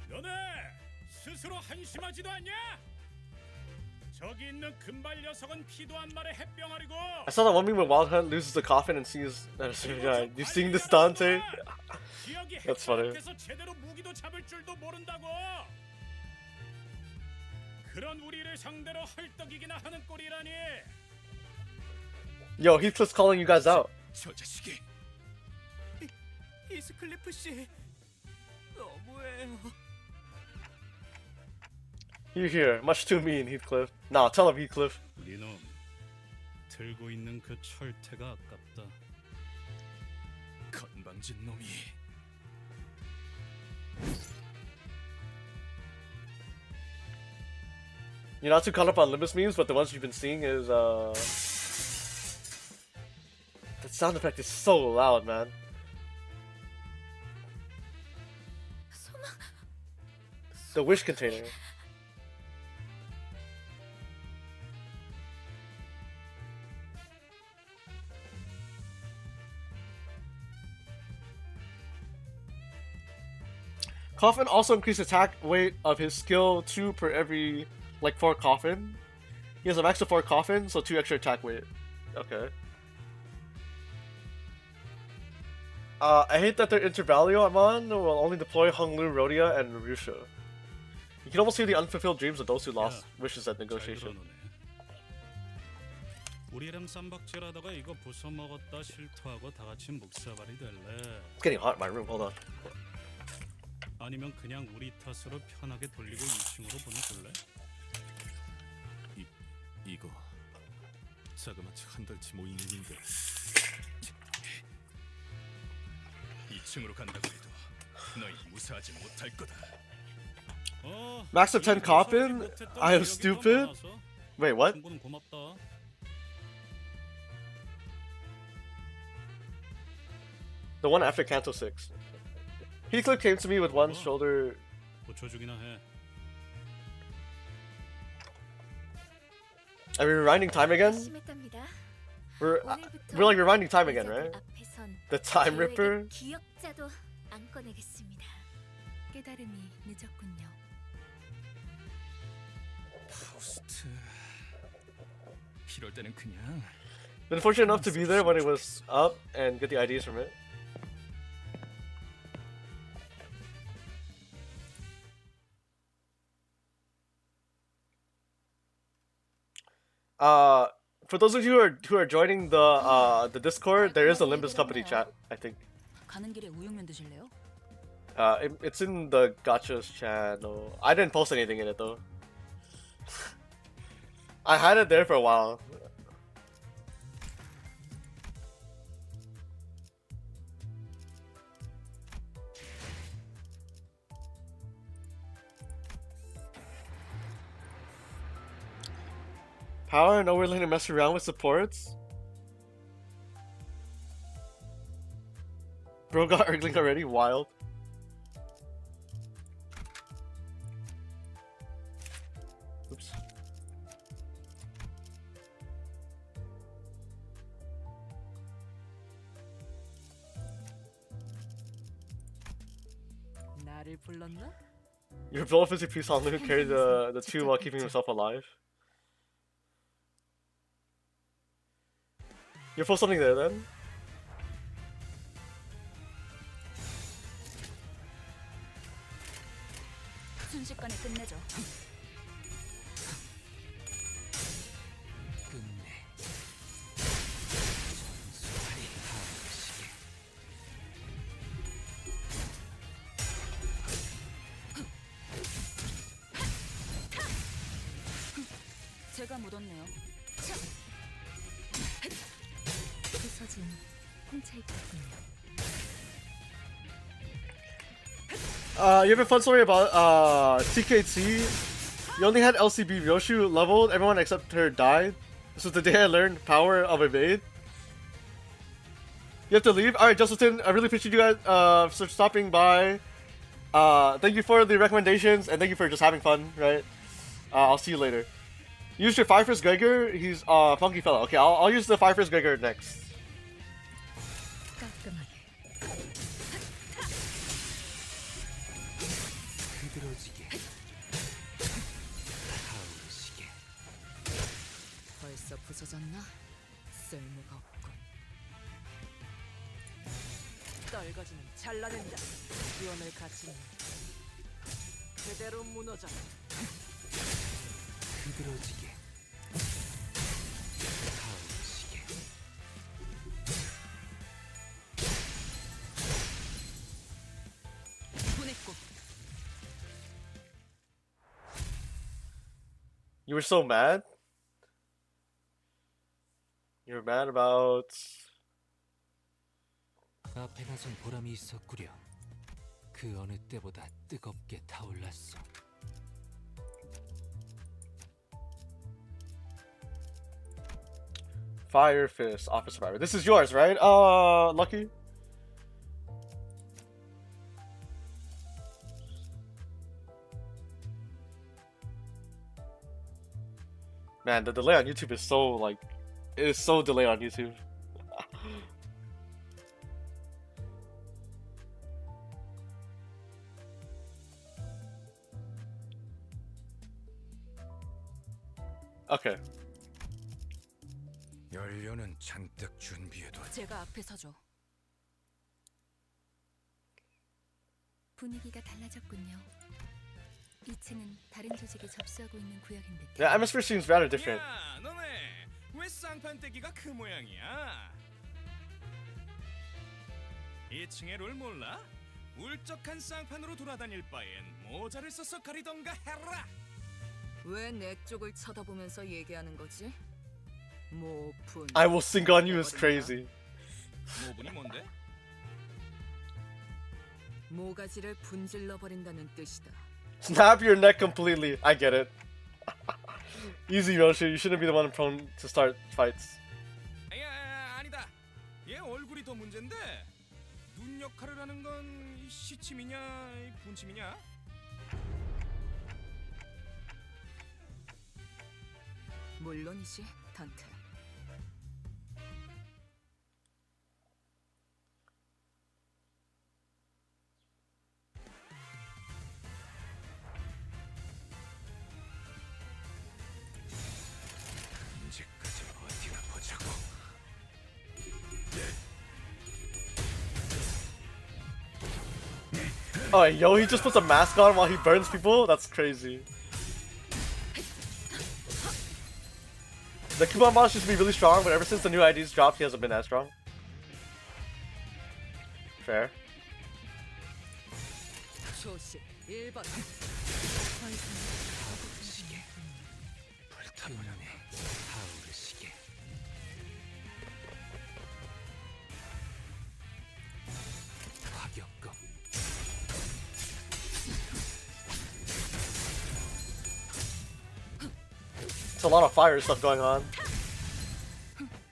너네 스스로 한심하지도 않냐? 저기 있는 금발 녀석은 피도 한 말에 햇병아리고. I saw that one meme when Wild Hunt loses the coffin and sees that guy. You seeing this, Dante? That's funny. 제대로 무기도 잡을 줄도 모른다고. 그런 우리를 상대로 헐떡이기나 하는 꼴이라니. Yo, Heathcliff's calling you guys out. 저 자식이. 히스클리프 씨, 너무해요. Here. Much too mean, Heathcliff. Nah, tell him, Heathcliff. 니놈 들고 있는 그 철퇴가 아깝다. 건방진 놈이. You're not too caught up on Limbus memes, but the ones you've been seeing is that sound effect is so loud, man. The wish container. Coffin also increased attack weight of his skill 2 per every, like, 4 coffin. He has a max of 4 coffin, so 2 extra attack weight. Okay. I hate that their Intervalio Amon will only deploy Honglu, Rhodia, and Marusha. You can almost see the unfulfilled dreams of those who lost wishes at negotiation. 우리랑 쌈박질하다가 이거 부숴 먹었다 실토하고 다 같이 묵사발이 될래? It's getting hot in my room, hold on. 아니면 그냥 우리 탓으로 편하게 돌리고 2층으로 보내줄래? 이거 자그마치 한 달치 모인 일인데 2층으로 간다고 해도 너희 무사하지 못할 거다. Max of 10 coffin? I am stupid? Wait, what? 고맙다. The one after Canto 6. Heathcliff came to me with one shoulder. 고쳐주기나 해. Are we rewinding time again? We're like rewinding time again, right? The Time Ripper? 기억자도 안 꺼내겠습니다. 깨달음이 늦었군요. 파우스트. 이럴 때는 그냥. Been fortunate enough to be there when it was up and get the ideas from it. For those of you who are joining the Discord, there is a Limbus Company chat, I think. 가는 길에 우육면 드실래요? It's in the Gachas channel. I didn't post anything in it though. I had it there for a while. Power, no willing to mess around with supports. Bro got Ergling already, wild. Oops. 나를 불렀나? Your blow of physic piece on who carried the two while keeping himself alive. You post something there then? 순식간에 끝내죠. 끝내. 제가 묻었네요. 부서진 홍차이 같군요. You have a fun story about TKT. You only had LCB Ryoshu leveled, everyone except her died. This was the day I learned power of evade. You have to leave? Alright, Justin, I really appreciate you guys for stopping by. Thank you for the recommendations and thank you for just having fun, right? I'll see you later. Use your Fire Fist Gregor. He's funky fellow. Okay, I'll use the Fire Fist Gregor next. 벌써 부서졌나? 쓸모가 없군. 떨거지는 잘라낸다. 기원을 갖추는 그대로 무너져라. 흐드러지게 타오르시게 보냈고. You were so mad? You were mad about... 앞에 나선 보람이 있었구려. 그 어느 때보다 뜨겁게 타올랐어. Fire Fist, Office Survivor. This is yours, right? Lucky? Man, the delay on YouTube is so, like... It is so delayed on YouTube. Okay. 연료는 잔뜩 준비해둬. 제가 앞에 서죠. 분위기가 달라졌군요. 2층은 다른 조직이 접수하고 있는 구역인 듯. The atmosphere seems rather different. 야, 너네 왜 쌍판 떼기가 그 모양이야? 2층의 룰 몰라? 울적한 쌍판으로 돌아다닐 바엔 모자를 써서 가리던가 해라. 왜 내 쪽을 쳐다보면서 얘기하는 거지? 모분. I will sink on you is crazy. 모분이 뭔데? 모가지를 분질러 버린다는 뜻이다. Snap your neck completely. I get it. Easy, Yoshi. You shouldn't be the one prone to start fights. 아니다. 얘 얼굴이 더 문제인데 눈 역할을 하는 건 시침이냐 분침이냐? 물론이지, 단테. 언제까지 버티나 보자고. Oh, yo, he just puts a mask on while he burns people? That's crazy. The Kumon boss used to be really strong, but ever since the new IDs dropped, he hasn't been as strong. Fair. 초식 1번. 타오르시게 불타오르네. 타오르시게 화격검 It's a lot of fire stuff going on.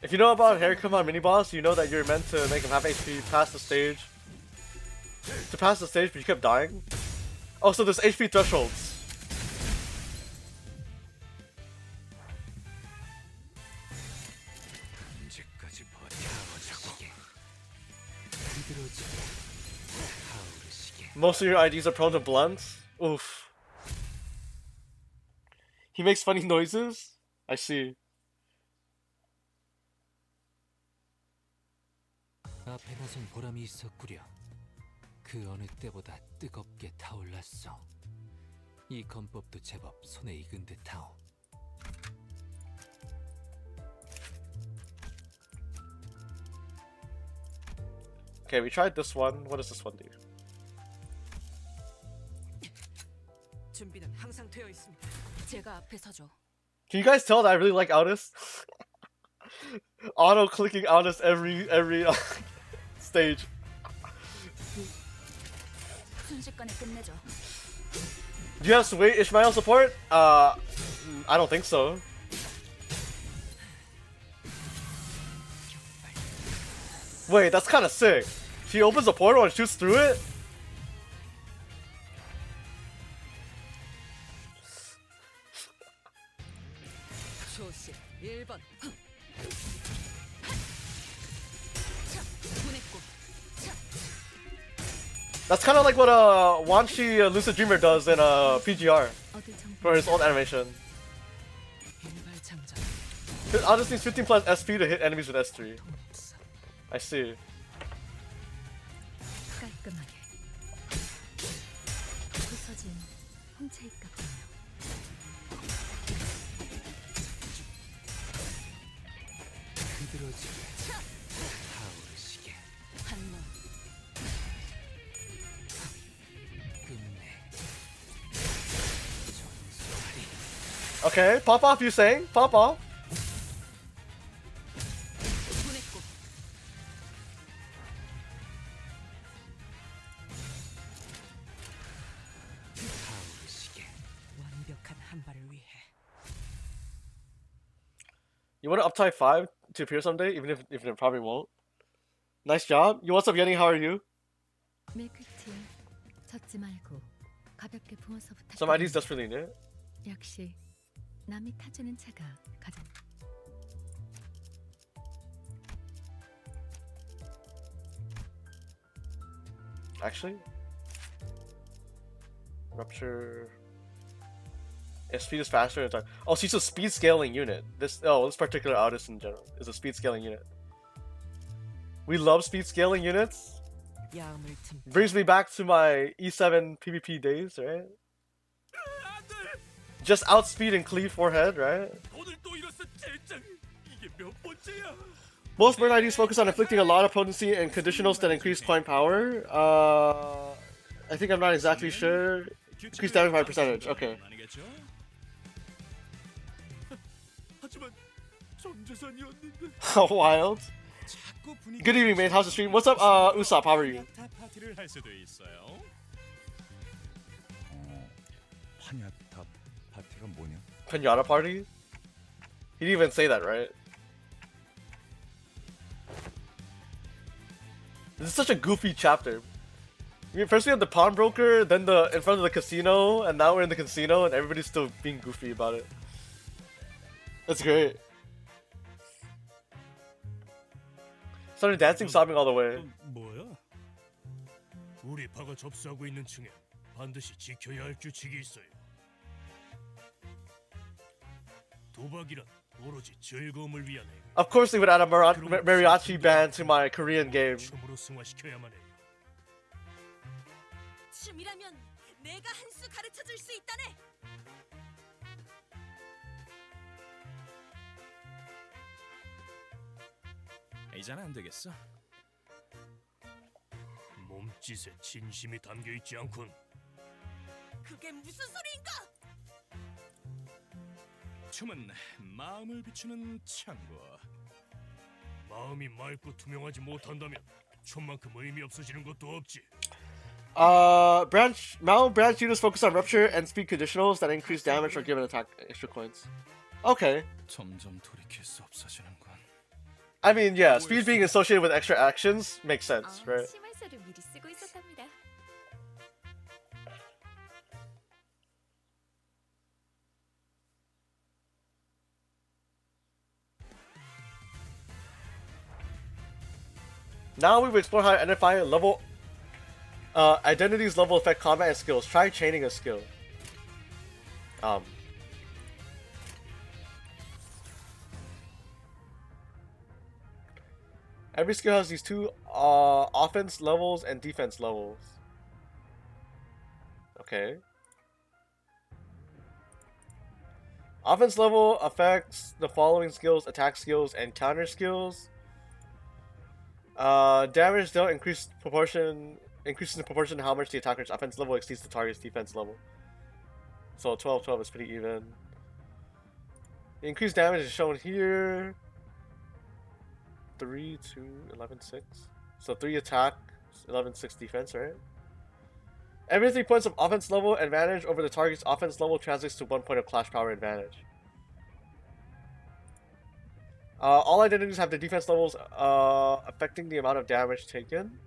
If you know about Harry Kumon mini boss, you know that you're meant to make him have HP past the stage. To pass the stage, but you kept dying. Oh, so there's HP thresholds. 언제까지 버텨보자고. 흐드러지게 타오르시게 Most of your IDs are prone to blunts. Oof. He makes funny noises? I see. 앞에 나선 보람이 있었구려. 그 어느 때보다 뜨겁게 타올랐어. 이 건법도 제법 손에 익은 듯하오. Okay, we tried this one. What does this one do? 준비는 항상 되어 있습니다. 제가 앞에 서죠. Can you guys tell that I really like Aldous? Auto clicking Aldous every stage. 순식간에 끝내죠. Do you have Wait Ishmael support? I don't think so. Wait, that's kind of sick. She opens a portal and shoots through it? That's kind of like what Wanshi Lucid Dreamer does in PGR for his old animation. I'll just need 15 plus SP to hit enemies with S3. I see. 깔끔하게 부서진 홍차잎 같군요. 그들어지게 타오르시게 한몸 끝내 전수하리. Okay, pop off, you saying? Pop off. 보냈고 타오르시게 완벽한 한 발을 위해. You want to up type 5 to appear someday, even if it probably won't. Nice job. Yo, what's up, Yenny? How are you? 밀크티 젖지 말고 가볍게 부어서 Some IDs 부탁드립니다. desperately need it. 역시 남이 타주는 차가 가장 Actually, rupture. If speed is faster in time. Oh, she's a speed scaling unit. This particular artist in general is a speed scaling unit. We love speed scaling units. 야음을 틈. Brings me back to my E7 PvP days, right? Just outspeed and cleave forehead, right? 오늘 또 이랬어 젠장. 이게 몇 번째야? Most burn IDs focus on inflicting a lot of potency and conditionals that increase coin power. I think I'm not exactly sure. Increase damage by percentage. Okay. 아니겠죠? 하지만 전재산이었는데. Wild. Good evening, mate. How's the stream? What's up, Usopp? How are you? 파티를 할 수도 있어요. 환야탑 파티가 뭐냐? Pinata party? He didn't even say that, right? This is such a goofy chapter. I mean, first we have the pawnbroker, then the in front of the casino, and now we're in the casino, and everybody's still being goofy about it. That's great. Started dancing, sobbing all the way. 뭐야? 우리 파가 접수하고 있는 층에 반드시 지켜야 할 규칙이 있어요. 도박이란 오로지 즐거움을 위한 행. Of course, they would add a mariachi band to my Korean game. 춤으로 승화시켜야만 해요. 춤이라면 내가 한 수 가르쳐 줄 수 있다네. 이제는 안 되겠어. 몸짓에 진심이 담겨 있지 않군. 그게 무슨 소리인가? 춤은 마음을 비추는 창고. 마음이 맑고 투명하지 못한다면 춤만큼 의미 없어지는 것도 없지. Branch units focus on rupture and speed conditionals that increase damage or give an attack extra coins. Okay. 점점 돌이킬 수 없어지는군. I mean, yeah, speed being associated with extra actions makes sense, right? 심할서를 미리 쓰고 있었답니다. Now we will explore how to identify level identities, level effect, combat, and skills. Try chaining a skill. Every skill has these two offense levels and defense levels. Okay. Offense level affects the following skills: attack skills and counter skills. Damage dealt increases in proportion to how much the attacker's offense level exceeds the target's defense level. So 12-12 is pretty even. The increased damage is shown here. 3, 2, 11, 6. So 3 attack, 11, 6 defense, right? Every 3 points of offense level advantage over the target's offense level translates to 1 point of clash power advantage. All identities have the defense levels affecting the amount of damage taken.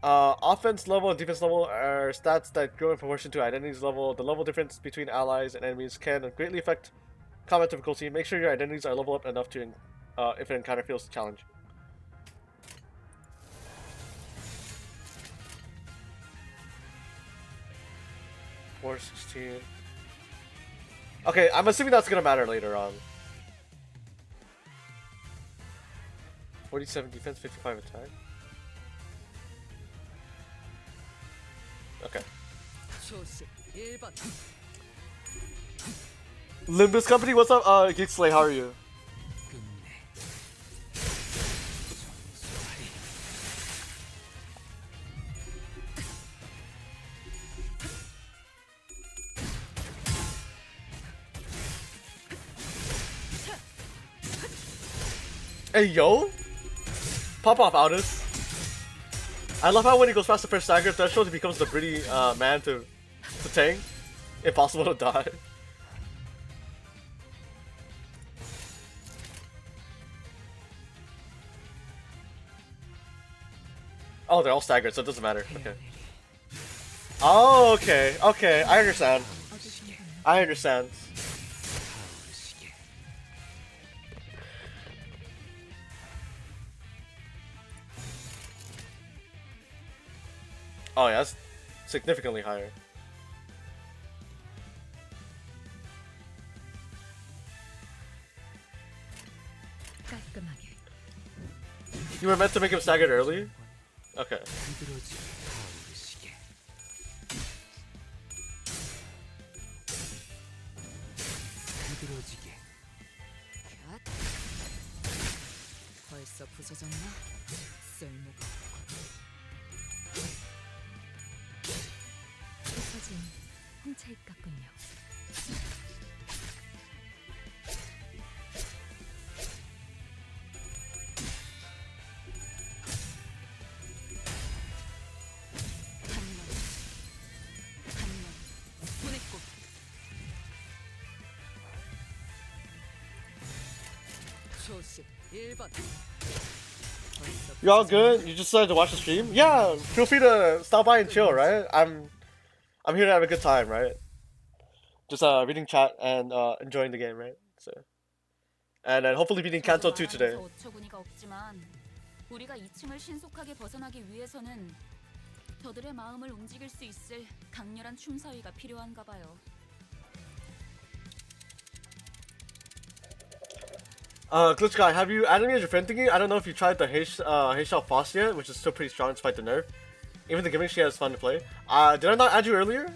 Offense level and defense level are stats that grow in proportion to identities level. The level difference between allies and enemies can greatly affect combat difficulty. Make sure your identities are level up enough to if an encounter feels challenging. 416. Okay, I'm assuming that's gonna matter later on. 47 defense, 55 attack. Okay. Limbus Company, what's up? Geekslay, how are you? Hey yo! Pop off, Aldous. I love how when he goes past the first stagger threshold, he becomes the pretty man to tank. Impossible to die. Oh, they're all staggered, so it doesn't matter. Okay. Oh, okay. Okay, I understand. I understand. Oh yeah, that's significantly higher. You were meant to make him staggered early? Okay. 벌써 부서졌나? 쓸모가 부서진 홍차잎 같군요. You all good? You just decided to watch the stream? Yeah, feel free to stop by and chill, right? I'm here to have a good time, right? Just reading chat and enjoying the game, right? So, and then hopefully beating Kanto 2 today. 어처구니가 없지만 우리가 2층을 신속하게 벗어나기 위해서는 저들의 마음을 움직일 수 있을 강렬한 춤사위가 필요한가 봐요. Glitch Guy, have you animated your friend thingy? I don't know if you tried the Heishao Foss yet, which is still pretty strong despite the nerf. Even the gimmick she has fun to play. Did I not add you earlier?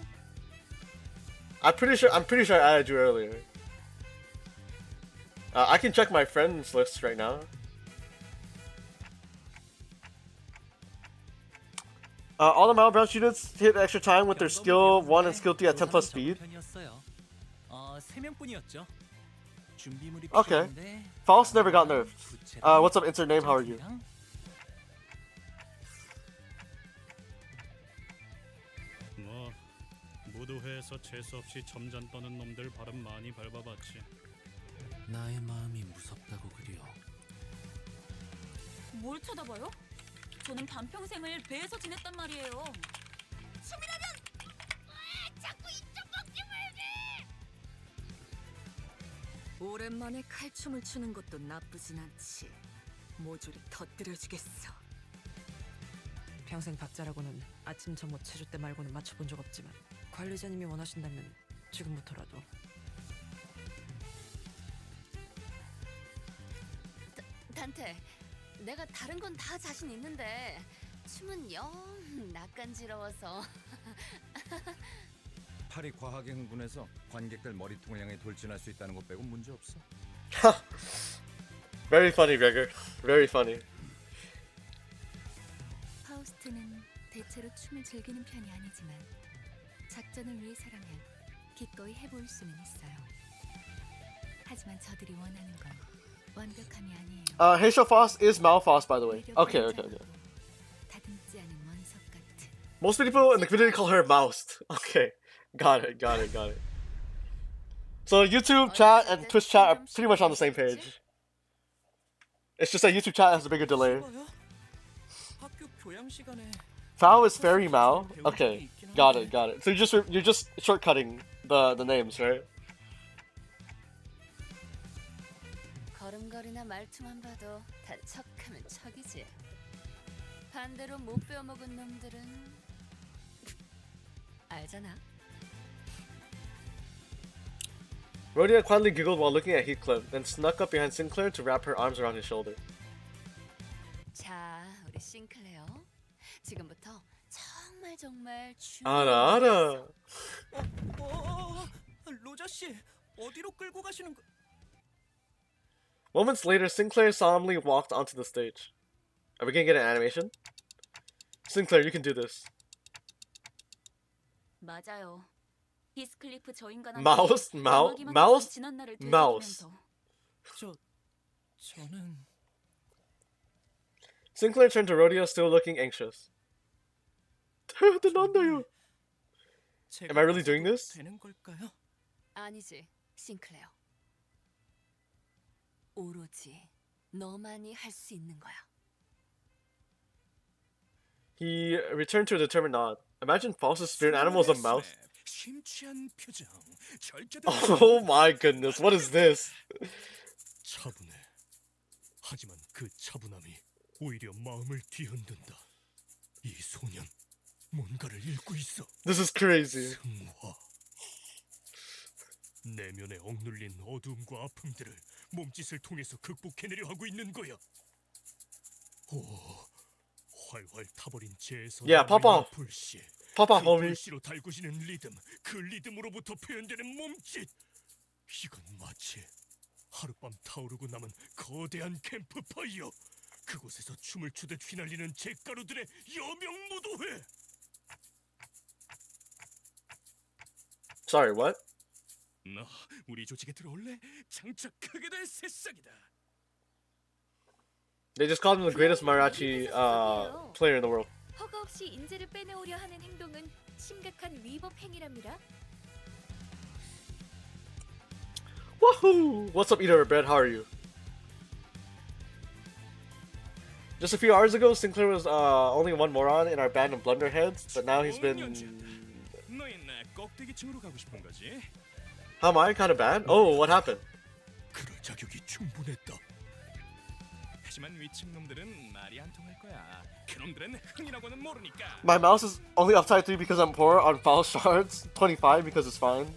I'm pretty sure I added you earlier. I can check my friends list right now. All the Malbrown students hit extra time with their skill 1 and skill 3 at 10 plus speed. Okay. False never got nerfed. What's up, insert name? How are you? 뭐 무도회에서 재수 없이 점잔 떠는 놈들 발음 많이 밟아봤지. 나의 마음이 무섭다고 그려. 뭘 쳐다봐요? 저는 반평생을 배에서 지냈단 말이에요. 춤이라면 왜 자꾸 이쪽 먹지 말게. 오랜만에 칼춤을 추는 것도 나쁘진 않지. 모조리 터뜨려주겠어. 평생 박자라고는 아침 점호 체조 때 말고는 맞춰본 적 없지만 관리자님이 원하신다면 지금부터라도. 단테, 내가 다른 건 다 자신 있는데 춤은 영 낯간지러워서. 팔이 과하게 흥분해서 관객들 머리통을 향해 돌진할 수 있다는 것 빼고 문제 없어. Very funny, Gregor. Very funny. 파우스트는 대체로 춤을 즐기는 편이 아니지만 작전을 위해서라면 기꺼이 해볼 수는 있어요. 하지만 저들이 원하는 건 완벽함이 아니에요. Heishao Foss is Malfoss, by the way. Okay. 다듬지 않은 원석 같은. Most people in the community call her Moused. Okay. Got it. So YouTube chat and Twitch chat are pretty much on the same page. It's just that YouTube chat has a bigger delay. Fao is Fairy Mao. Okay, got it. So you're just shortcutting the names, right? 걸음걸이나 말투만 봐도 다 척하면 척이지. 반대로 못 배워먹은 놈들은 알잖아. Rhodia quietly giggled while looking at Heathcliff, then snuck up behind Sinclair to wrap her arms around his shoulder. 자, 우리 싱클레어. 지금부터 정말 알아, 알아. 로저 씨, 어디로 끌고 가시는 거? Moments later, Sinclair solemnly walked onto the stage. Are we gonna get an animation? Sinclair, you can do this. 맞아요. 히스클리프 저 인간한테 Mouse? Mouse? 지난 날을 Mouse. 되새기면서 저는 Sinclair turned to Rhodia, still looking anxious. Am I really doing this? 되는 걸까요? 아니지, 싱클레어. 오로지 너만이 할 수 있는 거야. He returned to a determined nod. Imagine Faust's spirit animal is a mouse. 심취한 표정. Oh my goodness, what is this? 차분해. 하지만 그 차분함이 오히려 마음을 뒤흔든다. 이 소년 뭔가를 읽고 있어. This is crazy. 승화. 내면에 억눌린 어두움과 아픔들을 몸짓을 통해서 극복해내려 하고 있는 거야. 오, 활활 타버린 재에서 Yeah, pop off. 불씨. Pop off, 그 homie. 불씨로 달구지는 리듬, 그 리듬으로부터 표현되는 몸짓. 이건 마치 하룻밤 타오르고 남은 거대한 캠프파이어. 그곳에서 춤을 추듯 휘날리는 잿가루들의 여명 무도회. Sorry, what? 너 우리 조직에 들어올래? 장착하게 될 새싹이다. They just called him the greatest mariachi player in the world. 허가 없이 인재를 빼내오려 하는 행동은 심각한 위법 행위랍니다. Woohoo! What's up, eater of bread? How are you? Just a few hours ago, Sinclair was only one moron in our band of blunderheads, but now he's been... 너희 나 껍데기층으로 가고 싶은 거지? How am I? Kind of bad? Oh, what happened? 그럴 자격이 충분했다. 하지만 위층 놈들은 말이 안 통할 거야. 그놈들은 흥이라고는 모르니까. My mouse is only upside 3 because I'm poor, on foul shards, 25 because it's fine.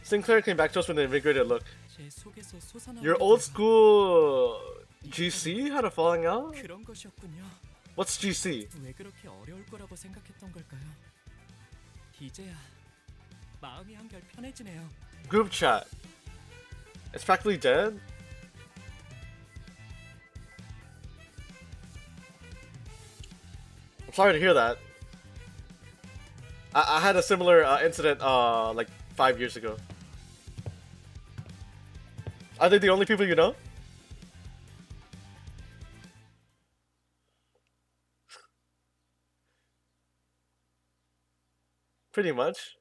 Sinclair came back to us with an invigorated look. 제 속에서 솟아나는 Your old school GC had a falling out? 그런 것이었군요. What's GC? 왜 그렇게 어려울 거라고 생각했던 걸까요? 이제야 마음이 한결 편해지네요. Group chat. It's practically dead? I'm sorry to hear that. I had a similar incident like 5 years ago. Are they the only people you know? Pretty much.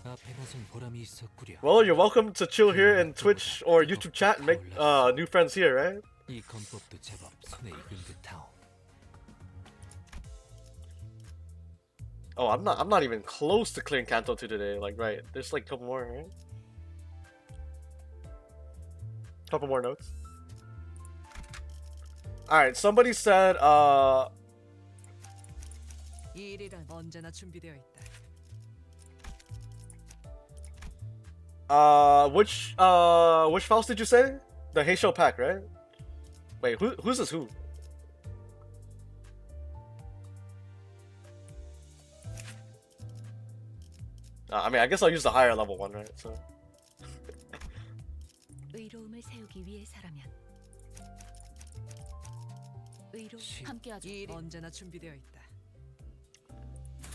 앞에 나선 보람이 있었구려. Well, you're welcome to chill here in Twitch or YouTube chat and make new friends here, right? 이 건법도 제법 손에 익은 듯하오. Oh, I'm not even close to clearing Kanto 2 today. Like, right, there's like a couple more, right? Couple more notes. All right, somebody said 일이란 언제나 준비되어 있다. which Faust did you say? The Heisho pack, right? Wait, who's this who? I mean, I guess I'll use the higher level one, right? So. 의로움을 세우기 위해서라면 함께하죠. 일이 언제나 준비되어 있다.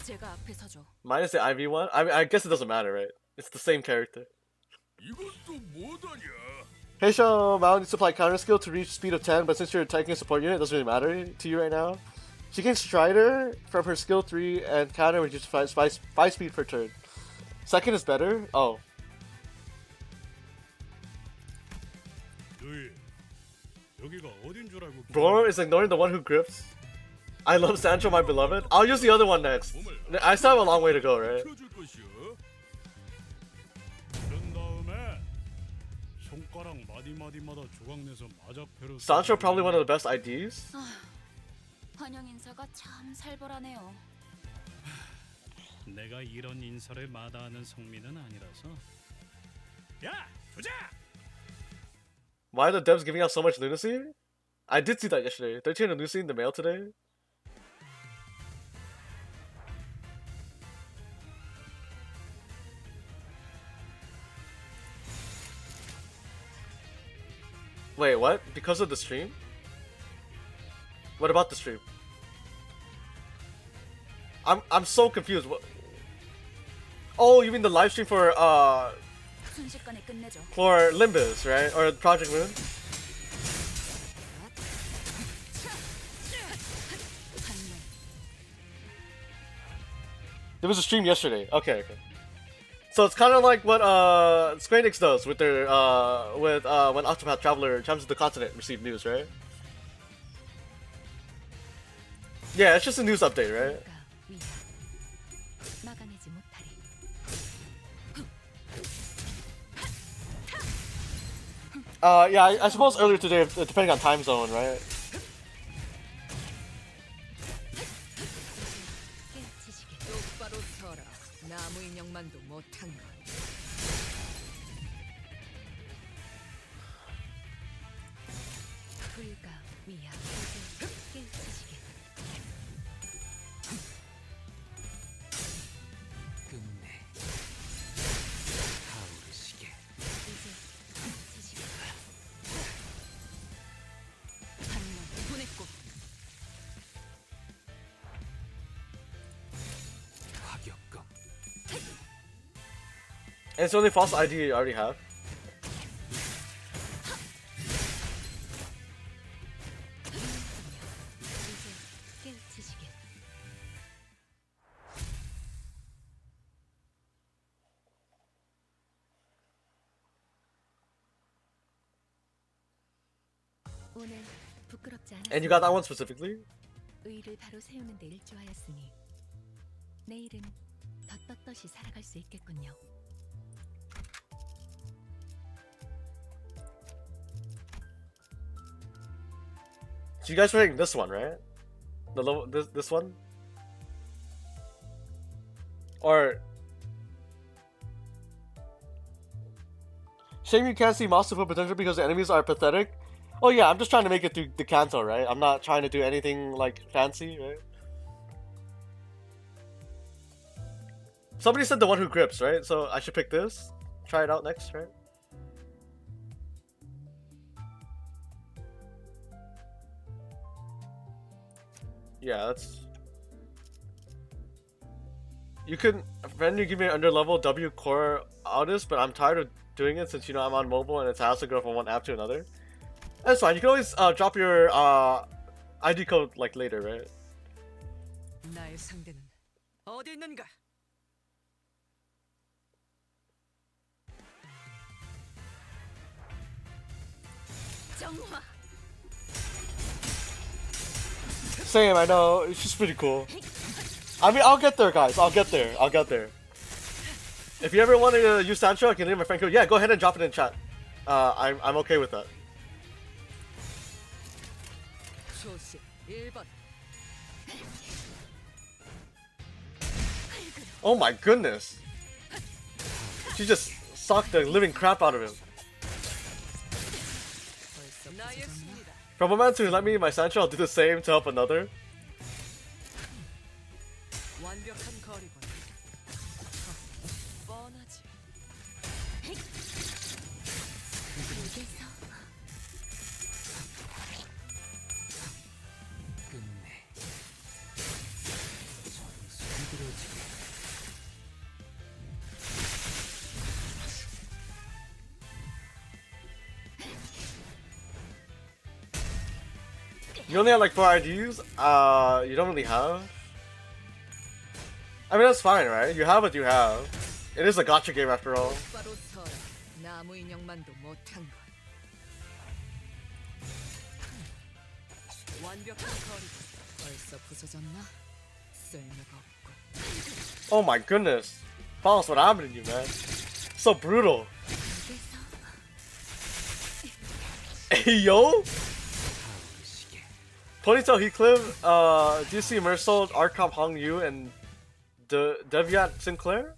제가 앞에 서죠. Minus the IV one? I mean, I guess it doesn't matter, right? It's the same character. 이것도 뭐다냐? Heisho Mao needs to apply counter skill to reach speed of 10, but since you're a tanking support unit, it doesn't really matter to you right now. She can Strider from her skill 3 and counter reduces 5 speed per turn. Second is better? Oh. 너희 여기가 어딘 줄 알고? Bro is ignoring the one who grips. I love Sancho, my beloved. I'll use the other one next. I still have a long way to go, right? 켜줄 것이요. 그런 다음에 손가락 마디마디마다 조각내서 맞아표로. Sancho probably one of the best IDs. 환영 인사가 참 살벌하네요. 내가 이런 인사를 마다하는 성민은 아니라서 야, 조자! Why are the devs giving out so much lunacy? I did see that yesterday. 13 lunacy in the mail today. Wait, what? Because of the stream? What about the stream? I'm so confused. What? Oh, you mean the live stream for 순식간에 끝내줘. for Limbus, right? Or Project Moon? There was a stream yesterday. Okay, okay. So it's kind of like what Square Enix does with their when Octopath Traveler Champions of the Continent received news, right? Yeah, it's just a news update, right? 막아내지 못하리. Yeah, I suppose earlier today, depending on time zone, right? 똑바로 서라. 나무 인형만도 못한 걸. 불가 위야 깨우치시게. 끝내 타오르시게. 이제 지시게. 한번 보냈고. 화격검. And it's the only false ID you already have. 이제 깨우치시게. 오늘 부끄럽지 않았어. And you got that one specifically? 의를 바로 세우는 데 일조하였으니 내일은 더 떳떳이 살아갈 수 있겠군요. So you guys are hitting this one, right? The level, this one? Or shame you can't see monster full potential because the enemies are pathetic. Oh yeah, I'm just trying to make it through the Kanto, right? I'm not trying to do anything like fancy, right? Somebody said the one who grips, right? So I should pick this. Try it out next, right? Yeah, that's... You can... Friend, you give me an under level W core Audis, but I'm tired of doing it since, you know, I'm on mobile and it's a hassle to go from one app to another. That's fine. You can always drop your ID code like later, right? 나의 상대는 어디 있는가? 정화. Same, I know. It's just pretty cool. I mean, I'll get there, guys. I'll get there. I'll get there. If you ever wanted to use Sancho, I can leave my friend code. Yeah, go ahead and drop it in chat. I'm okay with that. 초시 1번. Oh my goodness. She just sucked the living crap out of him. 나의 승리다. From a man to let me my Sancho, I'll do the same to help another. 완벽한 거리군. 뻔하지. 여기서 끝내 전수 흔들어지게. You only have like 4 IDs? You don't really have? I mean, that's fine, right? You have what you have. It is a gacha game after all. 똑바로 서라. 나무 인형만도 못한 걸. 완벽한 거리군. 벌써 부서졌나? 쓸모가 없고. Oh my goodness. Boss, what happened to you, man? So brutal. Hey, yo? Ponytail Heathcliff, DC Mersault, Arcom Hong Yu, and Deviant Sinclair?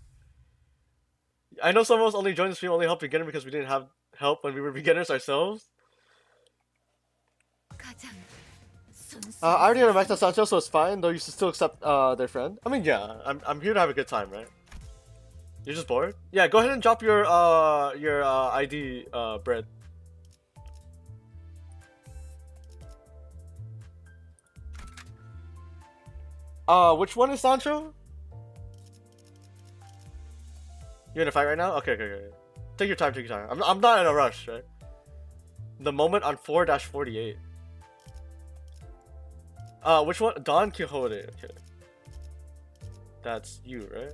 I know some of us only joined the stream, only helped beginner because we didn't have help when we were beginners ourselves. I already have maxed out Sancho, so it's fine. Though you should still accept their friend. I mean, yeah, I'm here to have a good time, right? You're just bored? Yeah, go ahead and drop your ID, Brett. Which one is Sancho? You're in a fight right now? Okay, okay, okay. Take your time, take your time. I'm not in a rush, right? The moment on 4-48. Which one? Don Quixote. Okay. That's you, right?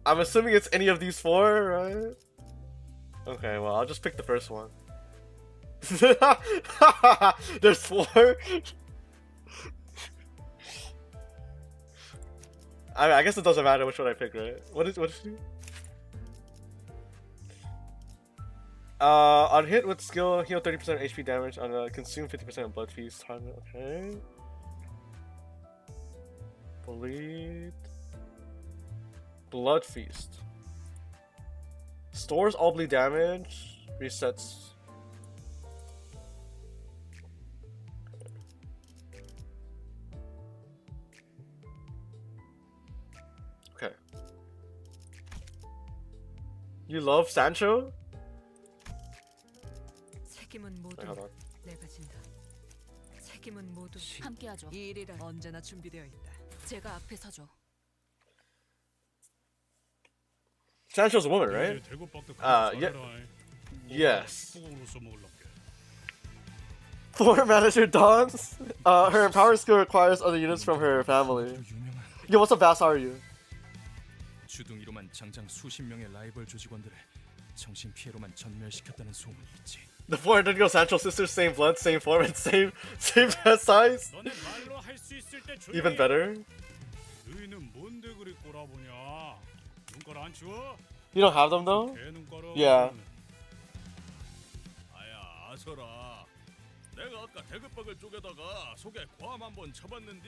I'm assuming it's any of these four, right? Okay, well, I'll just pick the first one. There's four? I guess it doesn't matter which one I pick, right? What is she? On hit with skill, heal 30% HP damage. On consume 50% blood feast. Okay. Bleed. Blood feast. Stores all bleed damage. Resets. Okay. You love Sancho? 책임은 모두 hold on. 내가 진다. 책임은 모두 함께하죠. 이 일이란 언제나 준비되어 있다. 제가 앞에 서죠. Sancho's a woman, right? Yeah. Yes. Floor manager Dawn's. Her empower skill requires other units from her family. Yo, what's up, Bass? How are you? 주둥이로만 장장 수십 명의 라이벌 조직원들을 정신 피해로만 전멸시켰다는 소문이 있지. The four identical Sancho sisters, same blood, same form, and same head size. Even better. You don't have them though? Yeah. 아야, 아서라. 내가 아까 대급박을 쪼개다가 속에 괌 한번 쳐봤는데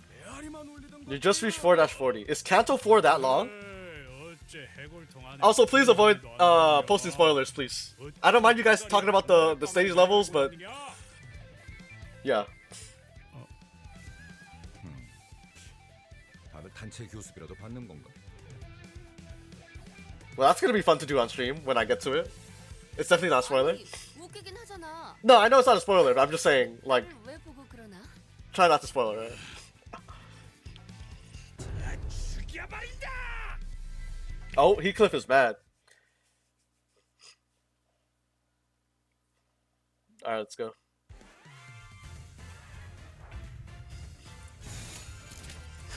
메아리만 울리던 거. You just reached 4-40. Is Kanto 4 that long? Also, please avoid posting spoilers, please. I don't mind you guys talking about the stage levels, but yeah. 다들 단체 교습이라도 받는 건가? Well, that's gonna be fun to do on stream when I get to it. It's definitely not a spoiler. 웃기긴 하잖아. No, I know it's not a spoiler, but I'm just saying, like, 왜 보고 그러나? try not to spoil it. Oh, Heathcliff is mad. Alright, let's go.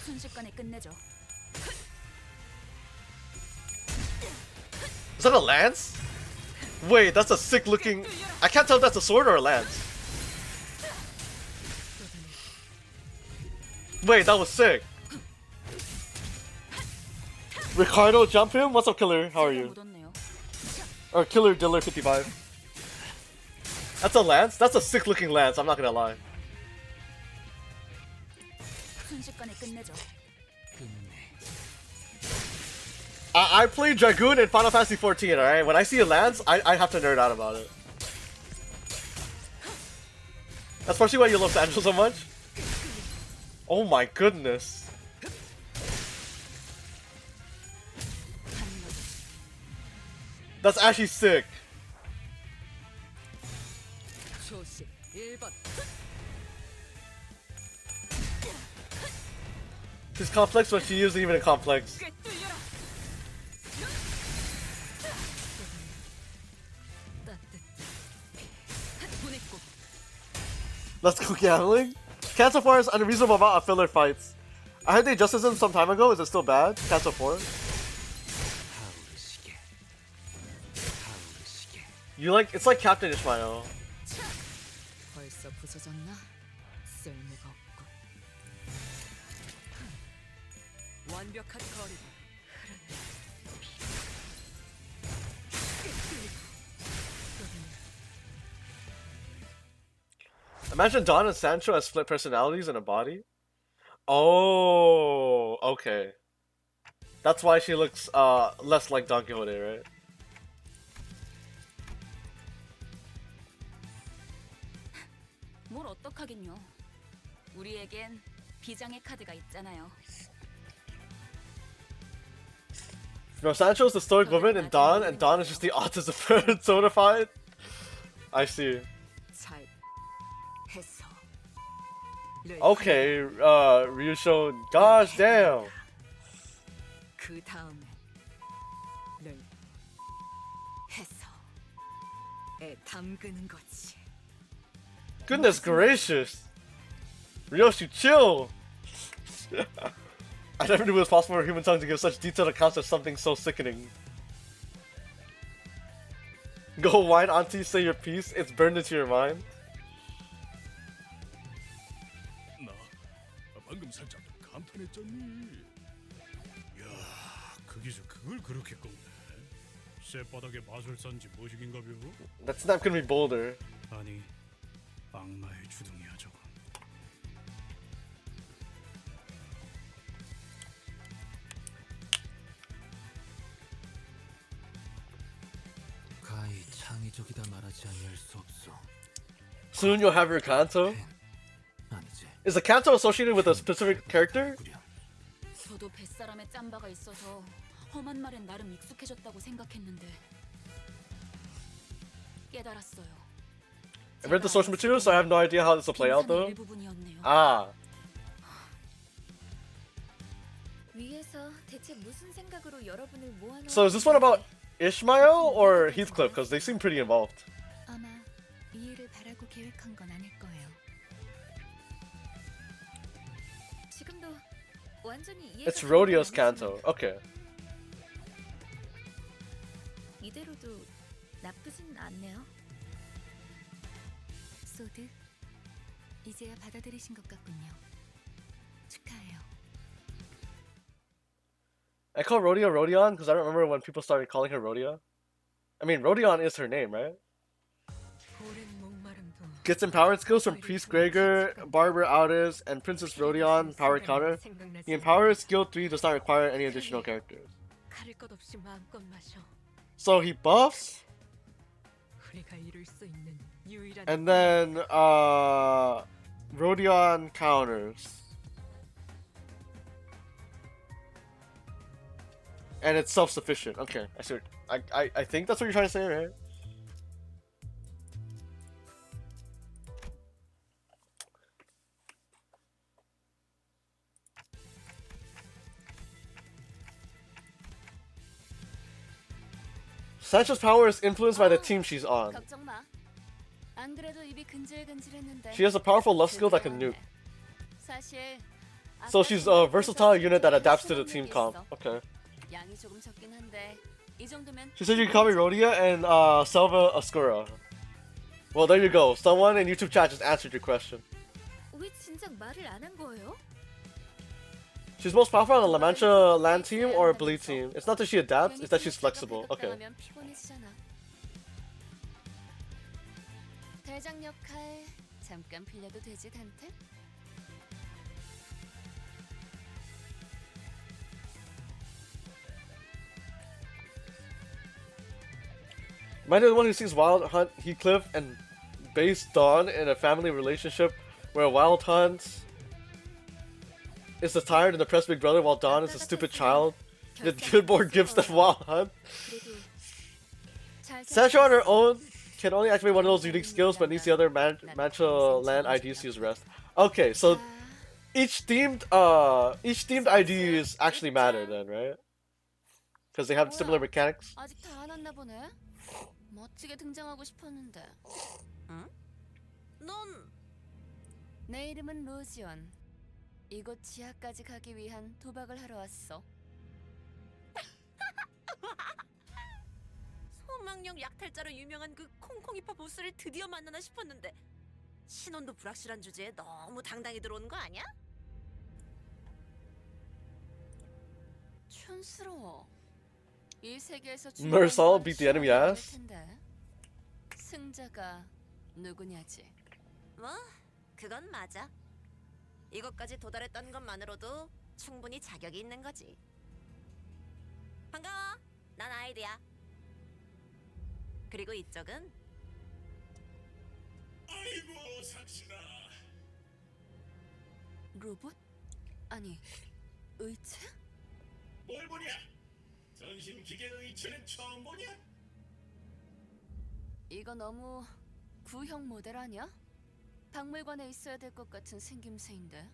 순식간에 끝내죠. Is that a lance? Wait, that's a sick looking... I can't tell if that's a sword or a lance. Wait, that was sick. Ricardo, jump him? What's up, Killer? How are you? Or Killer Diller 55. That's a lance? That's a sick looking lance, I'm not gonna lie. 순식간에 끝내죠. I played Dragoon in Final Fantasy 14, alright? When I see a lance, I have to nerd out about it. Especially when you love Sancho so much. Oh my goodness. That's actually sick. 조심 1번. She's complex, but she isn't even a complex. Let's go gambling. Cancel 4 is unreasonable amount of filler fights. I heard they adjusted them some time ago. Is it still bad? Cancel 4. You like, it's like Captain Ishmael. 벌써 부서졌나? 쓸모가 없고. 완벽한 거리다. Imagine Don and Sancho as split personalities in a body. Oh, okay. That's why she looks less like Don Quixote, right? 뭘 어떡하긴요. 우리에겐 비장의 카드가 있잖아요. No, Sancho's the stoic woman and Don is just the autism personified. I see. 잘 했어. Okay, Ryusho, gosh damn. 그 다음에 늘 해서 애 담그는 거지. Goodness gracious. Ryoshi, chill. I never knew it was possible for a human tongue to give such detailed accounts of something so sickening. Go wine, auntie, say your piece. It's burned into your mind. 나 방금 살짝 감탄했잖니. 야, 그 기술 그걸 그렇게 꺾네. 쇠바닥에 마술사인지 뭐시긴가벼? That's not gonna be bolder. 아니, 악마의 주둥이야 저건. 가히 창의적이다 말하지 아니할 수 없어. Soon you'll have your Kanto. 아니지. Is the Kanto associated with a specific character? 저도 뱃사람에 짬바가 있어서 험한 말엔 나름 익숙해졌다고 생각했는데 깨달았어요. I read the source material, so I have no idea how this will play out though. Ah. 위에서 대체 무슨 생각으로 여러분을 모아놓은 So is this one about Ishmael or Heathcliff? Because they seem pretty involved. 아마 이해를 바라고 계획한 건 아닐 거예요. 지금도 완전히 이해가 It's 가는 Rodeo's 건 아니지만 Kanto. Okay. 이대로도 나쁘진 않네요. 소드, 이제야 받아들이신 것 같군요. 축하해요. I call Rodeo Rodion because I don't remember when people started calling her Rodeo. I mean, Rodion is her name, right? Gets empowered skills from Priest Gregor, Barber Aldis, and Princess Rodion, powered counter. The empowered skill 3 does not require any additional characters. 가릴 것 없이 마음껏 마셔. So he buffs, 우리가 이룰 수 있는 유일한 and then Rodion counters. And it's self-sufficient. Okay, I see. I think that's what you're trying to say, right? Sancho's power is influenced by the team she's on. 걱정 마. 안 그래도 입이 근질근질했는데. She has a powerful love skill that can nuke. 사실 So she's a versatile unit that adapts to the team comp. Okay. 양이 조금 적긴 한데 이 정도면. She said you can call me Rodia and Selva Oscura. Well, there you go. Someone in YouTube chat just answered your question. 왜 진작 말을 안 한 거예요? She's most powerful on the La Mancha land team or Bleed team. It's not that she adapts, it's that she's flexible. Okay. 대장 역할 잠깐 빌려도 되지 단테? Am I the one who sees Wild Hunt Heathcliff and base Dawn in a family relationship where Wild Hunt is the tired and depressed big brother while Dawn is a stupid child? Yet good more gifts than Wild Hunt? Sancho on her own can only activate one of those unique skills but needs the other Mancha land IDs to use rest. Okay, so each themed IDs actually matter then, right? Because they have similar mechanics. 아직 다 안 왔나 보네. 멋지게 등장하고 싶었는데. 응? 넌 내 이름은 로지온. 이곳 지하까지 가기 위한 도박을 하러 왔어. 소망력 약탈자로 유명한 그 콩콩이파 보스를 드디어 만나나 싶었는데 신원도 불확실한 주제에 너무 당당히 들어오는 거 아니야? 촌스러워. 이 세계에서 Mersal beat the enemy ass? 승자가 누구냐지. 뭐? 그건 맞아. 이것까지 도달했던 것만으로도 충분히 자격이 있는 거지. 반가워. 난 아이드야. 그리고 이쪽은 아이고 삭신아. 로봇? 아니, 의체? 뭘 보냐? 전신기계 의체는 처음 보냐? 이거 너무 구형 모델 아니야? 박물관에 있어야 될 것 같은 생김새인데.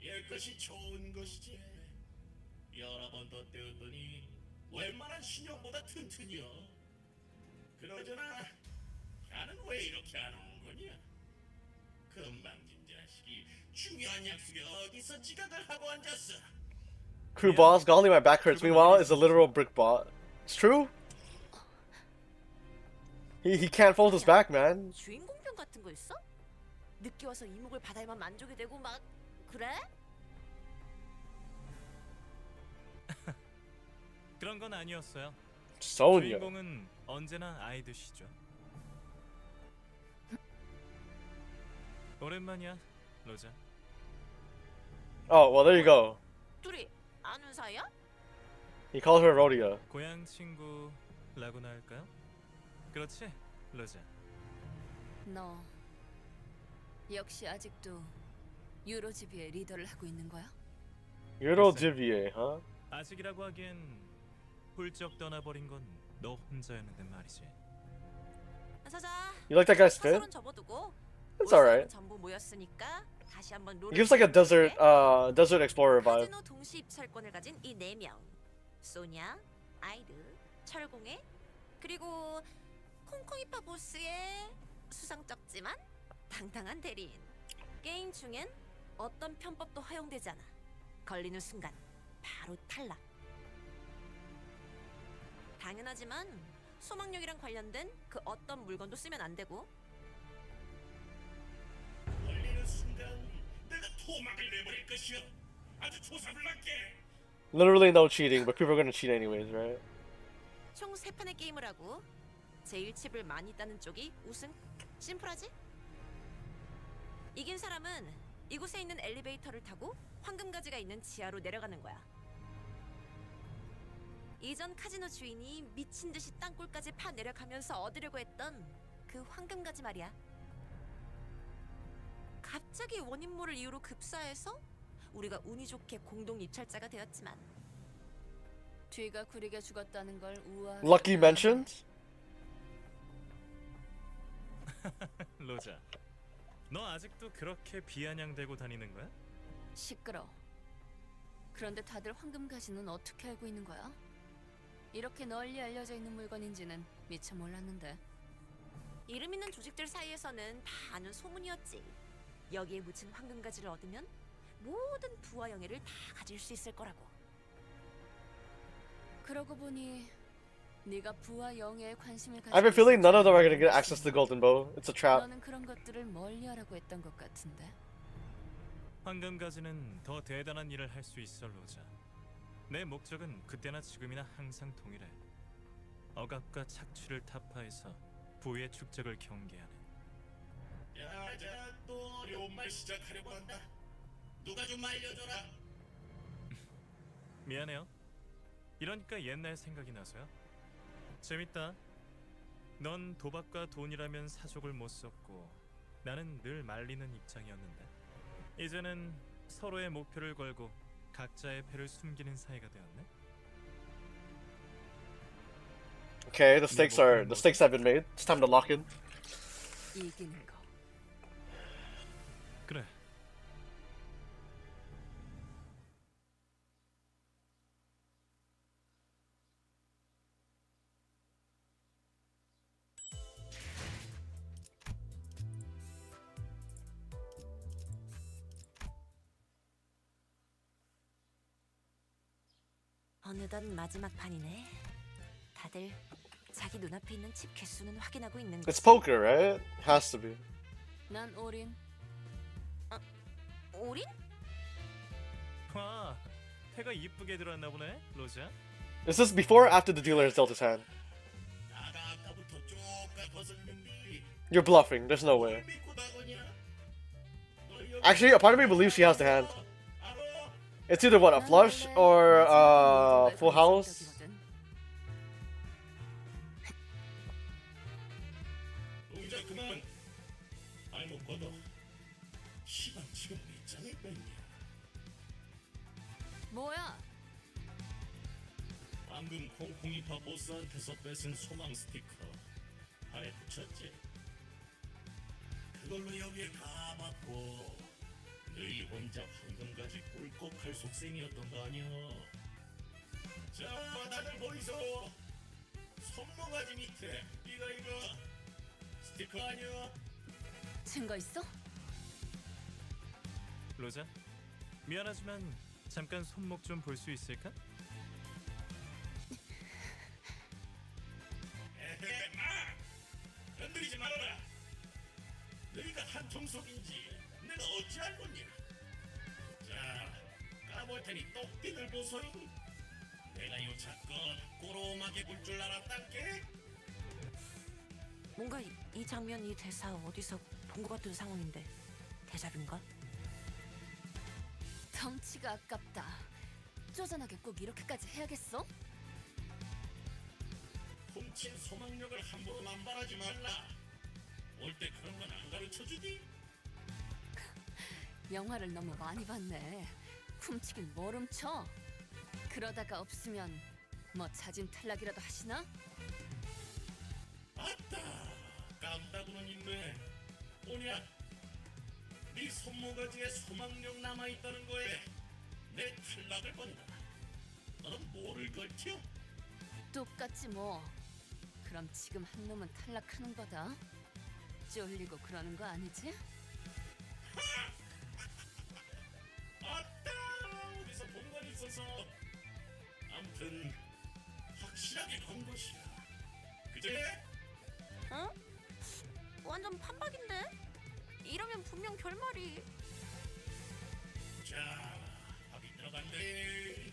옛것이 좋은 것이지. 여러 번 덧대었더니 웬만한 신형보다 튼튼이여. 그러잖아. 나는 왜 이렇게 안 오는 거냐? 금방진 자식이 중요한 약속에 어디서 지각을 하고 앉았어. Crew boss, golly my back hurts. Meanwhile, is a literal brick bot. It's true. He can't fold his back, man. 주인공병 같은 거 있어? 늦게 와서 이목을 받아야만 만족이 되고 막 그래? 그런 건 아니었어요. Sonya. 주인공은 언제나 아이드시죠. 오랜만이야, 로자. Oh, well, there you go. 둘이 아는 사이야? He calls her Rhodia. 고향 친구라고나 할까요? 그렇지, 로자. 너 역시 아직도 유로지비의 리더를 하고 있는 거야? Eurodivier, huh? 아직이라고 하기엔 훌쩍 떠나버린 건 너 혼자였는데 말이지. 사자. You like that guy's fit? 사설은 접어두고 It's alright. 전부 모였으니까 다시 한번 He gives like a desert explorer vibe. 카지노 동시 입찰권을 가진 이 4명. 소냐, 아이드, 철공애, 그리고 콩콩이파 보스의 수상쩍지만 당당한 대리인. 게임 중엔 어떤 편법도 허용되지 않아. 걸리는 순간 바로 탈락. 당연하지만 소망력이랑 관련된 그 어떤 물건도 쓰면 안 되고. 걸리는 순간 내가 토막을 내버릴 것이여. 아주 조사불납게. Literally no cheating, but people are gonna cheat anyways, right? 총 3판의 게임을 하고 제일 칩을 많이 따는 쪽이 우승. 심플하지? 이긴 사람은 이곳에 있는 엘리베이터를 타고 황금가지가 있는 지하로 내려가는 거야. 이전 카지노 주인이 미친 듯이 땅굴까지 파 내려가면서 얻으려고 했던 그 황금가지 말이야. 갑자기 원인 모를 이유로 급사해서 우리가 운이 좋게 공동 입찰자가 되었지만 뒤가 구리게 죽었다는 걸 우아. Lucky mentions? 로자, 너 아직도 그렇게 비아냥대고 다니는 거야? 시끄러. 그런데 다들 황금가지는 어떻게 알고 있는 거야? 이렇게 널리 알려져 있는 물건인지는 미처 몰랐는데. 이름 있는 조직들 사이에서는 다 아는 소문이었지. 여기에 묻힌 황금가지를 얻으면 모든 부와 영예를 다 가질 수 있을 거라고. 그러고 보니 네가 부와 영예에 관심을 I have a 가지고 feeling none of them are 있었지. gonna get access to the golden bow. It's a trap. 너는 그런 것들을 멀리하라고 했던 것 같은데. 황금가지는 더 대단한 일을 할 수 있어, 로자. 내 목적은 그때나 지금이나 항상 동일해. 억압과 착취를 타파해서 부의 축적을 경계하는. 자, 또 어려운 말 시작하려고 한다. 누가 좀 알려줘라. 미안해요. 이러니까 옛날 생각이 나서요. 재밌다. 넌 도박과 돈이라면 사족을 못 썼고 나는 늘 말리는 입장이었는데 이제는 서로의 목표를 걸고 각자의 패를 숨기는 사이가 되었네. Okay, the stakes have been made. It's time to lock in. 이기는 거. 그래. 어느덧 마지막 판이네. 다들 자기 눈앞에 있는 칩 개수는 확인하고 있는 거지. It's poker, right? Has to be. 난 올인. 올인? 와, 패가 이쁘게 들어왔나 보네, 로자. Is this before or after the dealer has dealt his hand? 나가 아까부터 쪼까 벗었는데 You're bluffing. There's no 뭘 way. 믿고 나거냐? Actually, a part of me believes she has the hand. It's either what, a flush or full house. 동작 그만. 발목 걷어. 시방 지금 몇 장을 뺐냐? 뭐야? 방금 콩콩이파 보스한테서 뺏은 소망 스티커 발에 붙였지. 그걸로 여기에 다 받고 너희 혼자 황금가지 꿀꺽할 속셈이었던 거 아니야? 자, 다들 보이소. 손모가지 밑에 이거 스티커 아니야? 증거 있어? 로자, 미안하지만 잠깐 손목 좀 볼 수 있을까? 에헤, 마! 건드리지 말아라. 너희가 한 통속인지 내가 어찌 알겠냐? 자, 까볼 테니 똑띠들 보소잉. 내가 요 사건 꼬로마게 굴 줄 알았단께? 뭔가 이 장면, 이 대사 어디서 본 것 같은 상황인데 대자뷰인가? 덩치가 아깝다. 쪼잔하게 꼭 이렇게까지 해야겠어? 훔친 소망력을 함부로 남발하지 말라. 올 때 그런 건 안 가르쳐주니? 영화를 너무 많이 봤네. 훔치긴 뭘 훔쳐? 그러다가 없으면 뭐 자진 탈락이라도 하시나? 아따, 깜다구는 있네. 뭐냐? 네 손모가지에 소망력 남아있다는 거에 내 탈락을 본다. 너는 뭐를 걸쳐? 똑같지 뭐. 그럼 지금 한 놈은 탈락하는 거다. 쫄리고 그러는 거 아니지? 아따, 어디서 본 건 있어서. 아무튼 확실하게 본 것이야. 그제? 어? 완전 판박인데? 이러면 분명 결말이. 자, 확인 들어간대.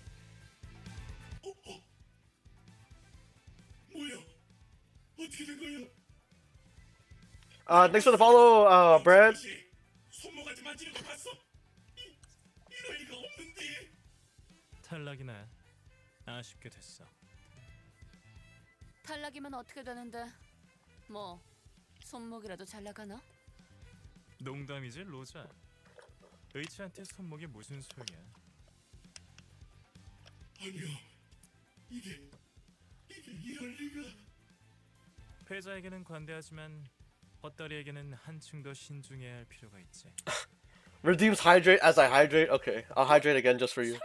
뭐야? 어떻게 된 거야? Thanks for the follow, Brad. 손모가지 만지는 거 봤어? 이럴 리가 없는데. 탈락이나 아쉽게 됐어. 탈락이면 어떻게 되는데? 뭐 손목이라도 잘 나가나? 농담이지, 로자. 의치한테 손목이 무슨 소용이야? 아니야. 이게 이럴 리가. 패자에게는 관대하지만 헛다리에게는 한층 더 신중해야 할 필요가 있지. Redeems hydrate as I hydrate. Okay, I'll hydrate again just for you.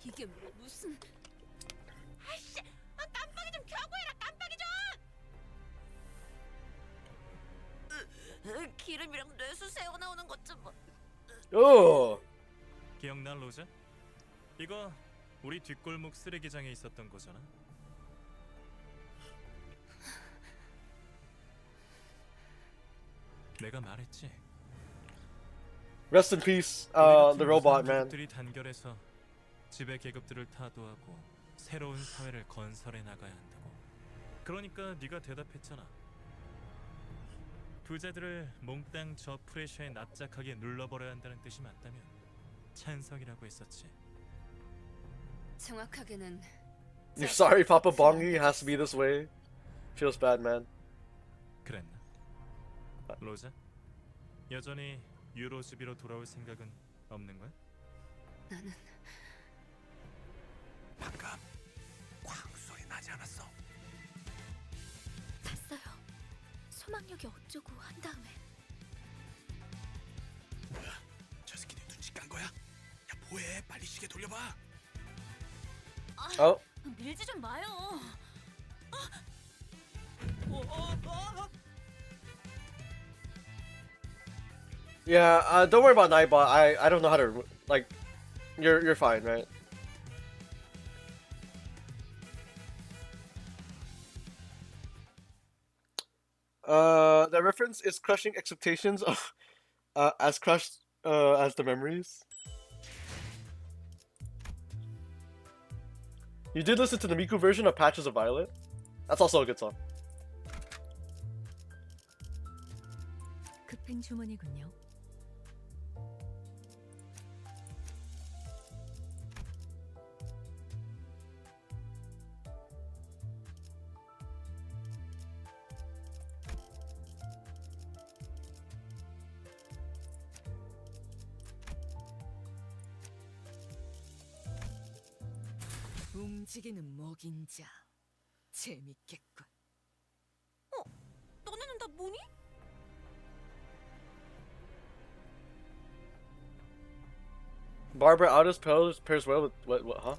이게 무슨... 아이씨! 아, 깜빡이 좀 켜고 해라, 깜빡이 좀! 기름이랑 뇌수 새어 나오는 것 좀 뭐. Oh. 기억나, 로자? 이거 우리 뒷골목 쓰레기장에 있었던 거잖아. 내가 말했지. Rest in peace, the robot man. 들이 단결해서 지배 계급들을 타도하고 새로운 사회를 건설해 나가야 한다고. 그러니까 네가 대답했잖아. 부자들을 몽땅 저 프레셔에 납작하게 눌러버려야 한다는 뜻이 맞다면 찬성이라고 했었지. 정확하게는 You're sorry, Papa Bongi has to be this way. Feels bad, man. 그랬나? 로자? 여전히 유로즈비로 돌아올 생각은 없는 거야? 나는 방금 쾅 소리 나지 않았어? 봤어요. 소망력이 어쩌고 한 다음에 뭐야? 저 새끼들 눈치 깐 거야? 야 뭐해? 빨리 시계 돌려봐. Oh. 밀지 좀 마요. Yeah, don't worry about Nightbot. I don't know how to like. You're fine, right? The reference is crushing expectations of as crushed as the memories. You did listen to the Miku version of Patches of Violet? That's also a good song. 급행 주문이군요. 움직이는 먹인자. 재밌겠군. 너네는 다 뭐니? Barbara Altus pairs well with what? Huh?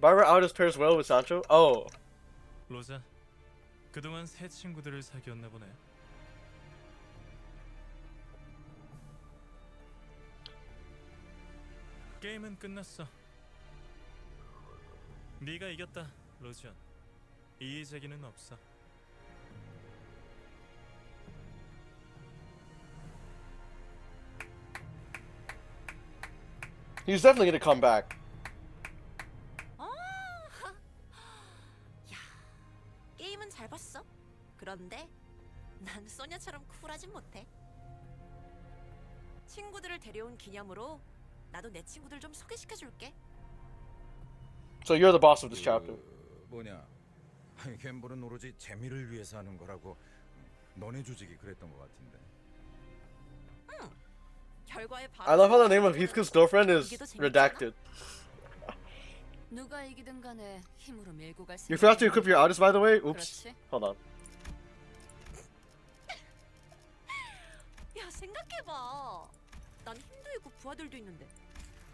Barbara Altus pairs well with Sancho. Oh. 로자, 그동안 새 친구들을 사귀었나 보네. 게임은 끝났어. 네가 이겼다, 로지언. 이의 제기는 없어. He's definitely gonna come back. 야, 게임은 잘 봤어. 그런데 난 소녀처럼 쿨하진 못해. 친구들을 데려온 기념으로 나도 내 친구들 좀 소개시켜줄게. So you're the boss of this chapter. 뭐냐? 갬블은 오로지 재미를 위해서 하는 거라고 너네 조직이 그랬던 것 같은데. 결과에 I love how the name of Heathcliff's girlfriend is redacted. 누가 이기든 간에 힘으로 밀고 갈 You forgot to equip your Altus, by the way. Oops. 그렇지. Hold on. 야, 생각해봐. 난 힘도 있고 부하들도 있는데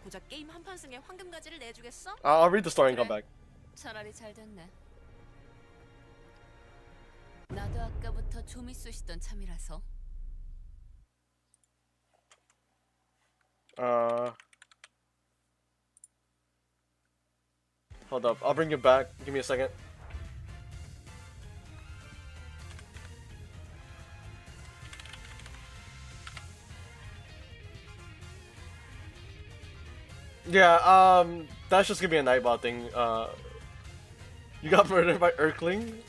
고작 게임 한 판 승에 황금가지를 내주겠어? I'll read the story and come back. 차라리 잘 됐네. 나도 아까부터 좀이 쑤시던 참이라서. Hold up. I'll bring you back. Give me a second. Yeah, that's just gonna be a Nightbot thing. You got murdered by Urkling?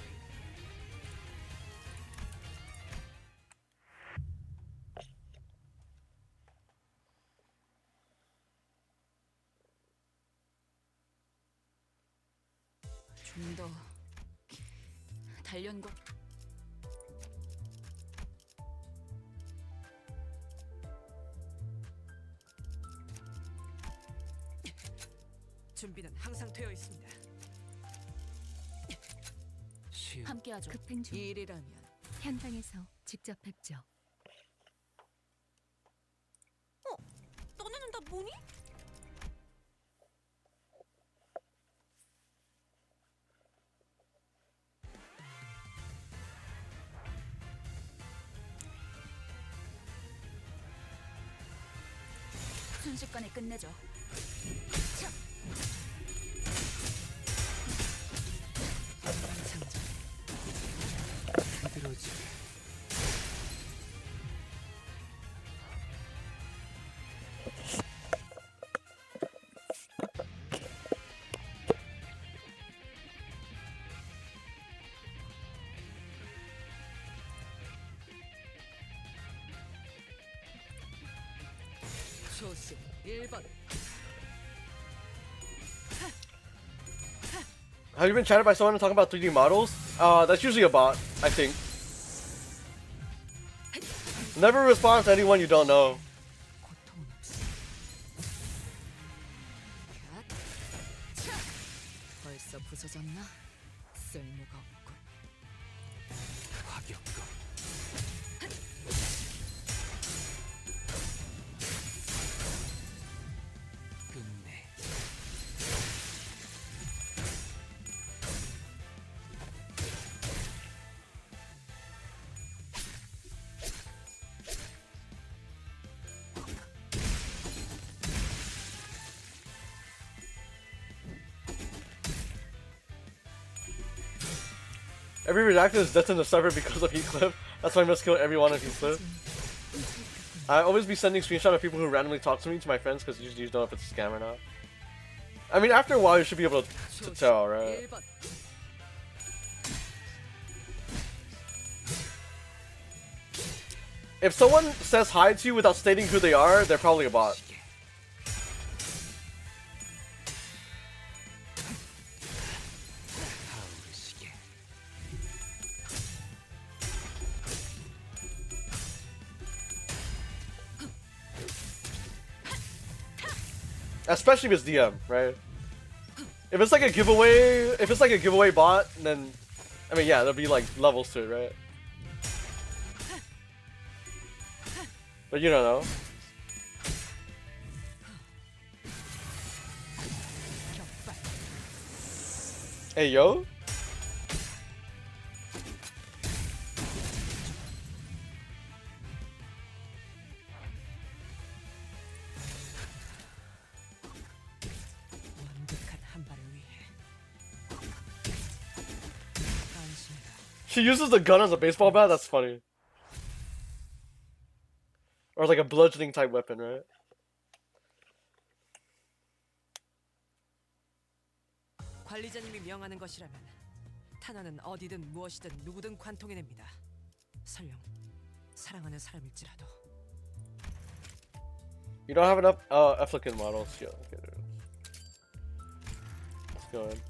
좀 더 단련고. 준비는 항상 되어 있습니다. 함께하죠. 급행 중. 일이라면 현장에서 직접 뵙죠. 너네는 다 뭐니? 순식간에 끝내죠. 비들어지. 조심 1번. Have you been chatted by someone talking about 3D models? That's usually a bot, I think. Never respond to anyone you don't know. 고통 없이. 벌써 부서졌나? 쓸모가 없군. 화격거. 끝내. Every redacted is destined to suffer because of Heathcliff. That's why I must kill everyone of Heathcliff. I always be sending screenshots of people who randomly talk to me to my friends because usually you know if it's a scam or not. I mean, after a while you should be able to tell, right? 1번. If someone says hi to you without stating who they are, they're probably a bot. Especially if it's DM, right? If it's like a giveaway bot, then I mean yeah, there'll be like levels to it, right? But you don't know. Hey yo? She uses the gun as a baseball bat? That's funny. Or like a bludgeoning type weapon, right? 관리자님이 명하는 것이라면 탄환은 어디든 무엇이든 누구든 관통해냅니다. 설령 사랑하는 사람일지라도. You don't have enough African models. Yeah, okay. Let's go in.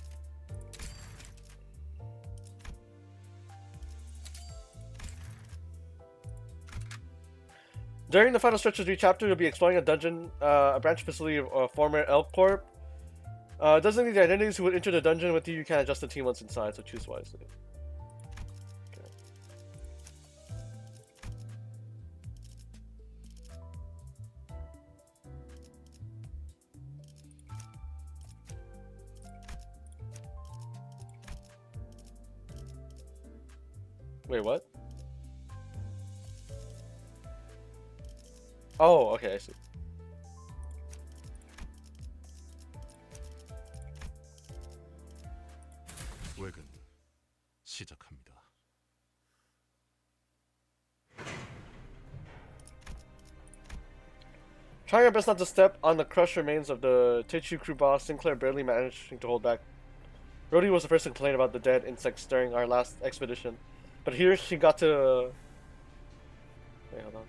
During the final stretch of the chapter, you'll be exploring a dungeon, a branch facility of former Elk Corp. Doesn't need the identities who would enter the dungeon with you. You can't adjust the team once inside, so choose wisely. Okay. Wait, what? Oh, okay, I see. 외근 시작합니다. Trying our best not to step on the crushed remains of the Techu crew boss, Sinclair barely managing to hold back. Rhodey was the first to complain about the dead insects during our last expedition, but here she got to... Wait, hold on.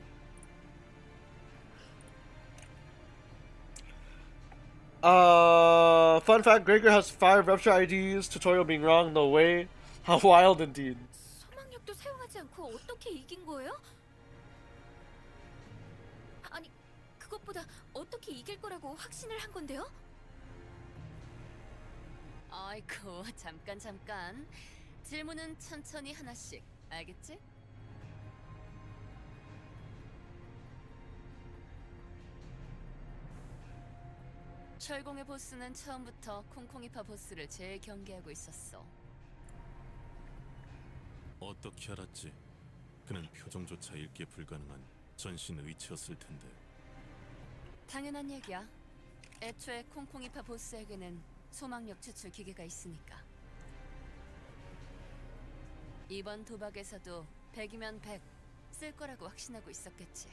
Fun fact, Gregor has 5 rupture IDs, tutorial being wrong, no way. How wild indeed. 소망력도 사용하지 않고 어떻게 이긴 거예요? 아니, 그것보다 어떻게 이길 거라고 확신을 한 건데요? 아이고, 잠깐. 질문은 천천히 하나씩, 알겠지? 철공의 보스는 처음부터 콩콩이파 보스를 제일 경계하고 있었어. 어떻게 알았지? 그는 표정조차 읽기 불가능한 전신 의치였을 텐데. 당연한 얘기야. 애초에 콩콩이파 보스에게는 소망력 추출 기계가 있으니까. 이번 도박에서도 100이면 100 쓸 거라고 확신하고 있었겠지.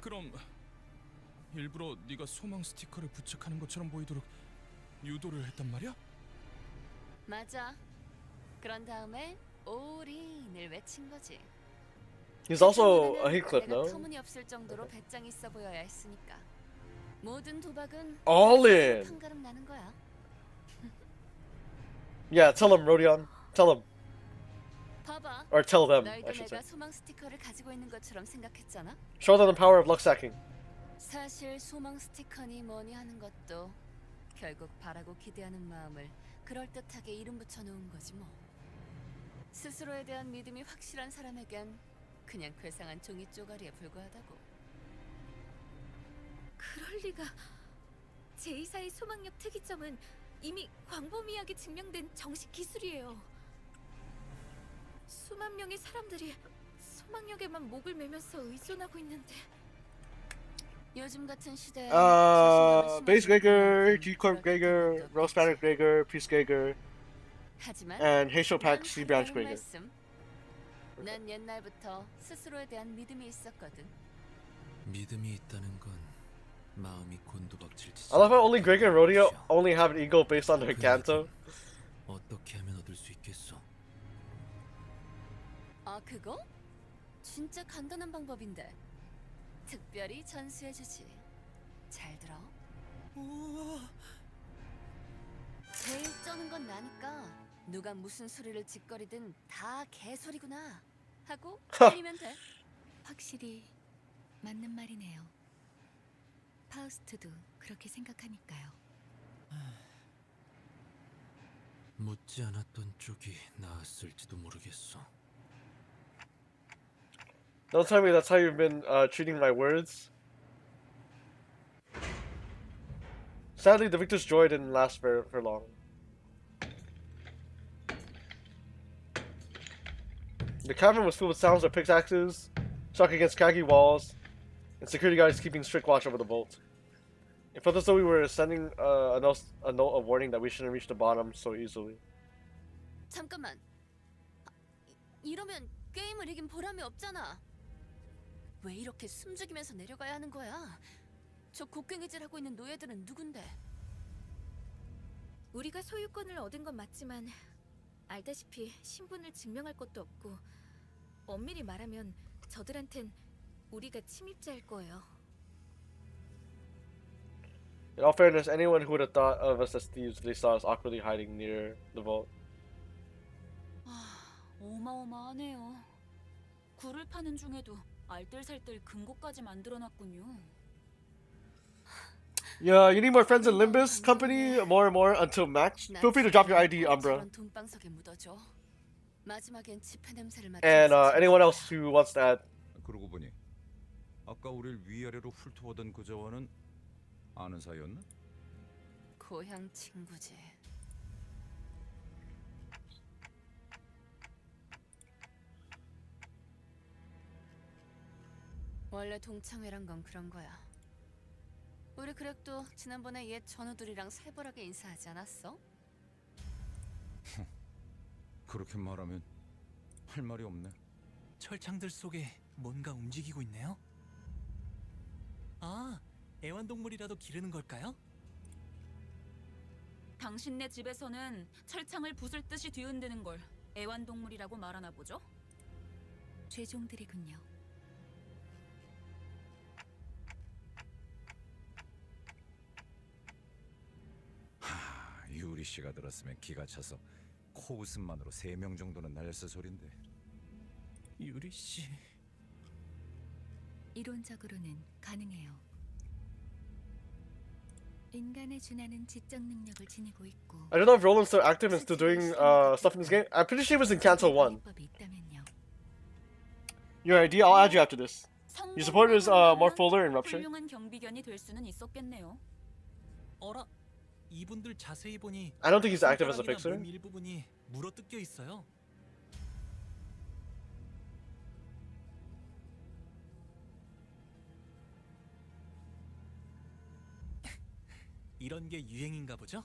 그럼 일부러 네가 소망 스티커를 부착하는 것처럼 보이도록 유도를 했단 말이야? 맞아. 그런 다음에 올인을 외친 거지. He's also a Heathcliff, 내가 no? 터무니없을 정도로 배짱 있어 보여야 했으니까. 모든 도박은 All in. 판가름 나는 거야. Yeah, tell him, Rodion. Tell him. 봐봐. Or tell them, I 너희도 should 내가 say. 소망 스티커를 가지고 있는 것처럼 생각했잖아. Show them the power of luck stacking. 사실 소망 스티커니 뭐니 하는 것도 결국 바라고 기대하는 마음을 그럴듯하게 이름 붙여 놓은 거지 뭐. 스스로에 대한 믿음이 확실한 사람에겐 그냥 괴상한 종이 쪼가리에 불과하다고. 그럴 리가. 제2사의 소망력 특이점은 이미 광범위하게 증명된 정식 기술이에요. 수만 명의 사람들이 소망력에만 목을 매면서 의존하고 있는데. 요즘 같은 시대에 Base Gregor, G-Corp Gregor, Rose Panic Gregor, Peace Gregor, and Hazel Pack C Branch Gregor. 난 옛날부터 스스로에 대한 믿음이 있었거든. 믿음이 있다는 건 마음이 곤두박질지. I love how only Gregor and Rodeo only have an ego based on their canto. 어떻게 하면 얻을 수 있겠어? 아, 그거? 진짜 간단한 방법인데. 특별히 전수해주지. 잘 들어. 제일 쩌는 건 나니까 누가 무슨 소리를 짓거리든 다 개소리구나 하고 틀리면 돼. 확실히 맞는 말이네요. 파우스트도 그렇게 생각하니까요. 묻지 않았던 쪽이 나았을지도 모르겠어. Don't tell me that's how you've been treating my words. Sadly, the victor's joy didn't last for long. The cavern was filled with sounds of pickaxes struck against khaki walls, and security guards keeping strict watch over the vault. It felt as though we were sending a note of warning that we shouldn't reach the bottom so easily. 잠깐만. 이러면 게임을 이긴 보람이 없잖아. 왜 이렇게 숨죽이면서 내려가야 하는 거야? 저 곡괭이질하고 있는 노예들은 누군데? 우리가 소유권을 얻은 건 맞지만 알다시피 신분을 증명할 것도 없고 엄밀히 말하면 저들한텐 우리가 침입자일 거예요. In all fairness, anyone who would have thought of us as thieves if they saw us awkwardly hiding near the vault. 어마어마하네요. 굴을 파는 중에도 알뜰살뜰 금고까지 만들어놨군요. Yeah, you need more friends in Limbus Company, more and more until max. Feel free to drop your ID, Umbra. 돈방석에 묻어줘. 마지막엔 지폐 냄새를 And anyone else who wants to add. 그러고 보니 아까 우릴 위아래로 훑어보던 그 저와는 아는 사이였나? 고향 친구지. 원래 동창회란 건 그런 거야. 우리 그렉도 지난번에 옛 전우들이랑 살벌하게 인사하지 않았어? 그렇게 말하면 할 말이 없네. 철창들 속에 뭔가 움직이고 있네요. 아, 애완동물이라도 기르는 걸까요? 당신네 집에서는 철창을 부술 듯이 뒤흔드는 걸 애완동물이라고 말하나 보죠? 죄종들이군요. 유리 씨가 들었으면 기가 차서 코 웃음만으로 3명 정도는 날렸을 소린데. 유리 씨. 이론적으로는 가능해요. 인간에 준하는 지적 능력을 지니고 있고. I don't know if Roland's still active and still doing stuff in this game. I'm pretty sure he was in Canto 1. Your ID, I'll add you after this. Your support is more fuller in Rupture. 훌륭한 경비견이 될 수는 있었겠네요. 어라, 이분들 자세히 보니 I don't think he's active as a 손가락이나 fixer. 몸 일부분이 물어뜯겨 있어요. 이런 게 유행인가 보죠?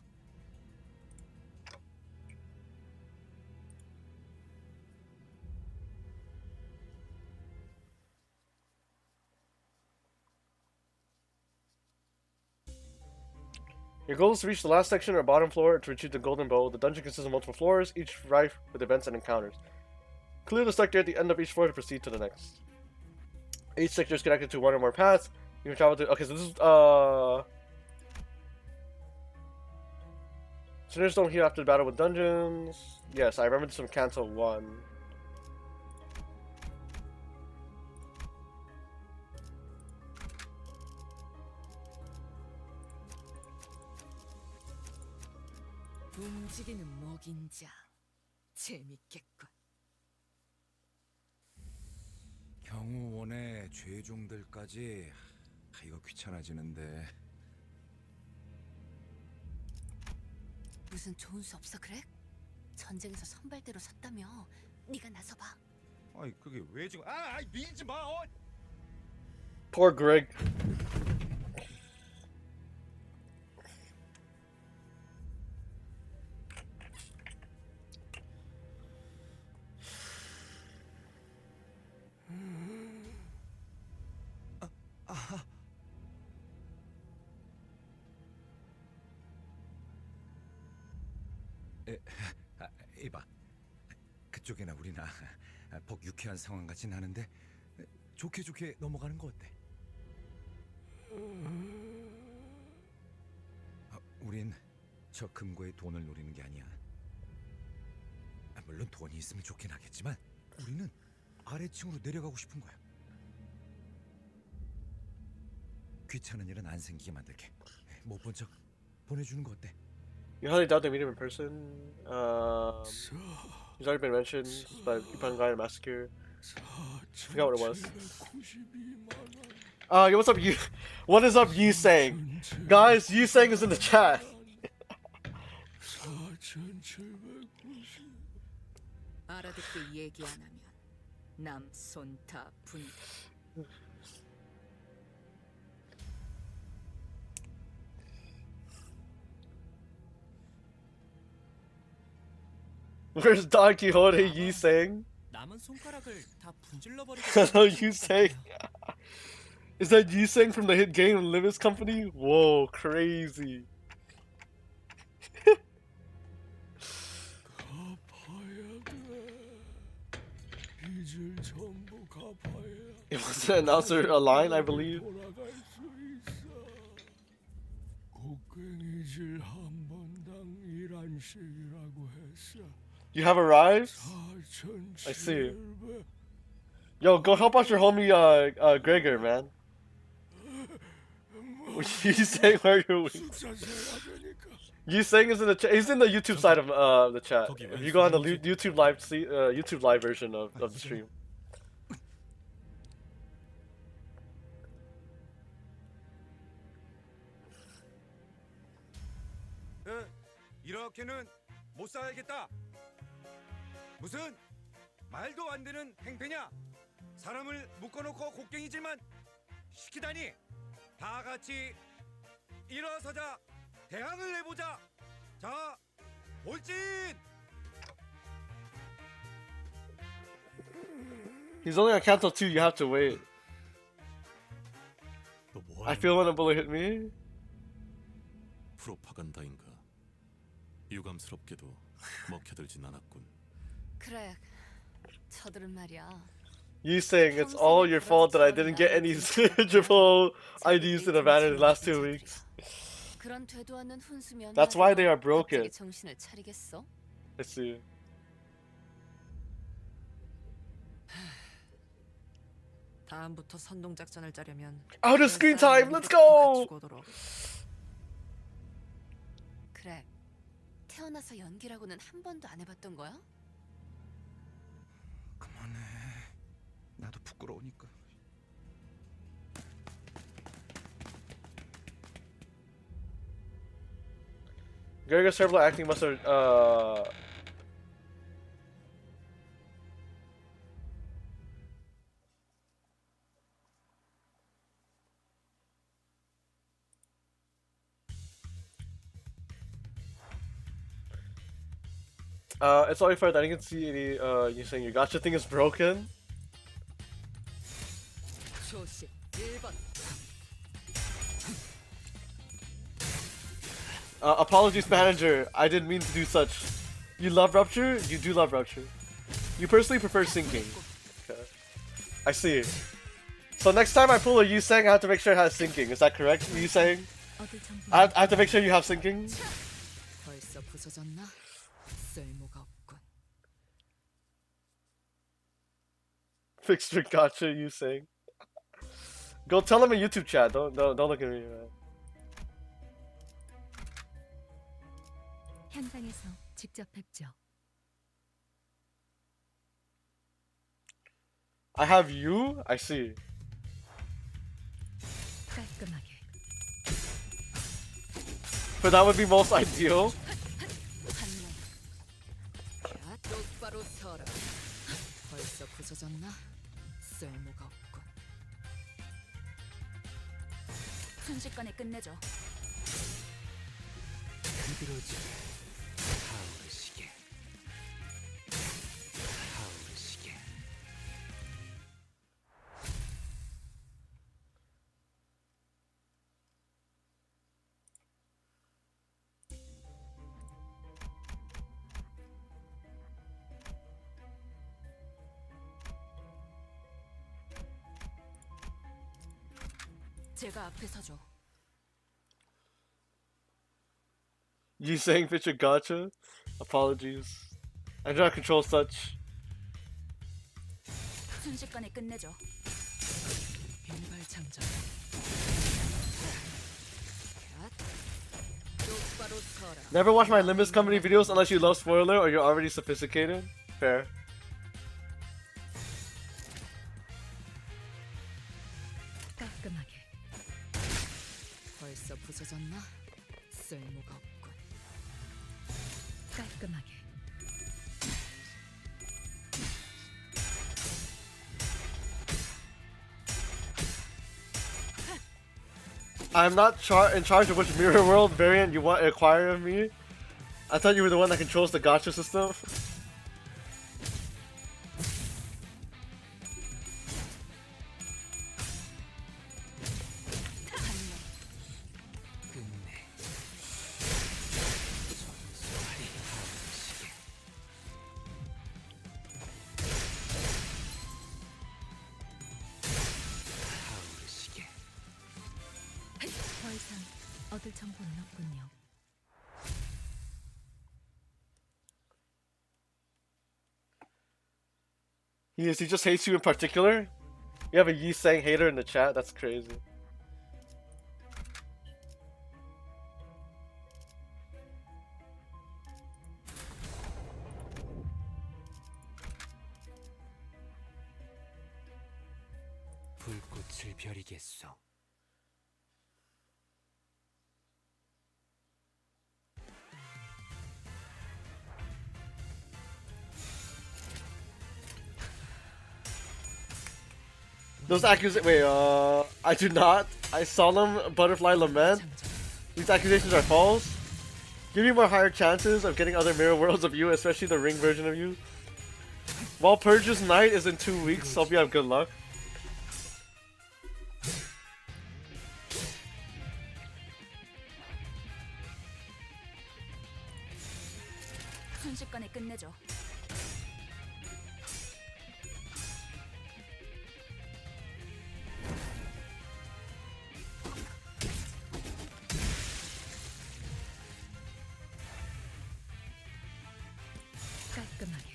Your goal is to reach the last section or bottom floor to retrieve the golden bow. The dungeon consists of multiple floors, each rife with events and encounters. Clear the sector at the end of each floor to proceed to the next. Each sector is connected to one or more paths. You can travel to. Okay, so this is Sinners don't heal after the battle with dungeons. Yes, I remember this from Canto 1. 움직이는 먹인자. 재밌겠군. 경호원의 죄종들까지 이거 귀찮아지는데. 무슨 좋은 수 없어 그래? 전쟁에서 선발대로 섰다며. 네가 나서봐. 아이 그게 왜 지금? 밀지 마. Poor Greg. 이봐. 그 그쪽이나 우리나 벅 유쾌한 상황 같진 않은데 좋게 넘어가는 거 어때? 우린 저 금고에 돈을 노리는 게 아니야. 물론 돈이 있으면 좋긴 하겠지만 우리는 아래층으로 내려가고 싶은 거야. 귀찮은 일은 안 생기게 만들게. 못 본 척 보내주는 거 어때? You highly doubt they meet him in person. He's already been mentioned, but Ipangai Massacre. I forgot what it was. Yo, what's up, you? What is up, you saying? Guys, you saying is in the chat. 알아듣게 얘기 안 하면 남 손 다 분다. Where's Don Quixote? You saying? 남은 손가락을 다 분질러 버리고. Hello, you saying? Is that you saying from the hit game Limbus Company? Whoa, crazy. It was an announcer a line, I believe. You have arrived? I see. Yo, go help out your homie Gregor, man. You saying where are your wings? You saying is in the chat. He's in the YouTube side of the chat. If you go on the YouTube live YouTube live version of the stream. 이렇게는 못 살겠다. 무슨 말도 안 되는 행패냐? 사람을 묶어놓고 곡괭이질만 시키다니. 다 같이 일어서자. 대항을 해보자. 자, 돌진. He's only on count till 2. You have to wait. I feel when a bullet hit me. 프로파간다인가. 유감스럽게도 먹혀들진 않았군. 그래, 저들은 말이야. You saying it's all your fault that I didn't get any triple IDs in Havana in the last 2 weeks. 그런 되도 않는 훈수면. That's why they are broken. 정신을 차리겠어? I see. 다음부터 선동 작전을 짜려면 Out of screen time. Let's go. 그래. 태어나서 연기라고는 한 번도 안 해봤던 거야? 그만해. 나도 부끄러우니까. Gregor's terrible acting must have it's only fair that I can see any you saying your gacha thing is broken. 조심 1번. Apologies, manager. I didn't mean to do such. You love Rupture? You do love Rupture. You personally prefer sinking. Okay. I see. So next time I pull a Yuseng, I have to make sure it has sinking. Is that correct, Yuseng? I have to make sure you have sinking? 벌써 부서졌나? 쓸모가 없군. Fixed your gacha, Yuseng. Go tell him in YouTube chat. Don't look at me, man. 현장에서 직접 뵙죠. I have you? I see. 깔끔하게. But that would be most ideal. 똑바로 서라. 벌써 부서졌나? 쓸모가 없군. 순식간에 끝내죠. 그들어지 타오르시게 타오르시게. 제가 앞에 서죠. You saying picture gacha? Apologies. I do not control such. 순식간에 끝내죠. 빈발 장전. 똑바로 서라. Never watch my Limbus Company videos unless you love spoiler or you're already sophisticated. Fair. 깔끔하게. 벌써 부서졌나? 쓸모가 없군. 깔끔하게. I'm not in charge of which mirror world variant you want to acquire of me. I thought you were the one that controls the gacha system. 끝내. 전설이 타오르시게. 타오르시게. 더 이상 얻을 정보는 없군요. He just hates you in particular? You have a Yi Sang hater in the chat? That's crazy. 불꽃을 벼리겠소. Those accusations. Wait, I do not. I solemn butterfly lament. These accusations are false. Give me more higher chances of getting other mirror worlds of you, especially the ring version of you. While Purge's night is in 2 weeks, hope you have good luck. 순식간에 끝내죠. 깔끔하게.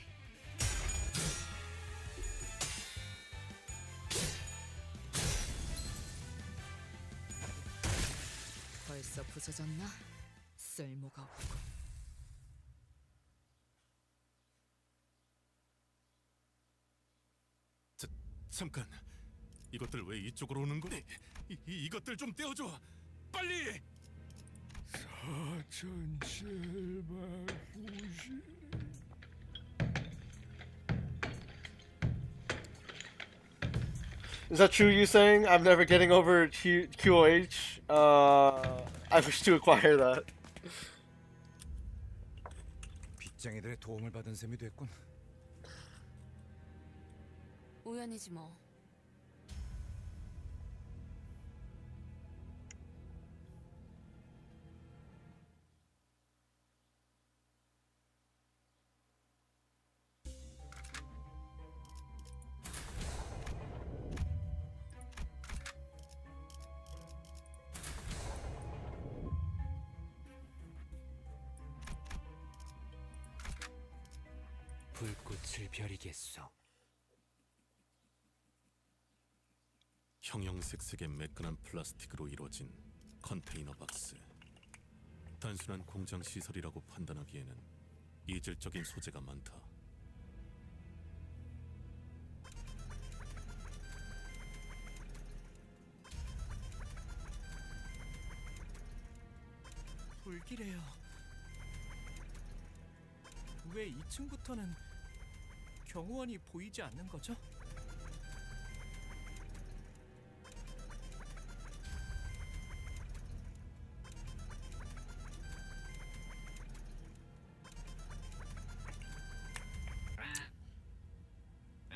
벌써 부서졌나? 쓸모가 없고. 잠깐. 이것들 왜 이쪽으로 오는 거니? 이것들 좀 떼어줘. 빨리. Is that true, you saying? I'm never getting over QOH. I wish to acquire that. 빗장이들의 도움을 받은 셈이 됐군. 우연이지 뭐. 불꽃을 벼리겠소. 형형색색의 매끈한 플라스틱으로 이루어진 컨테이너 박스. 단순한 공장 시설이라고 판단하기에는 이질적인 소재가 많다. 불길해요. 왜 2층부터는 경호원이 보이지 않는 거죠?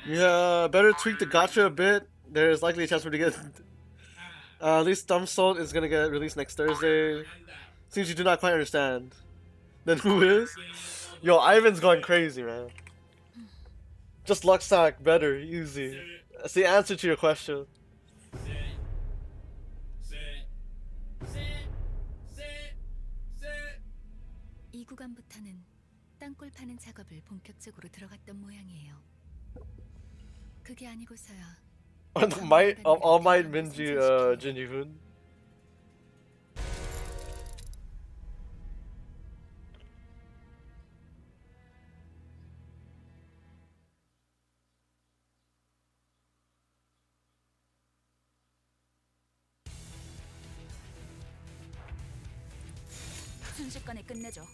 Yeah, better tweak the gacha a bit. There's likely a chance for it to get. At least Dumb Salt is gonna get released next Thursday. Seems you do not quite understand. Then who is? Yo, Ivan's going crazy, man. Just Luxac, better, easy. That's the answer to your question. 이 구간부터는 땅굴 파는 작업을 본격적으로 들어갔던 모양이에요. 그게 아니고서야 might all might Minji Jinji-hun. 순식간에 끝내죠.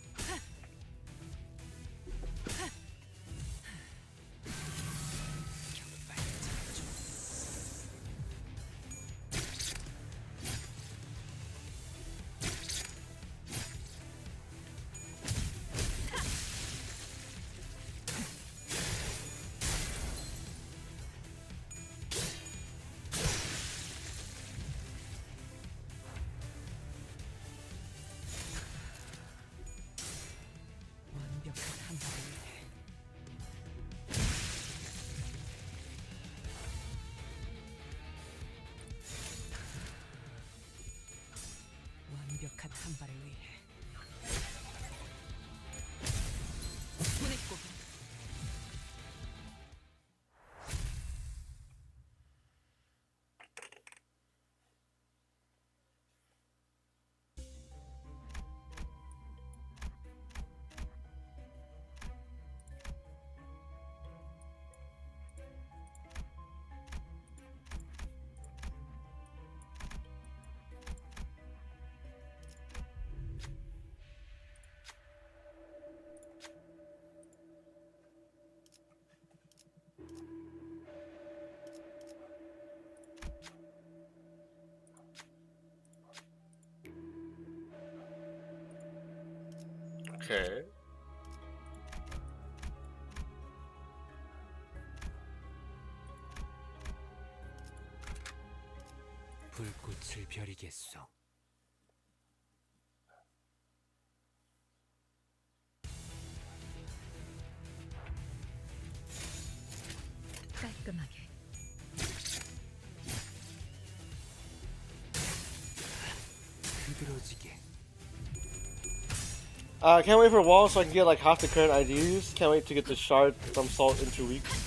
완벽한 한 발을 위해 완벽한 한 발을 위해 보냈고 Okay. 불꽃을 벼리겠소. 깔끔하게. 흐드러지게. Can't wait for walls so I can get like half the current IDs. Can't wait to get the shard from Salt in 2 weeks.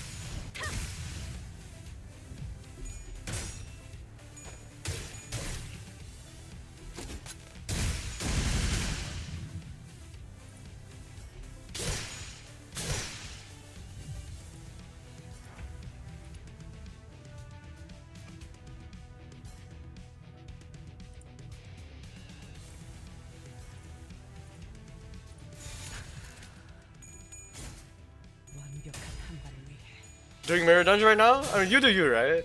완벽한 한 발을 위해 Doing Mirror Dungeon right now? I mean, you do you, right?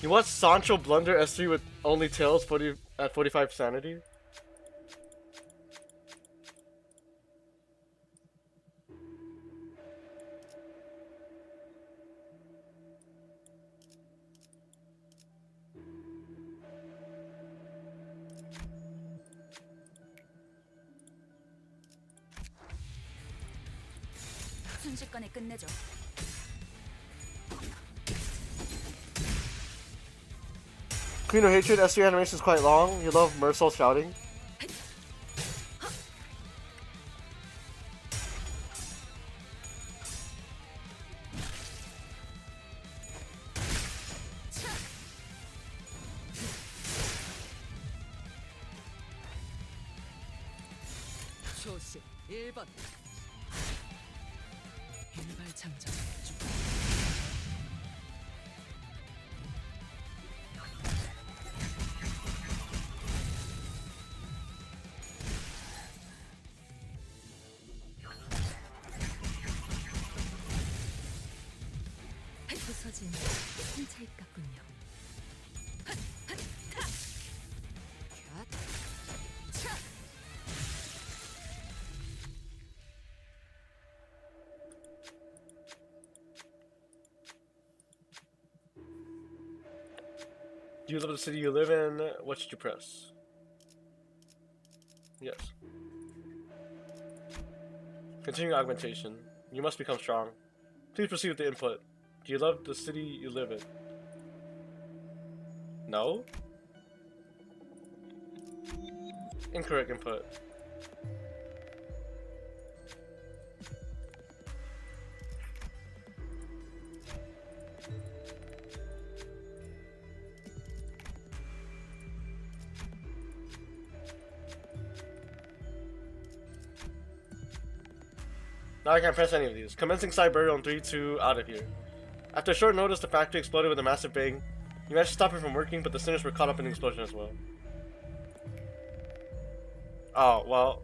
You want Sancho Blunder S3 with only tails 40 at 45 sanity? 순식간에 끝내죠. Queen of Hatred S3 animation is quite long. You love Mersal shouting. 초식 1번 일발 장전 중 부서진 홍차잎 같군요. Do you love the city you live in? What should you press? Yes. Continuing augmentation. You must become strong. Please proceed with the input. Do you love the city you live in? No? Incorrect input. Now I can't press any of these. Commencing side burial in 3, 2, out of here. After a short notice, the factory exploded with a massive bang. You managed to stop it from working, but the sinners were caught up in the explosion as well. Oh, well.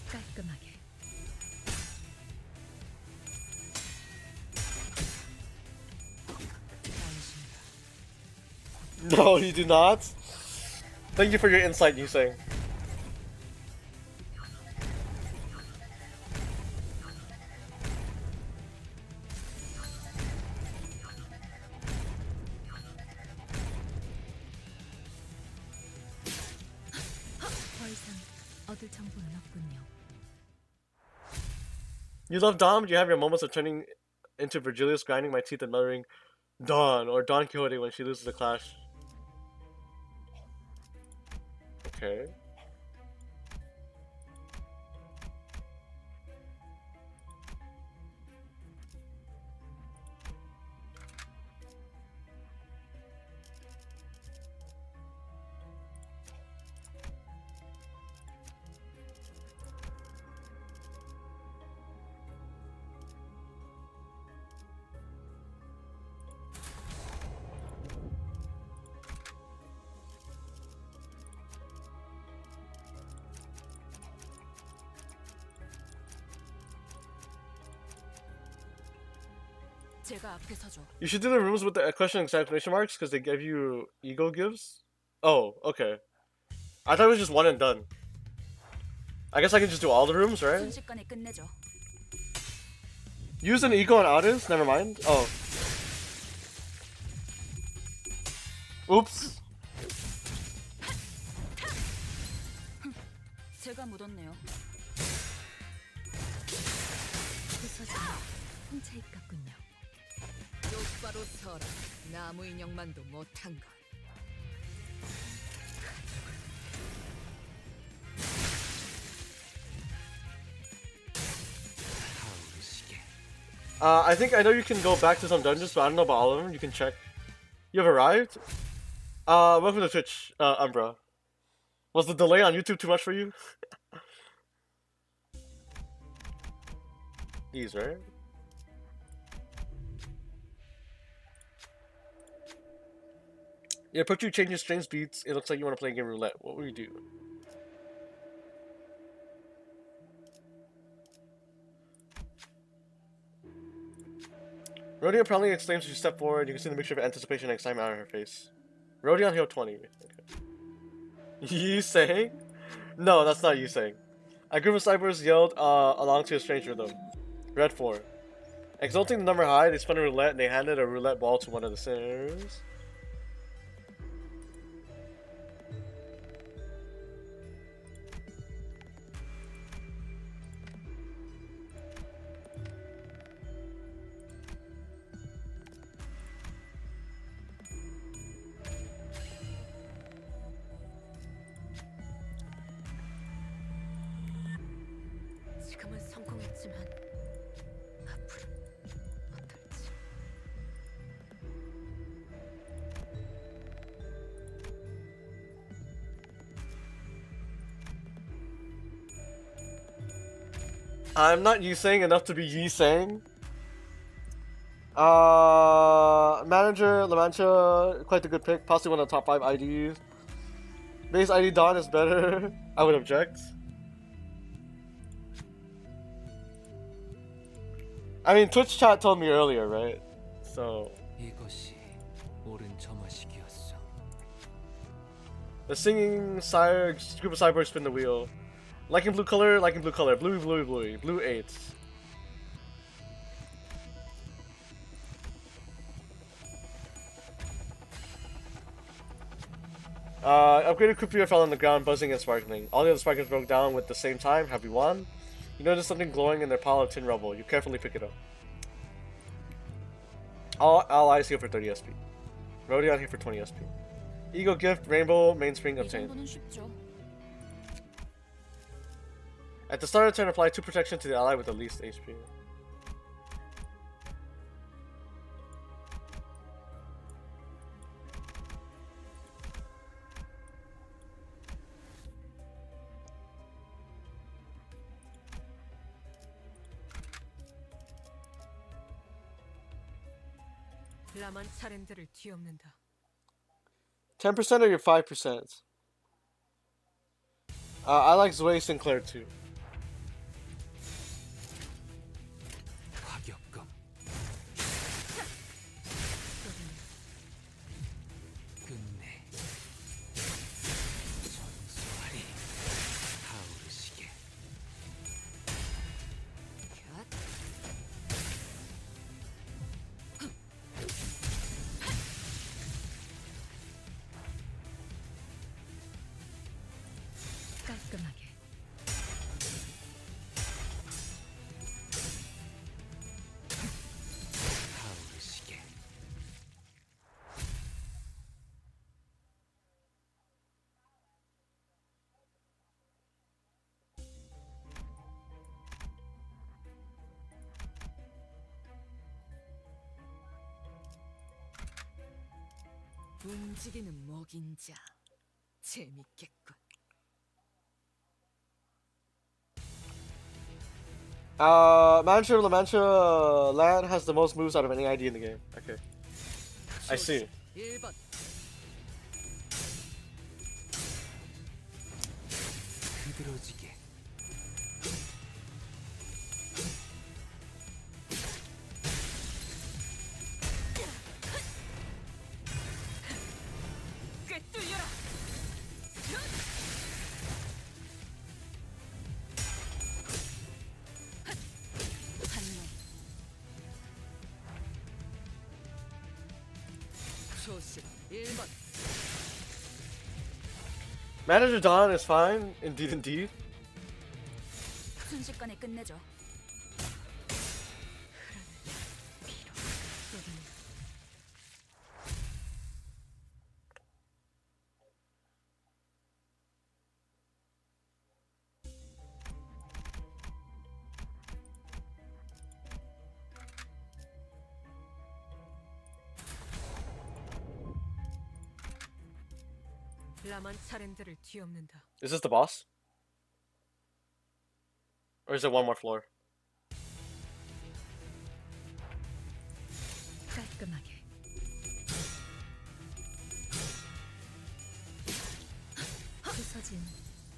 깔끔하게. No, you do not. Thank you for your insight, Yusei. 더 이상 얻을 정보는 없군요. You love Dom? Do you have your moments of turning into Virgilius, grinding my teeth and muttering Don or Don Quixote when she loses a clash? Okay. 제가 앞에 서죠. You should do the rooms with the question exclamation marks because they give you ego gifts. Oh, okay. I thought it was just one and done. I guess I can just do all the rooms, right? 순식간에 끝내죠. Use an ego on artists? Never mind. Oh. Oops. 제가 묻었네요. 부서지는 홍차잎 같군요. 똑바로 서라. 나무 인형만도 못한 걸. I think I know you can go back to some dungeons, but I don't know about all of them. You can check. You have arrived? Welcome to Twitch, Umbra. Was the delay on YouTube too much for you? These, right? Yeah, put you changes strange beats. It looks like you want to play game roulette. What will you do? Rodion proudly exclaims as you step forward. You can see the mixture of anticipation and excitement on her face. Rodion Hill 20. Okay. You saying? No, that's not you saying. A group of cyborgs yelled along to a strange rhythm. Red 4. Exulting the number high, they spun a roulette and they handed a roulette ball to one of the sinners. 지금은 성공했지만 앞으로 어떨지. I'm not you saying enough to be ye saying. Manager La Mancha, quite a good pick. Possibly one of the top 5 IDs. Base ID Dawn is better. I would object. I mean, Twitch chat told me earlier, right? So. 이것이 옳은 점화식이었어. The singing sire group of cyborgs spin the wheel. Liking blue color, liking blue color. Bluey, bluey, bluey. Blue 8. Upgraded croupier fell on the ground, buzzing and sparkling. All the other sparklers broke down with the same time. Have we won? You notice something glowing in their pile of tin rubble. You carefully pick it up. All allies heal for 30 SP. Rodion here for 20 SP. Eagle gift, rainbow, mainspring 이 obtained. 정도는 쉽죠. At the start of turn, apply 2 protection to the ally with the least HP. 라만 차렌들을 뒤엎는다. 10% or your 5%? I like Zoe Sinclair too. 화격검. 끝내. 전소하리. 타오르시게. 깔끔하게. 타오르시게. 움직이는 먹인자. 재밌겠군. La Mancha Land has the most moves out of any ID in the game. Okay. I see. 1번. 흐드러지게. 꿰뚫려라. 조심. 1번. Manager Don is fine. Indeed. 순식간에 끝내죠. 라만 차렌들을 뒤엎는다. Is this the boss? Or is it one more floor? 깔끔하게. 부서진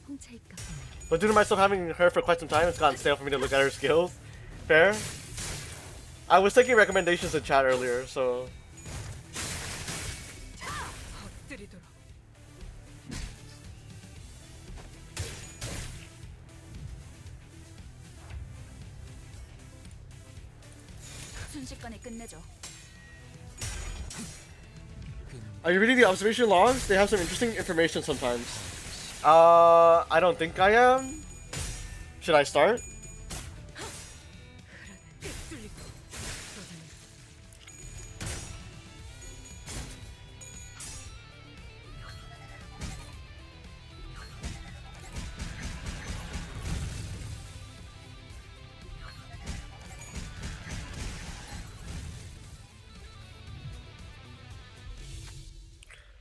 홍차잎 같은. But due to myself having her for quite some time, it's gotten stale for me to look at her skills. Fair. I was taking recommendations in chat earlier, so... 엎드리도록. 순식간에 끝내죠. Are you reading the observation logs? They have some interesting information sometimes. I don't think I am. Should I start?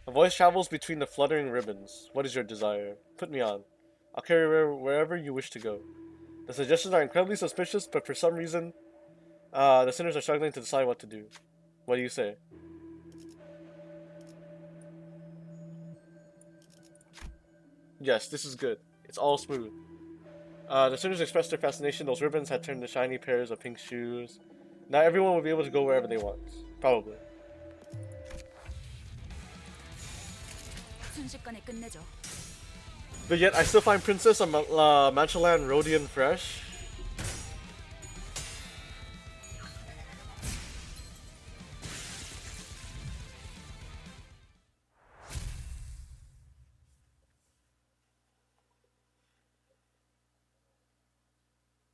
A voice travels between the fluttering ribbons. What is your desire? Put me on. I'll carry you wherever you wish to go. The suggestions are incredibly suspicious, but for some reason, the sinners are struggling to decide what to do. What do you say? Yes, this is good. It's all smooth. The sinners expressed their fascination. Those ribbons had turned to shiny pairs of pink shoes. Now everyone will be able to go wherever they want. Probably. 순식간에 끝내죠. But yet, I still find Princess of Manchalan Rodion fresh.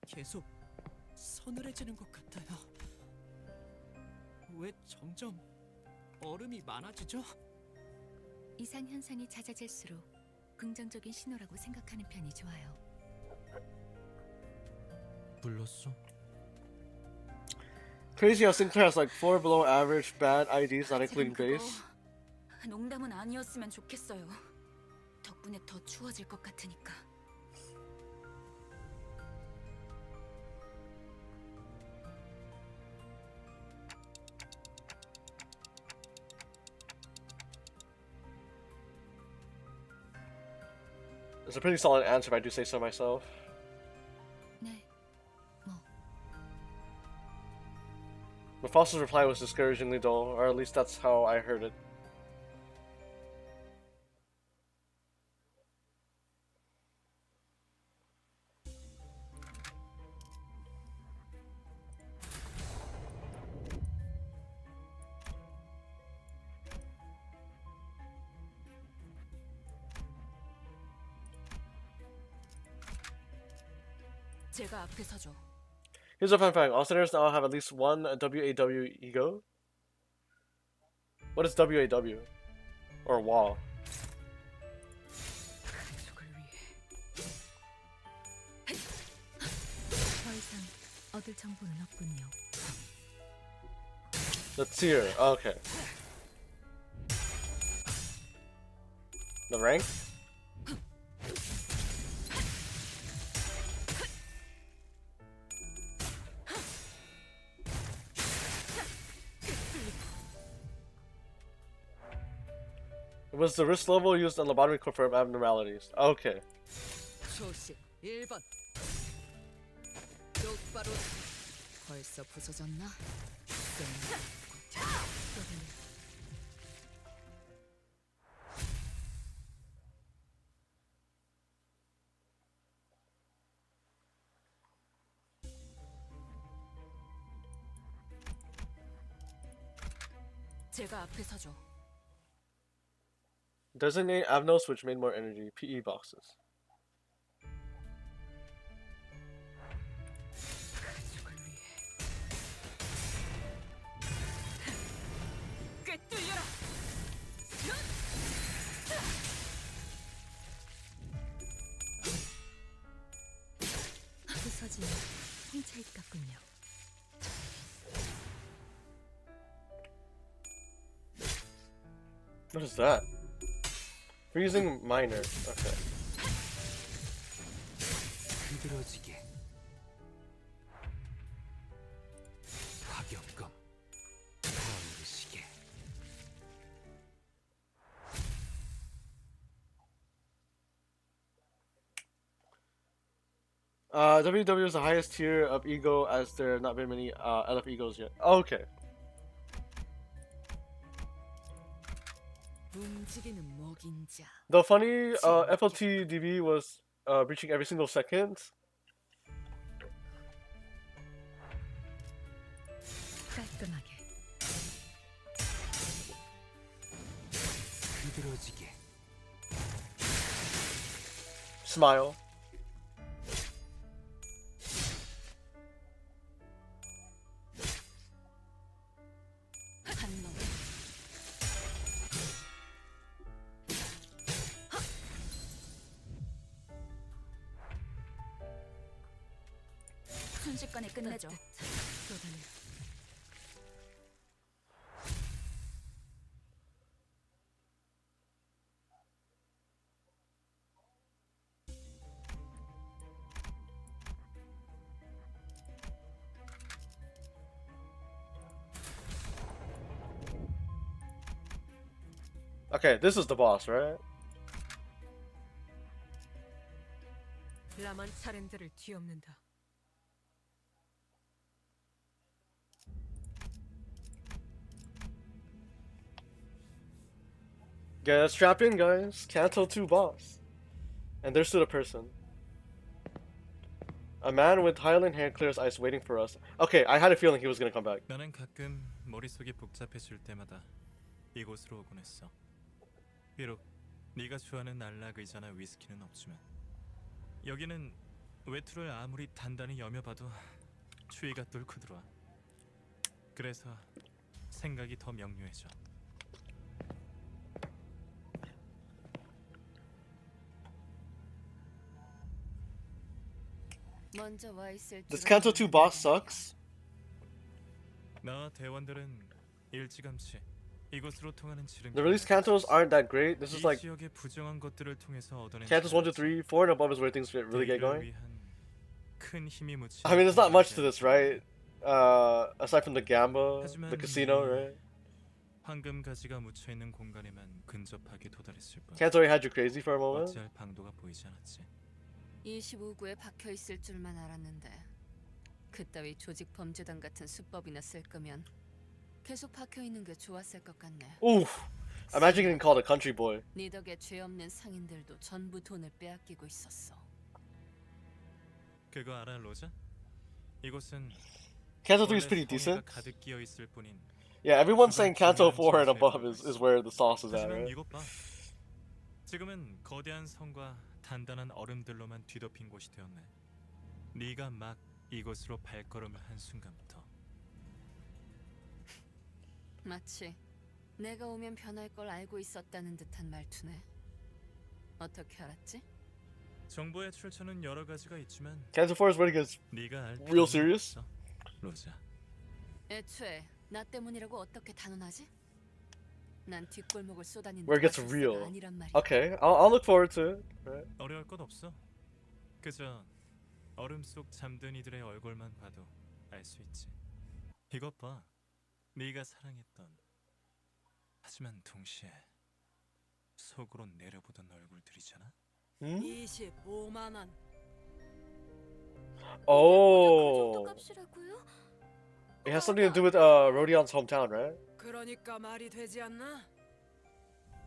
계속 서늘해지는 것 같아요. 왜 점점 얼음이 많아지죠? 이상 현상이 잦아질수록 긍정적인 신호라고 생각하는 편이 좋아요. 불렀어? Crazy how Sinclair has like 4 below average bad IDs, not 지금 including base. 농담은 아니었으면 좋겠어요. 덕분에 더 추워질 것 같으니까. It's a pretty solid answer if I do say so myself. 네, But Foster's reply was discouragingly dull, or at least that's how I heard it. 제가 앞에 서죠. Here's a fun fact. All senators now have at least one WAW ego. What is WAW? Or WAW? 더 이상 얻을 정보는 없군요. The tier. Okay. The rank? It was the risk level used on lobotomy confirmed abnormalities. Okay. 초식 1번. 똑바로. 벌써 부서졌나? 제가 앞에 서죠. Designate Avno switch made more energy. PE boxes. 꿰뚫려라. 부서지는 홍차잎 같군요. What is that? Freezing minor. Okay. 흐드러지게. 화격검. 타오르시게. WW is the highest tier of ego, as there have not been many LF egos yet. Okay. 움직이는 먹인자. The funny FLTDB was reaching every single second. 깔끔하게. 흐드러지게. Smile. 한 놈. 순식간에 끝내죠. Okay, this is the boss, right? 라만 차렌드를 뒤엎는다. Get strap in, guys. Kanto 2 boss. And there stood a person. A man with Highland hair clears ice waiting for us. Okay, I had a feeling he was gonna come back. 나는 가끔 머릿속이 복잡해질 때마다 이곳으로 오곤 했어. 비록 네가 좋아하는 안락 의자나 위스키는 없지만 여기는 외투를 아무리 단단히 여며봐도 추위가 뚫고 들어와. 그래서 생각이 더 명료해져. 먼저 와 있을 This 줄은 Kanto 2 boss sucks. 나와 대원들은 일찌감치 이곳으로 통하는 지름. The release Kantos aren't that great. This is 이 like 지역의 부정한 것들을 통해서 얻어낸 Kantos 1 to 3, 4 and above is where things really get going. 큰 힘이 묻힌 I mean, there's not much to this, right? Aside from the gamba, the casino, right? 황금 가지가 묻혀 있는 공간에만 근접하게 도달했을 뿐. Kanto already had you crazy for a moment. 어찌할 방도가 보이지 않았지. 25구에 박혀 있을 줄만 알았는데 그따위 조직 범죄단 같은 수법이나 쓸 거면 계속 박혀 있는 게 좋았을 것 같네. Oof. Imagine getting called a country boy. 네 덕에 죄 없는 상인들도 전부 돈을 빼앗기고 있었어. 그거 알아, 로자? 이곳은 Kanto 3 is pretty decent. 가득 끼어 있을 뿐인. Yeah, everyone's saying Kanto 4 and above is where the sauce is at, 하지만 right? 이것 봐. 지금은 거대한 성과 단단한 얼음들로만 뒤덮인 곳이 되었네. 네가 막 이곳으로 발걸음을 한 순간부터. 마치 내가 오면 변할 걸 알고 있었다는 듯한 말투네. 어떻게 알았지? 정보의 출처는 여러 가지가 있지만 Kanto 4 is when it gets 네가 알 real 필요는 serious. 없어, 로자. 애초에 나 때문이라고 어떻게 단언하지? 난 뒷골목을 쏘다니는 Where it gets 가출사가 real. 아니란 말이야. Okay, I'll look forward to it. Right. 어려울 것 없어. 그저 얼음 속 잠든 이들의 얼굴만 봐도 알 수 있지. 이것 봐. 네가 사랑했던 하지만 동시에 속으로 내려보던 얼굴들이잖아. 25만 원. Oh, 값이라고요? it has something to do with Rodion's hometown, right? 그러니까 말이 되지 않나?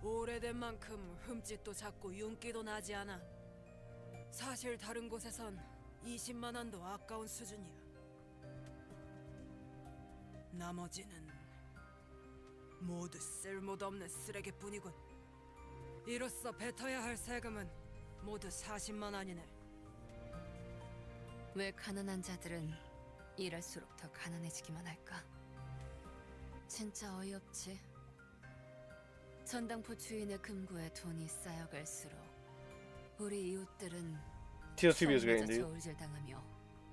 오래된 만큼 흠집도 작고 윤기도 나지 않아. 사실 다른 곳에선 20만 원도 아까운 수준이야. 나머지는 모두 쓸모도 없는 쓰레기뿐이군. 이로써 뱉어야 할 세금은 모두 40만 원이네. 왜 가난한 자들은 일할수록 더 가난해지기만 할까? 진짜 어이없지. 전당포 주인의 금고에 돈이 쌓여갈수록 우리 이웃들은 Tito TV is great indeed. 저울질 당하며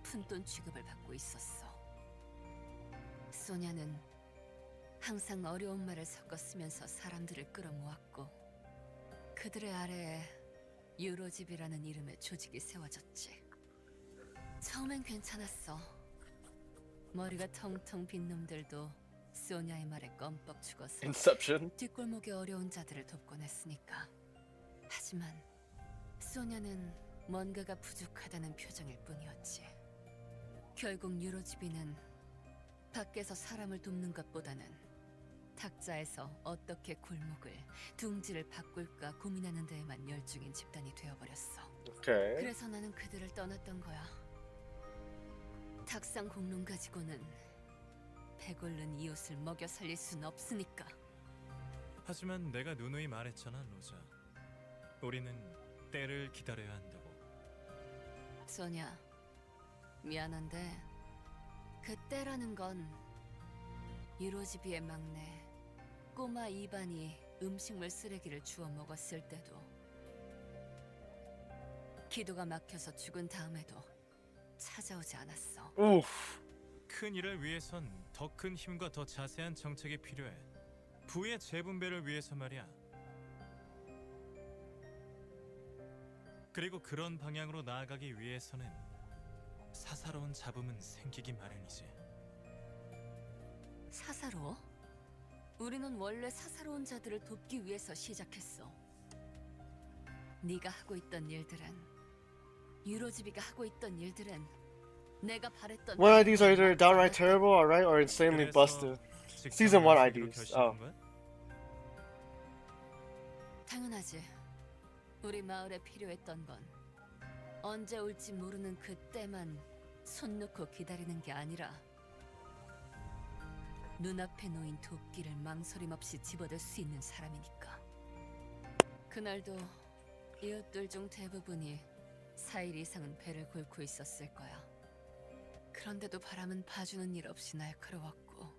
푼돈 취급을 받고 있었어. 소냐는 항상 어려운 말을 섞어 쓰면서 사람들을 끌어모았고 그들의 아래에 유로집이라는 이름의 조직이 세워졌지. 처음엔 괜찮았어. 머리가 텅텅 빈 놈들도 소냐의 말에 껌뻑 죽었어. Inception. 뒷골목의 어려운 자들을 돕곤 했으니까. 하지만 소냐는 뭔가가 부족하다는 표정일 뿐이었지. 결국 유로집이는 밖에서 사람을 돕는 것보다는 탁자에서 어떻게 골목을 둥지를 바꿀까 고민하는 데에만 열중인 집단이 되어버렸어. Okay. 그래서 나는 그들을 떠났던 거야. 탁상 공론 가지고는 배골른 이웃을 먹여 살릴 순 없으니까. 하지만 내가 누누이 말했잖아, 로자. 우리는 때를 기다려야 한다고. 소냐, 미안한데 그 때라는 건 유로지비의 막내 꼬마 이반이 음식물 쓰레기를 주워 먹었을 때도, 기도가 막혀서 죽은 다음에도 찾아오지 않았어. 큰 일을 위해선 더 큰 힘과 더 자세한 정책이 필요해. 부의 재분배를 위해서 말이야. 그리고 그런 방향으로 나아가기 위해서는 사사로운 잡음은 생기기 마련이지. 사사로워? 우리는 원래 사사로운 자들을 돕기 위해서 시작했어. 네가 하고 있던 일들은, 유로지비가 하고 있던 일들은 내가 바랬던 One IDs are either downright terrible, alright, or insanely busted. Season 1 IDs. Oh. 당연하지. 우리 마을에 필요했던 건 언제 올지 모르는 그때만 손 놓고 기다리는 게 아니라 눈앞에 놓인 도끼를 망설임 없이 집어들 수 있는 사람이니까. 그날도 이웃들 중 대부분이 4일 이상은 배를 곪고 있었을 거야. 그런데도 바람은 봐주는 일 없이 날카로웠고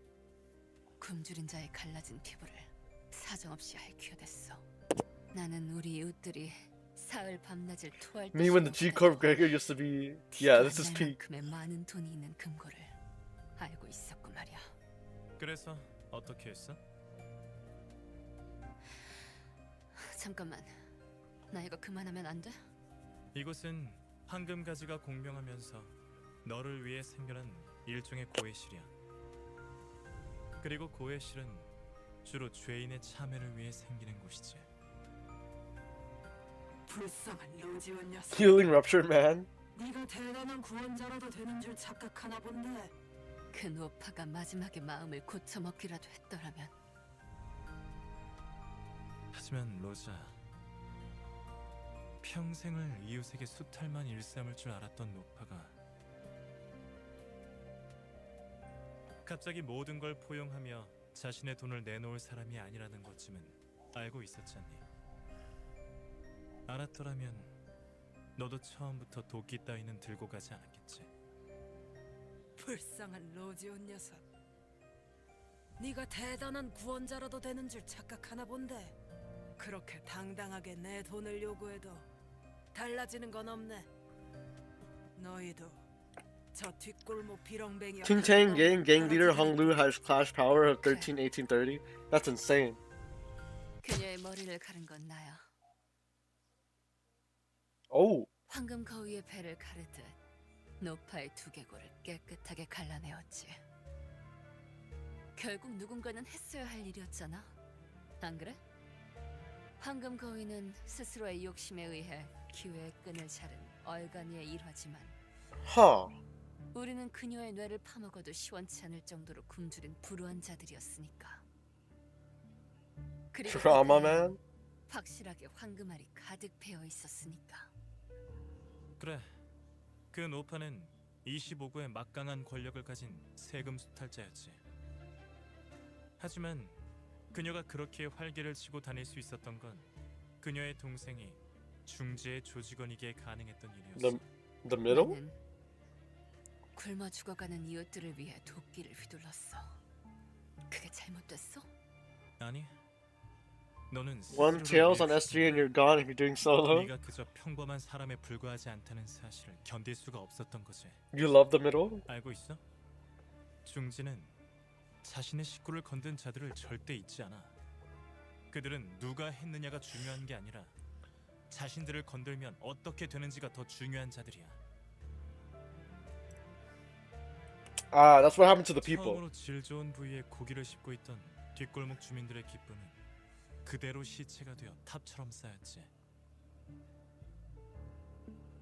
굶주린 자의 갈라진 피부를 사정없이 핥혀댔어. 나는 우리 이웃들이 사흘 밤낮을 토할 Me when the G Corp Gregor used to be. Yeah, this is peak. 만큼의 많은 돈이 있는 금고를 알고 있었고 말이야. 그래서 어떻게 했어? 잠깐만, 나 이거 그만하면 안 돼? 이곳은 황금가지가 공명하면서 너를 위해 생겨난 일종의 고해실이야. 그리고 고해실은 주로 죄인의 참회를 위해 생기는 곳이지. 불쌍한 로지온 녀석. Healing ruptured man. 네가 대단한 구원자라도 되는 줄 착각하나 본데. 그 노파가 마지막에 마음을 고쳐먹기라도 했더라면. 하지만 로자, 평생을 이웃에게 수탈만 일삼을 줄 알았던 노파가 갑자기 모든 걸 포용하며 자신의 돈을 내놓을 사람이 아니라는 것쯤은 알고 있었잖니. 알았더라면 너도 처음부터 도끼 따위는 들고 가지 않았겠지. 불쌍한 로지온 녀석. 네가 대단한 구원자라도 되는 줄 착각하나 본데. 그렇게 당당하게 내 돈을 요구해도 달라지는 건 없네. 너희도 저 뒷골목 비렁뱅이와 Ting Tang gang leader Hong Lu has clash power of 13-18-30. That's insane. 그녀의 머리를 가른 건 나야. Oh. 황금 거위의 배를 가르듯 노파의 두개골을 깨끗하게 갈라내었지. 결국 누군가는 했어야 할 일이었잖아. 안 그래? 황금 거위는 스스로의 욕심에 의해 기회의 끈을 자른 얼간이의 일화지만 Huh. 우리는 그녀의 뇌를 파먹어도 시원치 않을 정도로 굶주린 불우한 자들이었으니까. 그리고 Drama 그때는 man. 확실하게 황금알이 가득 배어 있었으니까. 그래, 그 노파는 25구의 막강한 권력을 가진 세금 수탈자였지. 하지만 그녀가 그렇게 활개를 치고 다닐 수 있었던 건 그녀의 동생이 중지의 조직원이기에 가능했던 일이었어. The middle? 나는 굶어 죽어가는 이웃들을 위해 도끼를 휘둘렀어. 그게 잘못됐어? 아니, 너는 One tails on S3 and you're gone if you're doing solo. 네가 그저 평범한 사람에 불과하지 않다는 사실을 견딜 수가 없었던 거지. You love the middle? 알고 있어? 중지는 자신의 식구를 건든 자들을 절대 잊지 않아. 그들은 누가 했느냐가 중요한 게 아니라 자신들을 건들면 어떻게 되는지가 더 중요한 자들이야. Ah, that's what happened to the people. 처음으로 질 좋은 부위에 고기를 씹고 있던 뒷골목 주민들의 기쁨은 그대로 시체가 되어 탑처럼 쌓였지.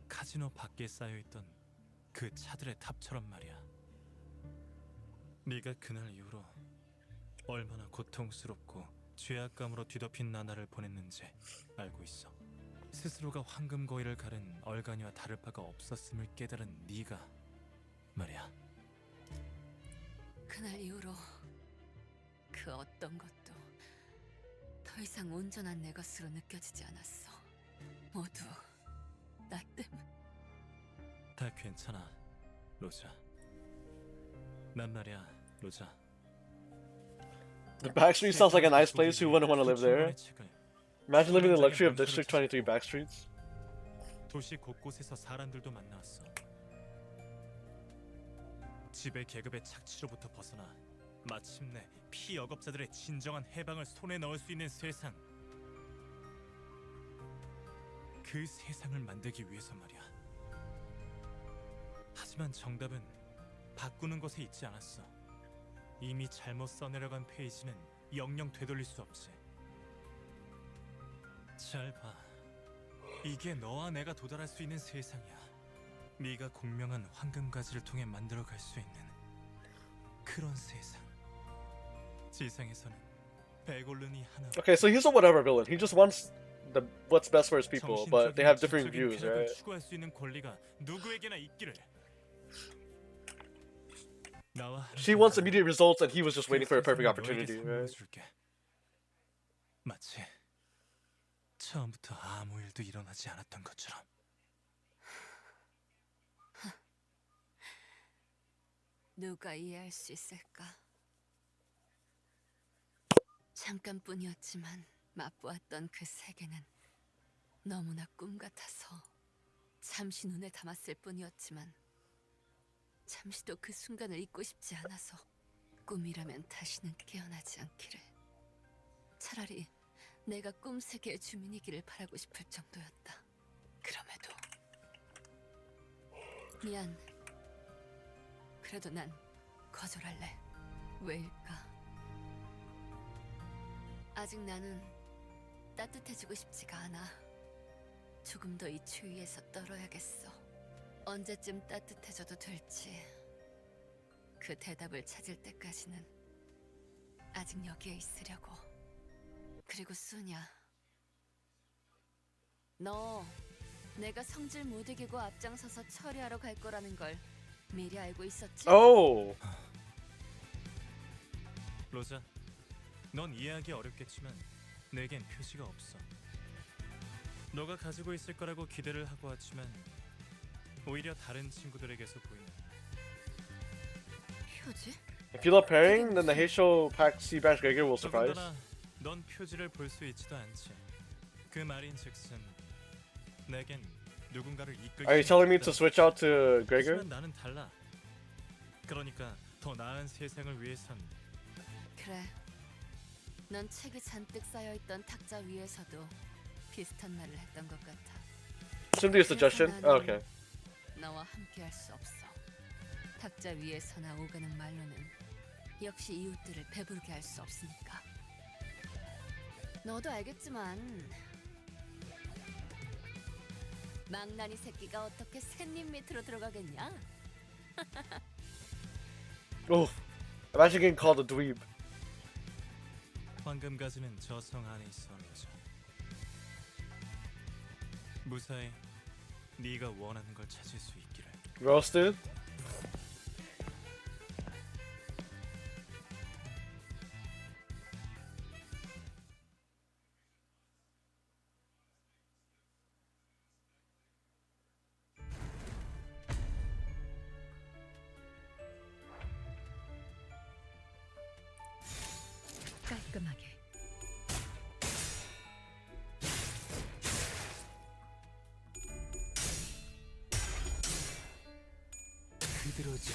카지노 밖에 쌓여있던 그 차들의 탑처럼 말이야. 네가 그날 이후로 얼마나 고통스럽고 죄악감으로 뒤덮인 나날을 보냈는지 알고 있어. 스스로가 황금 거위를 가른 얼간이와 다를 바가 없었음을 깨달은 네가 말이야. 그날 이후로 그 어떤 것도 더 이상 온전한 내 것으로 느껴지지 않았어. 모두 나 때문. 다 괜찮아, 로자. 난 말이야, 로자. The backstreet sounds like a nice place. Who wouldn't want to live there? Imagine living the luxury of District 23 backstreets. 도시 곳곳에서 사람들도 만나왔어. 지배 계급의 착취로부터 벗어나 마침내 피역업자들의 진정한 해방을 손에 넣을 수 있는 세상. 그 세상을 만들기 위해서 말이야. 하지만 정답은 바꾸는 것에 있지 않았어. 이미 잘못 써내려간 페이지는 영영 되돌릴 수 없지. 잘 봐. 이게 너와 내가 도달할 수 있는 세상이야. 네가 공명한 황금가지를 통해 만들어갈 수 있는 그런 세상. 지상에서는 백올른이 하나. Okay, so he's a whatever villain. He just wants what's best for his people, but they have different views, right? 추구할 수 있는 권리가 누구에게나 있기를. She wants immediate results, and he was just waiting for a perfect opportunity, right? 마치 처음부터 아무 일도 일어나지 않았던 것처럼. 누가 이해할 수 있을까? 잠깐뿐이었지만 맛보았던 그 세계는 너무나 꿈 같아서 잠시 눈에 담았을 뿐이었지만 잠시도 그 순간을 잊고 싶지 않아서 꿈이라면 다시는 깨어나지 않기를. 차라리 내가 꿈 세계의 주민이기를 바라고 싶을 정도였다. 그럼에도 미안. 그래도 난 거절할래. 왜일까? 아직 나는 따뜻해지고 싶지가 않아. 조금 더 이 추위에서 떨어야겠어. 언제쯤 따뜻해져도 될지 그 대답을 찾을 때까지는 아직 여기에 있으려고. 그리고 수냐, 너 내가 성질 못 이기고 앞장서서 처리하러 갈 거라는 걸 미리 알고 있었지? Oh. 로자, 넌 이해하기 어렵겠지만 내겐 표지가 없어. 너가 가지고 있을 거라고 기대를 하고 왔지만 오히려 다른 친구들에게서 보이는 표지? If you love pairing, then the Heisho Pack Seabass Gregor will suffice. 더군다나 넌 표지를 볼 수 있지도 않지. 그 말인즉슨 내겐 누군가를 이끌. Are you telling me to switch out to Gregor? 하지만 나는 달라. 그러니까 더 나은 세상을 위해선 그래. 넌 책이 잔뜩 쌓여있던 탁자 위에서도 비슷한 말을 했던 것 같아. Simply a suggestion. Oh, okay. 너와 함께할 수 없어. 탁자 위에서나 오가는 말로는 역시 이웃들을 배부르게 할 수 없으니까. 너도 알겠지만 망나니 새끼가 어떻게 샌님 밑으로 들어가겠냐? Oh, imagine getting called a dweeb. 황금 가지는 저 성 안에 있어, 로자. 무사히 네가 원하는 걸 찾을 수 있기를. Roasted. 깔끔하게. 그대로지.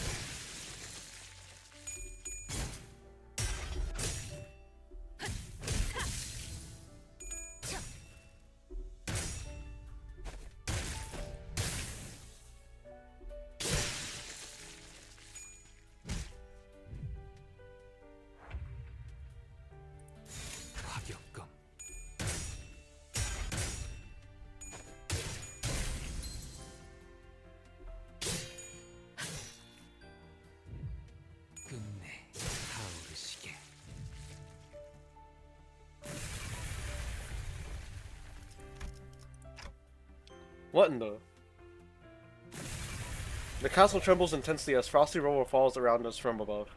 화격검. 끝내 타오르시게. What in the? The castle trembles intensely as frosty rubble falls around us from above.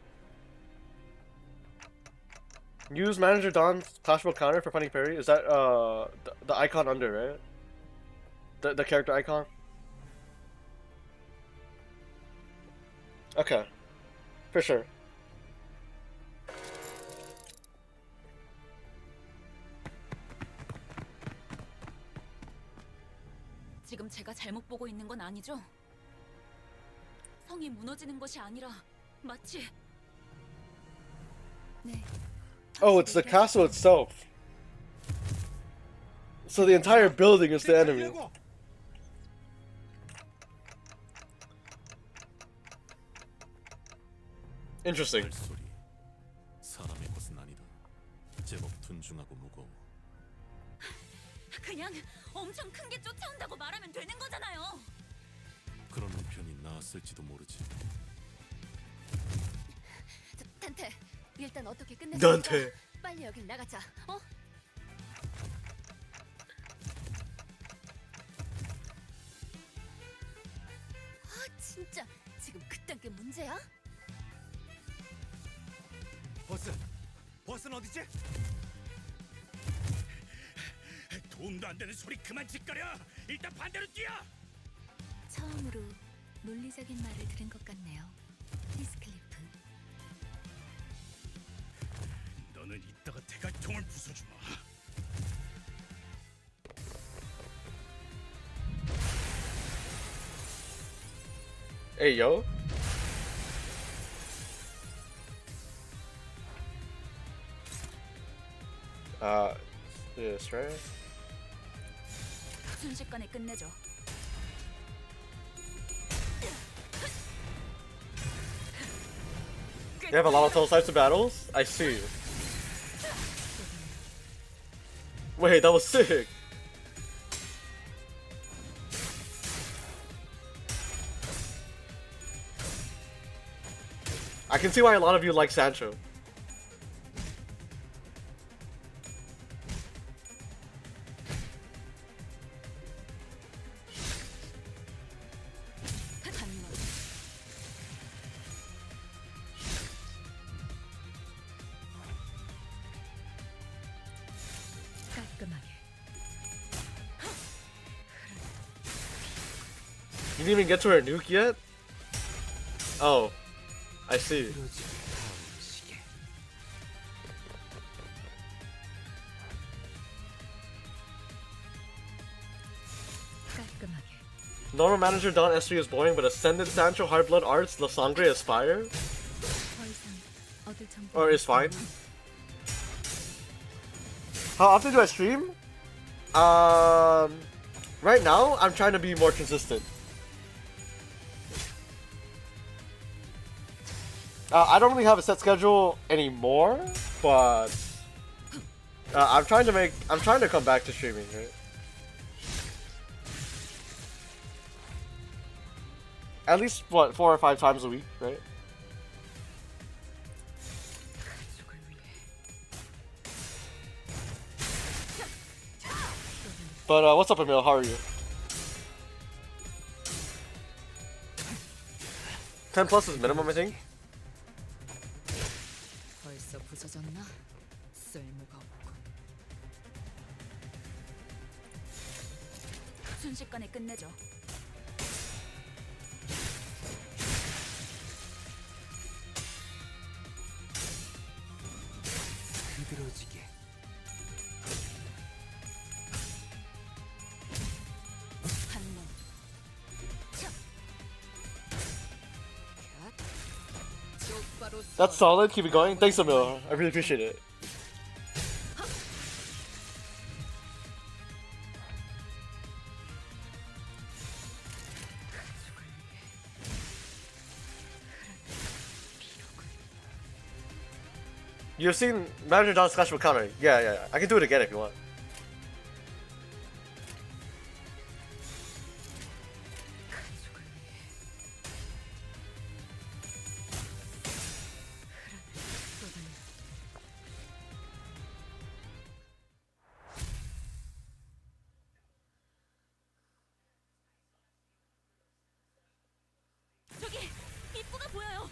Use Manager Don's clashable counter for finding parry. Is that the icon under, right? The character icon. Okay, for sure. 지금 제가 잘못 보고 있는 건 아니죠? 성이 무너지는 것이 아니라 마치 네. Oh, it's the castle itself. So the entire building is the enemy. Interesting. 소리. 사람의 것은 아니다. 제법 둔중하고 무거워. 그냥 엄청 큰 게 쫓아온다고 말하면 되는 거잖아요. 그러는 편이 나았을지도 모르지. 단테, 일단 어떻게 끝내자. 단테. 빨리 여길 나가자. 어? 아, 진짜 지금 그딴 게 문제야? 버스는 어디지? 도움도 안 되는 소리 그만 짓거려. 일단 반대로 뛰어. 처음으로 논리적인 말을 들은 것 같네요. 히스클리프. 너는 이따가 대갈통을 부숴주마. Hey yo. This right? 순식간에 끝내줘. You have a lot of those types of battles? I see. Wait, that was sick. I can see why a lot of you like Sancho. 깔끔하게. You didn't even get to her nuke yet? Oh, I see. 그러지 타오르시게. 깔끔하게. Normal manager Don S3 is boring, but Ascended Sancho Hardblood Arts La Sangre is fire? 더 이상 얻을 정보. Or is fine? How often do I stream? Right now, I'm trying to be more consistent. I don't really have a set schedule anymore, but I'm trying to come back to streaming, right? At least what, 4 or 5 times a week, right? But what's up, Emil? How are you? 10 plus is minimum, I think. 벌써 부서졌나? 쓸모가 없고. 순식간에 끝내줘. 흐드러지게. 한몸. 똑바로 That's solid. Keep it going. Thanks, Emil. I really appreciate it. You've seen Manager Don's Clash of Counter. Yeah. I can do it again if you want. 저기 입구가 보여요.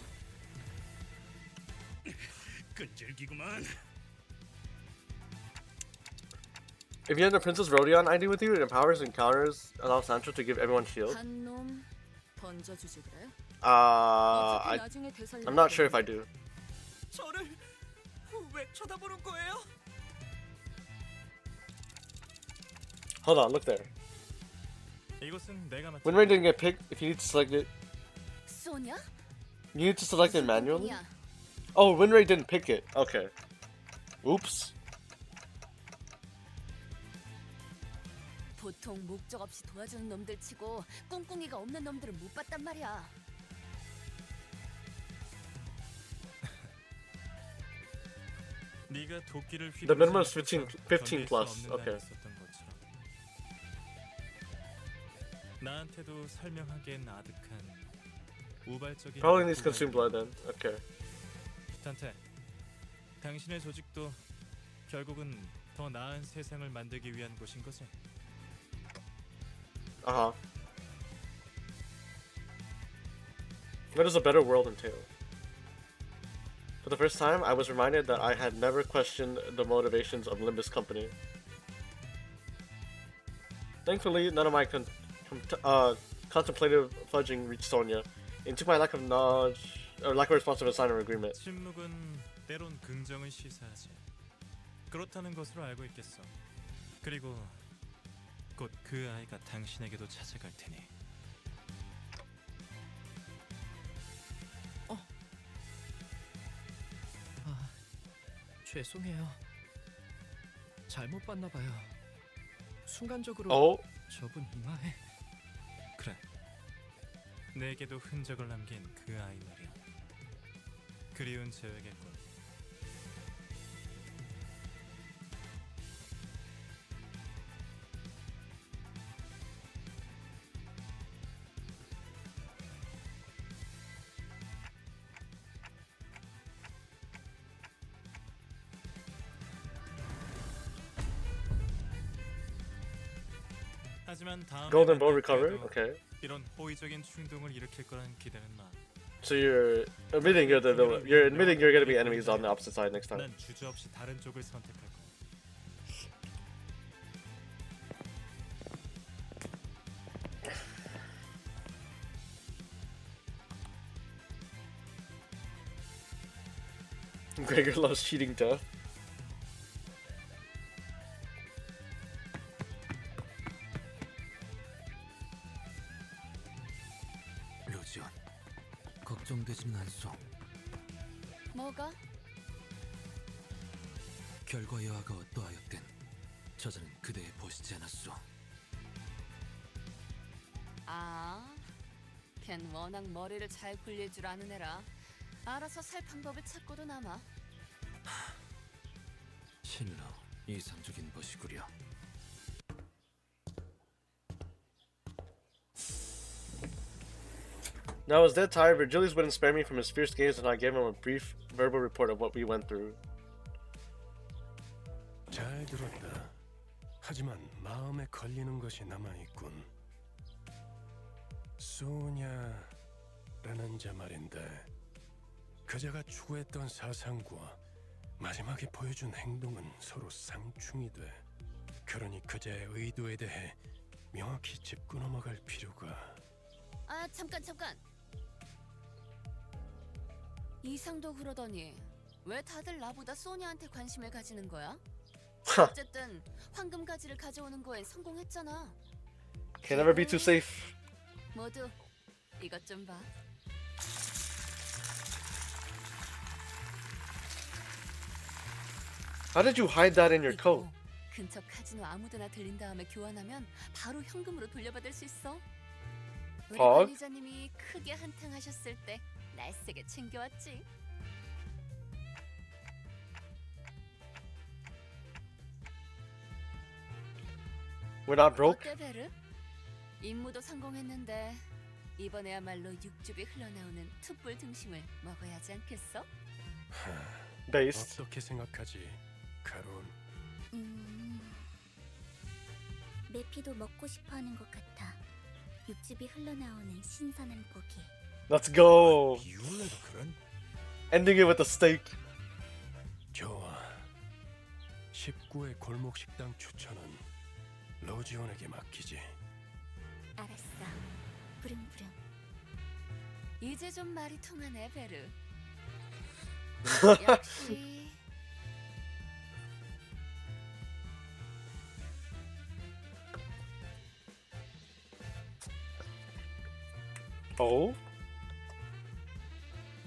끈질기구만. If you have the Princess Rodion ID with you, it empowers encounters, allows Sancho to give everyone shield. 한놈 던져주지 그래? I'm not sure if I do. 저를 왜 쳐다보는 거예요? Hold on, look there. 이곳은 내가 맡은 Win rate didn't get picked. If you need to select it, 쏘냐? you need to select it manually. 야, Oh, win rate didn't pick it. Okay. Oops. 보통 목적 없이 도와주는 놈들 치고 꿍꿍이가 없는 놈들은 못 봤단 말이야. 네가 도끼를 The minimum is 휘두르지 15 않고서 plus. 견딜 수 없는 Okay. 날이 있었던 것처럼. 나한테도 설명하기엔 아득한 우발적인 Probably needs 욕구가 consume blood then. Okay. 탄테, 당신의 조직도 결국은 더 나은 세상을 만들기 위한 곳인 거지. Uh-huh. What does a better world entail? For the first time, I was reminded that I had never questioned the motivations of Limbus Company. Thankfully, none of my contemplative fudging reached Sonya. Into my lack of knowledge, or lack of response to a sign of agreement. 침묵은 때론 긍정을 시사하지. 그렇다는 것으로 알고 있겠어. 그리고 곧 그 아이가 당신에게도 찾아갈 테니. 죄송해요. 잘못 봤나 봐요. 순간적으로 Oh, 저분 이마에 그래. 내게도 흔적을 남긴 그 아이 말이야. 그리운 재회겠군. 하지만 다음에 golden bow 만날 recovered. 때에도 Okay. 이런 호의적인 충동을 일으킬 거란 기대는 마. So you're admitting you're admitting you're gonna be enemies on the opposite side next time. 난 주저없이 다른 쪽을 선택할 거야. Gregor loves cheating death. 로지온, 걱정되지는 않소. 뭐가? 결과 여하가 어떠하였든 저자는 그대에 보시지 않았소. 아, 걘 워낙 머리를 잘 굴릴 줄 아는 애라 알아서 살 방법을 찾고도 남아. 실로 이상적인 것이구려. Now I was dead tired, Virgilius wouldn't spare me from his fierce gaze, and I gave him a brief verbal report of what we went through. 잘 들었다. 하지만 마음에 걸리는 것이 남아있군. 소냐라는 자 말인데 그자가 추구했던 사상과 마지막에 보여준 행동은 서로 상충이 돼. 그러니 그자의 의도에 대해 명확히 짚고 넘어갈 필요가. 아, 잠깐. 이상도 그러더니 왜 다들 나보다 소니한테 관심을 가지는 거야? 어쨌든 황금 가지를 가져오는 거엔 성공했잖아. Can never be too safe. 모두 이것 좀 봐. How did you hide that in your coat? 근처 카지노 아무데나 들린 다음에 교환하면 바로 현금으로 돌려받을 수 있어. 우리 헉. 관리자님이 크게 한탕하셨을 때 날쌔게 챙겨왔지. We're not broke. 어때 베르? 임무도 성공했는데 이번에야말로 육즙이 흘러나오는 툭불 등심을 먹어야 하지 않겠어? Based. 어떻게 생각하지, 카론? 매피도 먹고 싶어하는 것 같아. 육즙이 흘러나오는 신선한 고기. Let's go. 비올레도 그런? Ending it with a steak. 좋아. 19의 골목 식당 추천은 로지온에게 맡기지. 알았어. 부릉부릉. 이제 좀 말이 통하네 베르. 역시 Oh?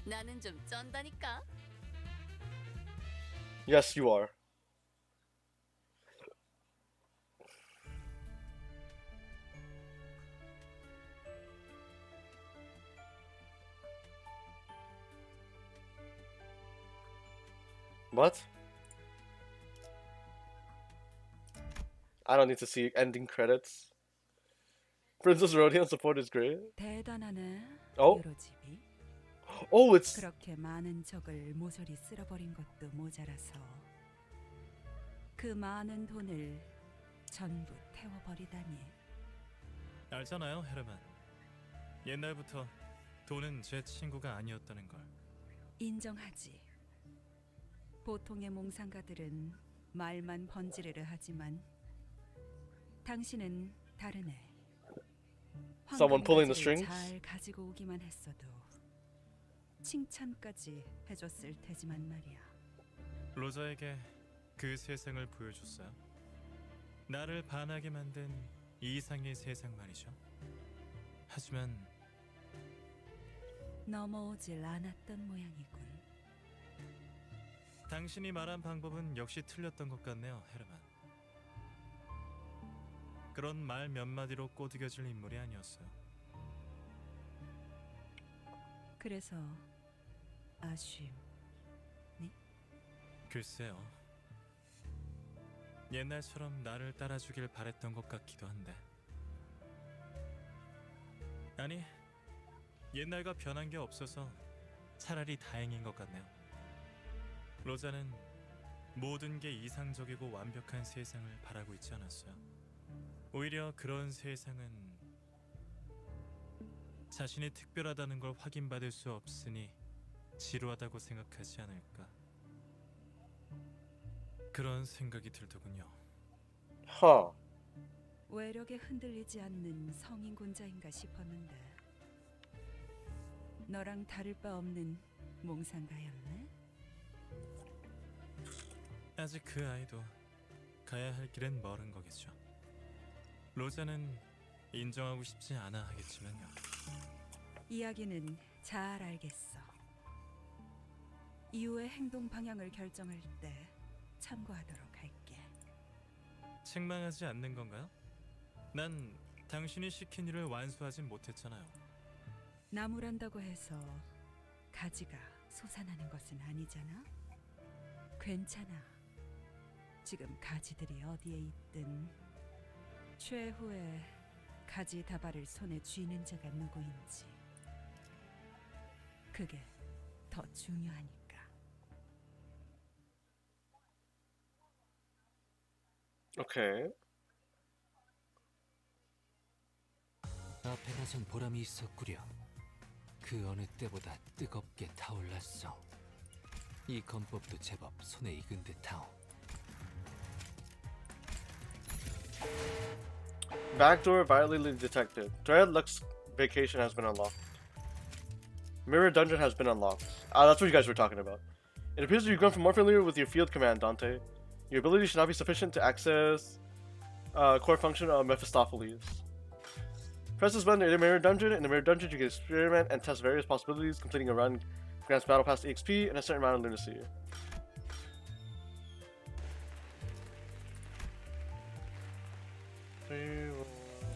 나는 좀 쩐다니까. Yes, you are. What? I don't need to see ending credits. Princess Rodion support is great. 대단하네. Oh? 요로집이. Oh, it's 그렇게 많은 적을 모조리 쓸어버린 것도 모자라서 그 많은 돈을 전부 태워버리다니. 알잖아요, 헤르만. 옛날부터 돈은 제 친구가 아니었다는 걸. 인정하지. 보통의 몽상가들은 말만 번지르르 하지만 당신은 다르네. Someone pulling the 황금 가지를 strings? 잘 가지고 오기만 했어도 칭찬까지 해줬을 테지만 말이야. 로저에게 그 세상을 보여줬어요. 나를 반하게 만든 이상의 세상 말이죠. 하지만 넘어오질 않았던 모양이군. 당신이 말한 방법은 역시 틀렸던 것 같네요, 헤르만. 그런 말 몇 마디로 꼬드겨질 인물이 아니었어요. 그래서 아쉬움. 글쎄요. 옛날처럼 나를 따라주길 바랬던 것 같기도 한데. 아니, 옛날과 변한 게 없어서 차라리 다행인 것 같네요. 로자는 모든 게 이상적이고 완벽한 세상을 바라고 있지 않았어요. 오히려 그런 세상은 자신이 특별하다는 걸 확인받을 수 없으니 지루하다고 생각하지 않을까. 그런 생각이 들더군요. 허. 외력에 흔들리지 않는 성인군자인가 싶었는데 너랑 다를 바 없는 몽상가였네. 아직 그 아이도 가야 할 길은 멀은 거겠죠. 로자는 인정하고 싶지 않아 하겠지만요. 이야기는 잘 알겠어. 이후의 행동 방향을 결정할 때 참고하도록 할게. 책망하지 않는 건가요? 난 당신이 시킨 일을 완수하진 못했잖아요. 나무란다고 해서 가지가 솟아나는 것은 아니잖아. 괜찮아. 지금 가지들이 어디에 있든 최후의 가지 다발을 손에 쥐는 자가 누구인지 그게 더 중요하니까. 오케이. 앞에 나선 보람이 있었구려. 그 어느 때보다 뜨겁게 타올랐어. 이 건법도 제법 손에 익은 듯하오. Backdoor violently detected. Dreadluck's vacation has been unlocked. Mirror dungeon has been unlocked. Ah, that's what you guys were talking about. It appears that you've grown from more familiar with your field command, Dante. Your ability should not be sufficient to access core function of Mephistopheles. Press this button in the mirror dungeon. In the mirror dungeon, you can experiment and test various possibilities. Completing a run grants battle pass EXP and a certain amount of lunacy.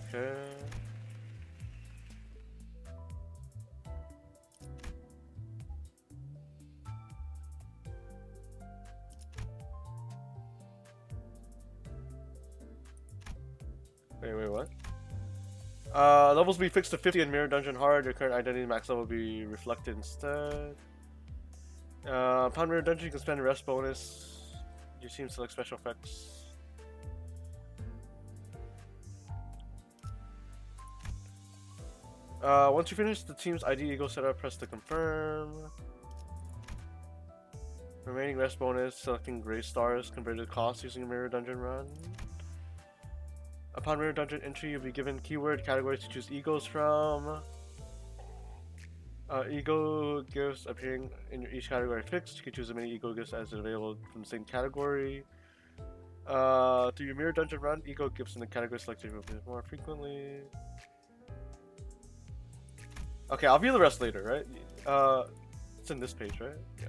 Okay. Wait, what? Levels will be fixed to 50 in Mirror Dungeon Hard. Your current identity max level will be reflected instead. Upon Mirror Dungeon, you can spend a rest bonus. You seem to select special effects. Once you finish the team's ID Ego setup, press to confirm. Remaining rest bonus, selecting gray stars converted to cost using a Mirror Dungeon run. Upon Mirror Dungeon entry, you'll be given keyword categories to choose egos from. Ego gifts appearing in each category fixed. You can choose as many ego gifts as is available from the same category. Through your Mirror Dungeon run, ego gifts in the category selected will appear more frequently. Okay, I'll view the rest later, right? It's in this page, right? Yeah.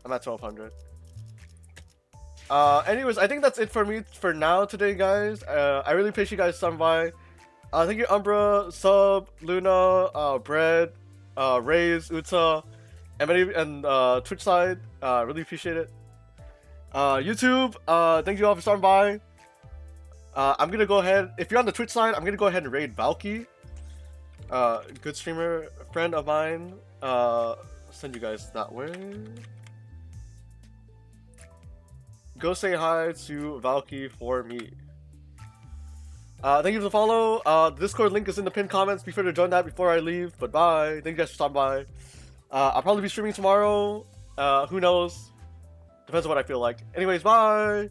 I'm at 1200. Anyways, I think that's it for me for now today, guys. I really appreciate you guys stopping by. Thank you, Umbra, Sub, Luna, Bread, Raze, Utsa, and Twitch side. Really appreciate it. YouTube, thank you all for stopping by. I'm gonna go ahead. If you're on the Twitch side, I'm gonna go ahead and raid Valky. Good streamer, friend of mine. Send you guys that way. Go say hi to Valky for me. Thank you for the follow. The Discord link is in the pinned comments. Be sure to join that before I leave. But bye. Thank you guys for stopping by. I'll probably be streaming tomorrow. Who knows? Depends on what I feel like. Anyways, bye!